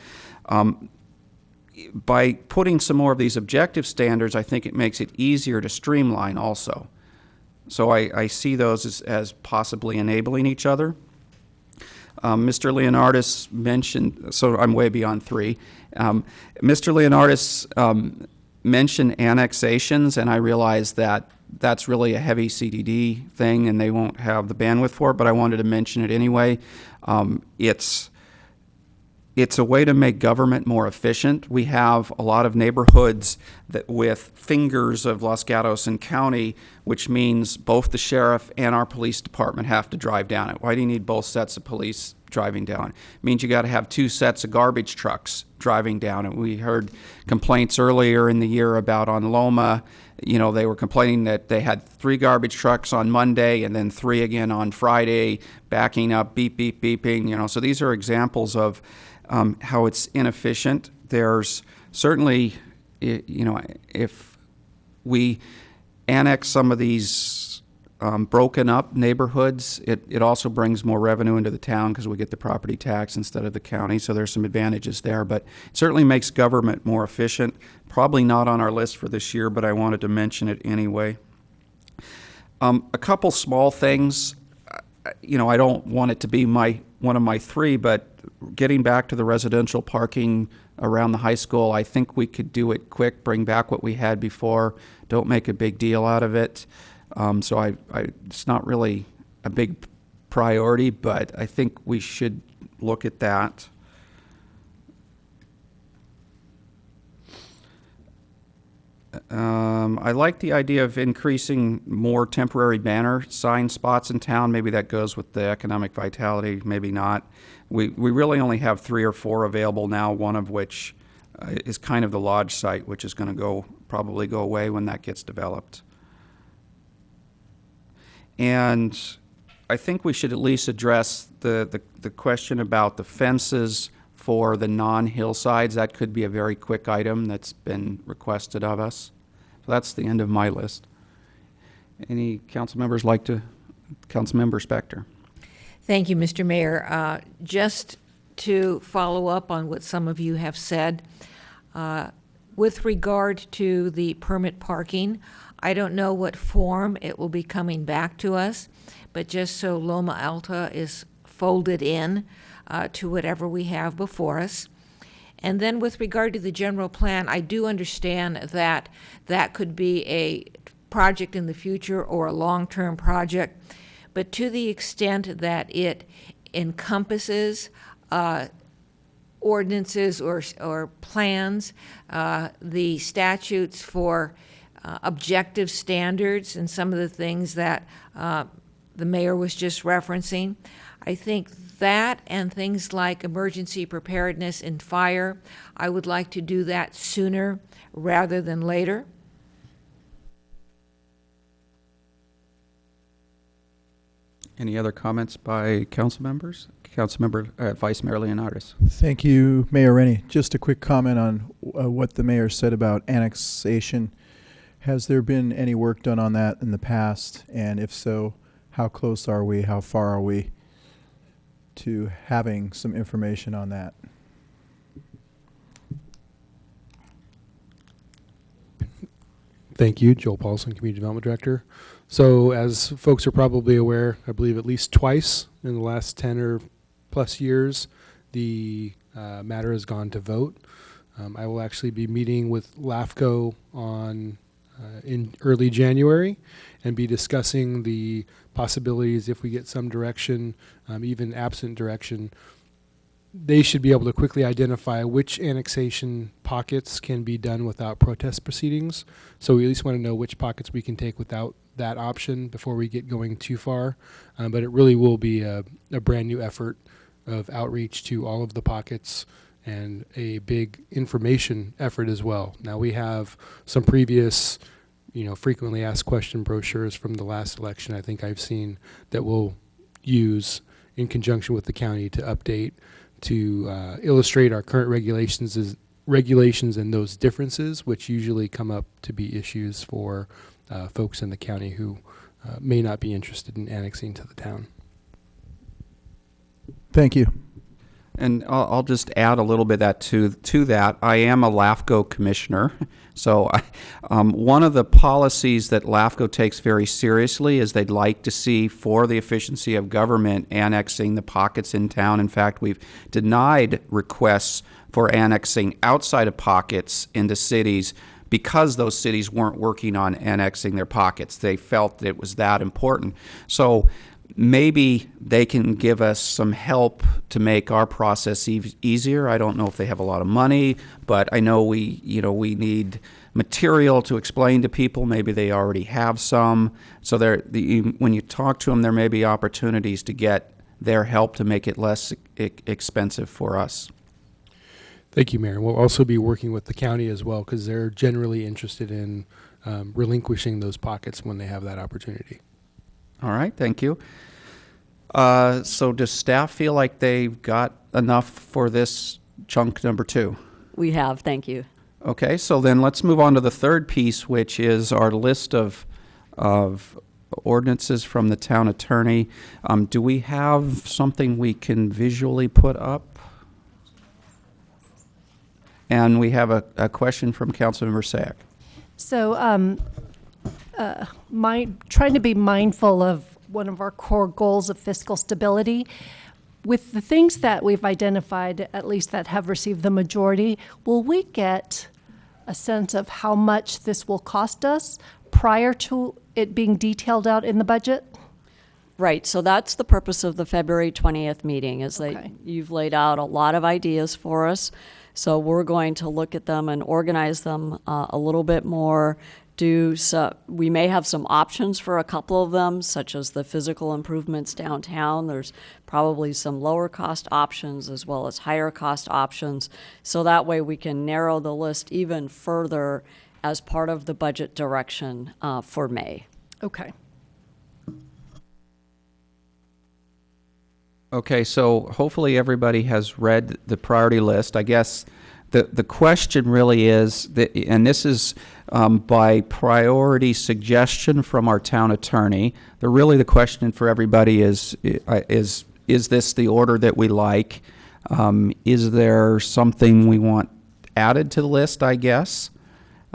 By putting some more of these objective standards, I think it makes it easier to streamline also. So I see those as possibly enabling each other. Mr. Leonardis mentioned, so I'm way beyond 3. Mr. Leonardis mentioned annexations, and I realize that that's really a heavy CDD thing and they won't have the bandwidth for it, but I wanted to mention it anyway. It's a way to make government more efficient. We have a lot of neighborhoods that with fingers of Los Gatos and County, which means both the sheriff and our police department have to drive down it. Why do you need both sets of police driving down it? It means you got to have 2 sets of garbage trucks driving down it. We heard complaints earlier in the year about on Loma. They were complaining that they had 3 garbage trucks on Monday and then 3 again on Friday, backing up, beep, beep, beeping. So these are examples of how it's inefficient. There's certainly, if we annex some of these broken up neighborhoods, it also brings more revenue into the town because we get the property tax instead of the county. So there's some advantages there, but it certainly makes government more efficient. Probably not on our list for this year, but I wanted to mention it anyway. A couple small things. I don't want it to be one of my 3, but getting back to the residential parking around the high school, I think we could do it quick, bring back what we had before, don't make a big deal out of it. So it's not really a big priority, but I think we should look at that. I like the idea of increasing more temporary banner sign spots in town. Maybe that goes with the economic vitality, maybe not. We really only have 3 or 4 available now, one of which is kind of the lodge site, which is going to probably go away when that gets developed. And I think we should at least address the question about the fences for the non-hillsides. That could be a very quick item that's been requested of us. So that's the end of my list. Any council members like to? Councilmember Spector. Thank you, Mr. Mayor. Just to follow up on what some of you have said, with regard to the permit parking, I don't know what form it will be coming back to us, but just so Loma Alta is folded in to whatever we have before us. And then with regard to the general plan, I do understand that that could be a project in the future or a long-term project, but to the extent that it encompasses ordinances or plans, the statutes for objective standards and some of the things that the mayor was just referencing, I think that and things like emergency preparedness and fire, I would like to do that sooner rather than later. Any other comments by council members? Councilmember Vice Mayor Leonardis. Thank you, Mayor Rennie. Just a quick comment on what the mayor said about annexation. Has there been any work done on that in the past? And if so, how close are we? How far are we to having some information on that? Thank you, Joel Paulson, Community Development Director. So as folks are probably aware, I believe at least twice in the last 10 or plus years, the matter has gone to vote. I will actually be meeting with LAFCO in early January and be discussing the possibilities if we get some direction, even absent direction. They should be able to quickly identify which annexation pockets can be done without protest proceedings. So we at least want to know which pockets we can take without that option before we get going too far. But it really will be a brand new effort of outreach to all of the pockets and a big information effort as well. Now we have some previous, frequently asked question brochures from the last election I think I've seen that we'll use in conjunction with the county to update to illustrate our current regulations and those differences, which usually come up to be issues for folks in the county who may not be interested in annexing to the town. Thank you. And I'll just add a little bit to that. I am a LAFCO commissioner, so one of the policies that LAFCO takes very seriously is they'd like to see, for the efficiency of government, annexing the pockets in town. In fact, we've denied requests for annexing outside of pockets into cities because those cities weren't working on annexing their pockets. They felt that it was that important. So maybe they can give us some help to make our process easier. I don't know if they have a lot of money, but I know we need material to explain to people. Maybe they already have some. So when you talk to them, there may be opportunities to get their help to make it less expensive for us. Thank you, Mayor. We'll also be working with the county as well because they're generally interested in relinquishing those pockets when they have that opportunity. All right, thank you. So does staff feel like they've got enough for this chunk number 2? We have, thank you. Okay, so then let's move on to the third piece, which is our list of ordinances from the town attorney. Do we have something we can visually put up? And we have a question from Councilmember Sack. So trying to be mindful of one of our core goals of fiscal stability. With the things that we've identified, at least that have received the majority, will we get a sense of how much this will cost us prior to it being detailed out in the budget? Right, so that's the purpose of the February 20th meeting, is that you've laid out a lot of ideas for us. So we're going to look at them and organize them a little bit more. We may have some options for a couple of them, such as the physical improvements downtown. There's probably some lower cost options as well as higher cost options. So that way we can narrow the list even further as part of the budget direction for May. Okay. Okay, so hopefully everybody has read the priority list. I guess the question really is, and this is by priority suggestion from our town attorney. The question for everybody is this the order that we like? Is there something we want added to the list, I guess?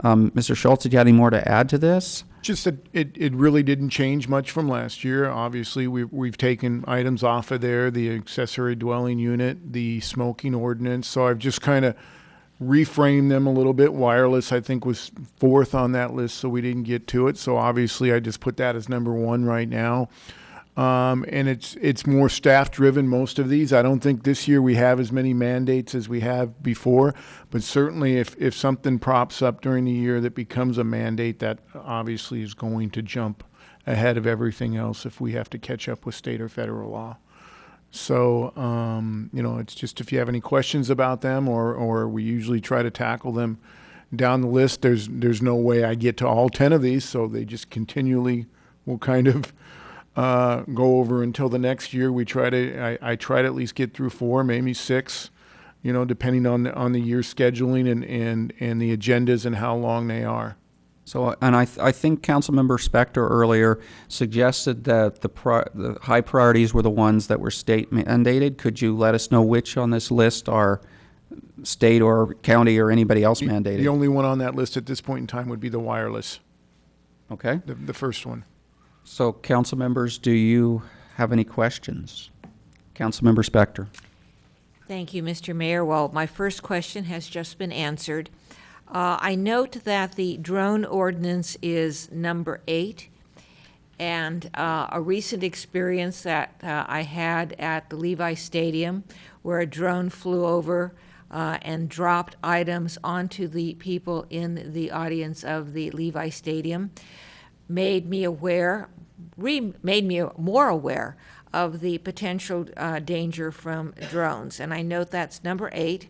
Mr. Schultz, did you have any more to add to this? Just that it really didn't change much from last year. Obviously, we've taken items off of there, the accessory dwelling unit, the smoking ordinance. So I've just kind of reframed them a little bit. Wireless, I think, was fourth on that list, so we didn't get to it. So obviously, I just put that as number one right now. And it's more staff-driven, most of these. I don't think this year we have as many mandates as we have before, but certainly if something props up during the year that becomes a mandate, that obviously is going to jump ahead of everything else if we have to catch up with state or federal law. So, it's just if you have any questions about them, or we usually try to tackle them down the list. There's no way I get to all 10 of these, so they just continually will kind of go over until the next year. I try to at least get through 4, maybe 6, depending on the year scheduling and the agendas and how long they are. So, and I think Councilmember Spector earlier suggested that the high priorities were the ones that were state mandated. Could you let us know which on this list are state or county or anybody else mandated? The only one on that list at this point in time would be the wireless. Okay. The first one. So, council members, do you have any questions? Councilmember Spector. Thank you, Mr. Mayor. Well, my first question has just been answered. I note that the drone ordinance is number 8, and a recent experience that I had at the Levi Stadium, where a drone flew over and dropped items onto the people in the audience of the Levi Stadium, made me more aware of the potential danger from drones. And I note that's number 8.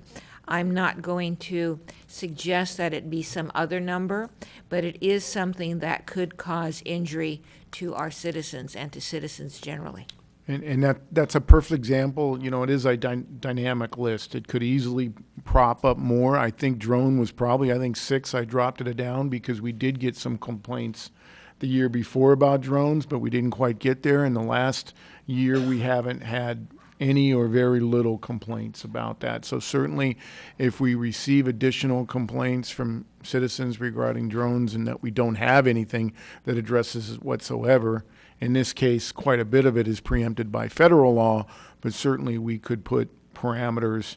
I'm not going to suggest that it be some other number, but it is something that could cause injury to our citizens and to citizens generally. And that's a perfect example. It is a dynamic list. It could easily prop up more. I think drone was probably, 6. I dropped it down because we did get some complaints the year before about drones, but we didn't quite get there. In the last year, we haven't had any or very little complaints about that. So certainly, if we receive additional complaints from citizens regarding drones and that we don't have anything that addresses it whatsoever, in this case, quite a bit of it is preempted by federal law, but certainly we could put parameters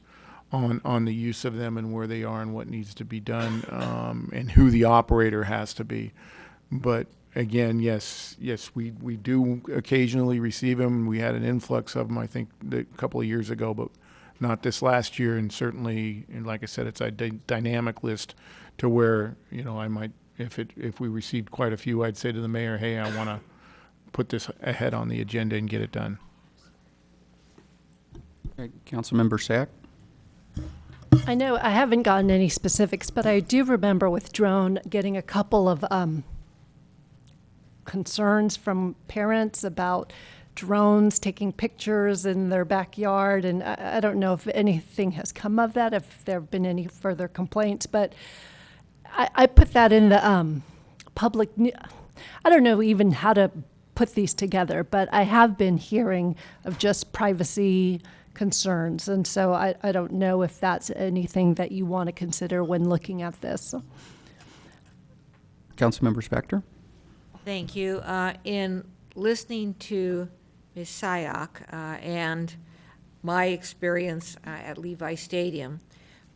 on the use of them and where they are and what needs to be done, and who the operator has to be. But again, yes, we do occasionally receive them. We had an influx of them, I think, a couple of years ago, but not this last year. And certainly, and like I said, it's a dynamic list to where, I might, if we received quite a few, I'd say to the mayor, hey, I want to put this ahead on the agenda and get it done. Okay, Councilmember Sack. I know I haven't gotten any specifics, but I do remember with drone getting a couple of concerns from parents about drones taking pictures in their backyard, and I don't know if anything has come of that, if there have been any further complaints, but I put that in the public. I don't know even how to put these together, but I have been hearing of just privacy concerns, and so I don't know if that's anything that you want to consider when looking at this. Councilmember Spector. Thank you. In listening to Ms. Sayak and my experience at Levi Stadium,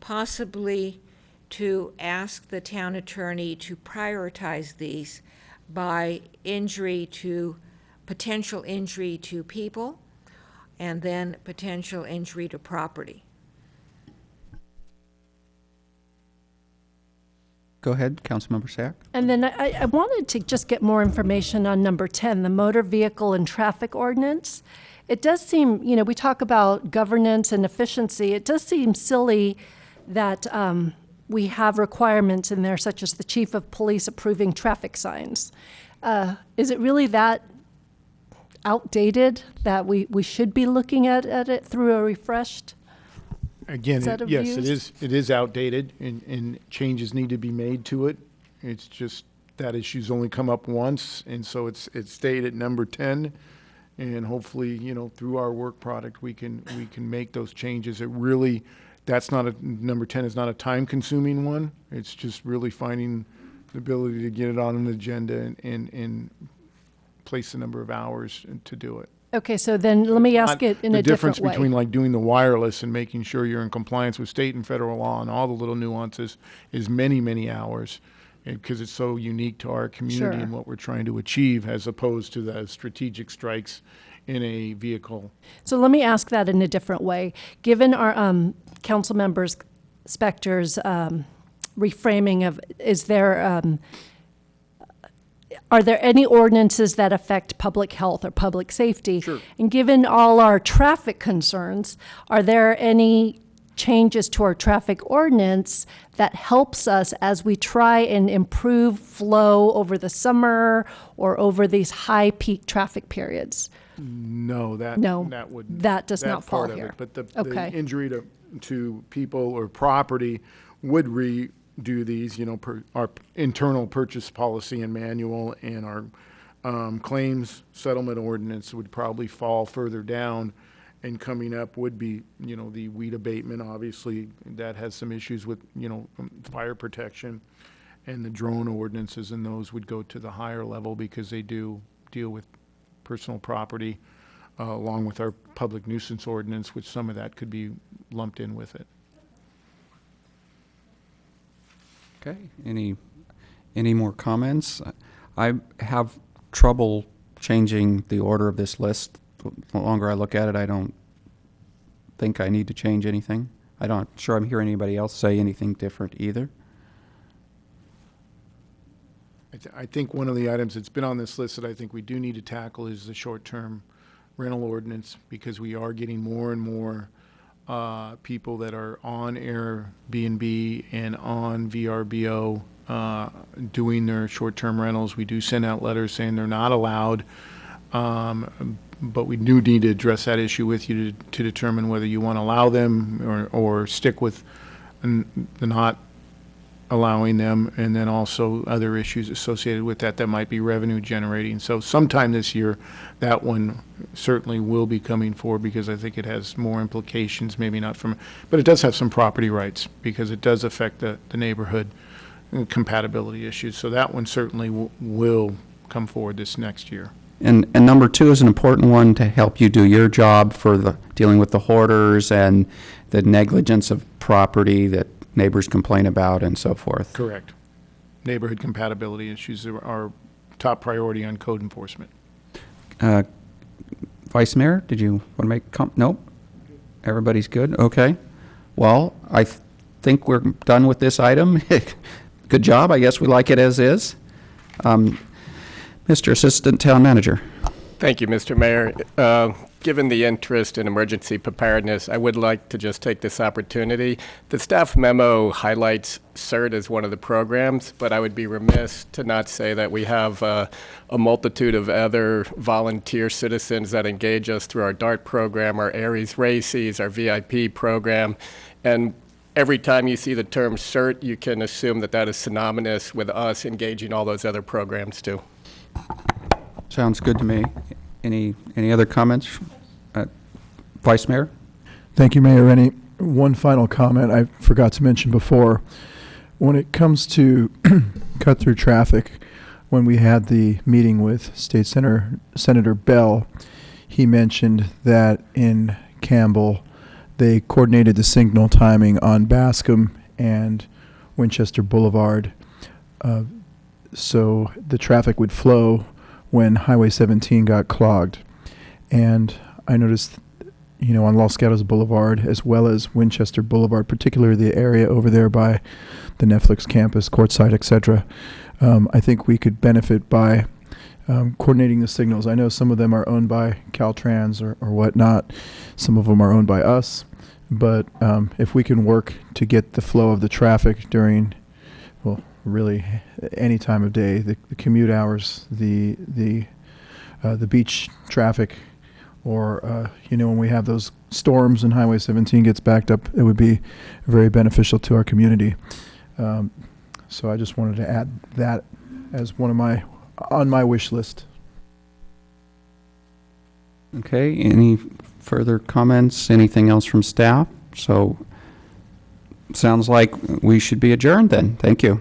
possibly to ask the town attorney to prioritize these by potential injury to people, and then potential injury to property. Go ahead, Councilmember Sack. And then I wanted to just get more information on number 10, the motor vehicle and traffic ordinance. It does seem, we talk about governance and efficiency. It does seem silly that we have requirements in there, such as the chief of police approving traffic signs. Is it really that outdated that we should be looking at it through a refreshed Again, set of yes, views? it is outdated, and changes need to be made to it. It's just that issue's only come up once, and so it's stayed at number 10. And hopefully, through our work product, we can make those changes. It really, number 10 is not a time-consuming one. It's just really finding the ability to get it on an agenda and place the number of hours to do it. Okay, so then let me ask it in a different way. The difference between like doing the wireless and making sure you're in compliance with state and federal law and all the little nuances is many, many hours, because it's so unique to our community Sure. and what we're trying to achieve, as opposed to the strategic strikes in a vehicle. So let me ask that in a different way. Given our council members Spector's reframing of, are there any ordinances that affect public health or public safety? Sure. And given all our traffic concerns, are there any changes to our traffic ordinance that helps us as we try and improve flow over the summer or over these high peak traffic periods? No, that does not fall part of here. it. But the Okay. injury to people or property would redo these, our internal purchase policy and manual, and our claims settlement ordinance would probably fall further down. And coming up would be, the weed abatement, obviously, that has some issues with, fire protection. And the drone ordinances, and those would go to the higher level because they do deal with personal property, along with our public nuisance ordinance, which some of that could be lumped in with it. Okay, any more comments? I have trouble changing the order of this list. The longer I look at it, I don't think I need to change anything. I'm not sure I'm hearing anybody else say anything different either. I think one of the items that's been on this list that I think we do need to tackle is the short-term rental ordinance, because we are getting more and more people that are on Airbnb and on VRBO doing their short-term rentals. We do send out letters saying they're not allowed, but we do need to address that issue with you to determine whether you want to allow them or stick with the not allowing them, and then also other issues associated with that might be revenue generating. So sometime this year, that one certainly will be coming forward, because I think it has more implications, maybe not but it does have some property rights, because it does affect the neighborhood compatibility issues. So that one certainly will come forward this next year. And number 2 is an important one to help you do your job for dealing with the hoarders and the negligence of property that neighbors complain about and so forth. Correct. Neighborhood compatibility issues are our top priority on code enforcement. Vice Mayor, did you want to make nope? Everybody's good? Okay. Well, I think we're done with this item. Good job. I guess we like it as is. Mr. Assistant Town Manager. Thank you, Mr. Mayor. Given the interest in emergency preparedness, I would like to just take this opportunity. The staff memo highlights CERT as one of the programs, but I would be remiss to not say that we have a multitude of other volunteer citizens that engage us through our DART program, our Aries Races, our VIP program, and every time you see the term CERT, you can assume that that is synonymous with us engaging all those other programs too. Sounds good to me. Any other comments? Vice Mayor? Thank you, Mayor Rennie. One final comment I forgot to mention before. When it comes to cut through traffic, when we had the meeting with State Senator Bell, he mentioned that in Campbell, they coordinated the signal timing on Bascom and Winchester Boulevard, so the traffic would flow when Highway 17 got clogged. And I noticed on Los Gatos Boulevard, as well as Winchester Boulevard, particularly the area over there by the Netflix campus, Courtside, etc. I think we could benefit by coordinating the signals. I know some of them are owned by Caltrans or whatnot. Some of them are owned by us. But if we can work to get the flow of the traffic during, well, really any time of day, the commute hours, the beach traffic, or when we have those storms and Highway 17 gets backed up, it would be very beneficial to our community. So I just wanted to add that as on my wish list. Okay, any further comments? Anything else from staff? So sounds like we should be adjourned then. Thank you.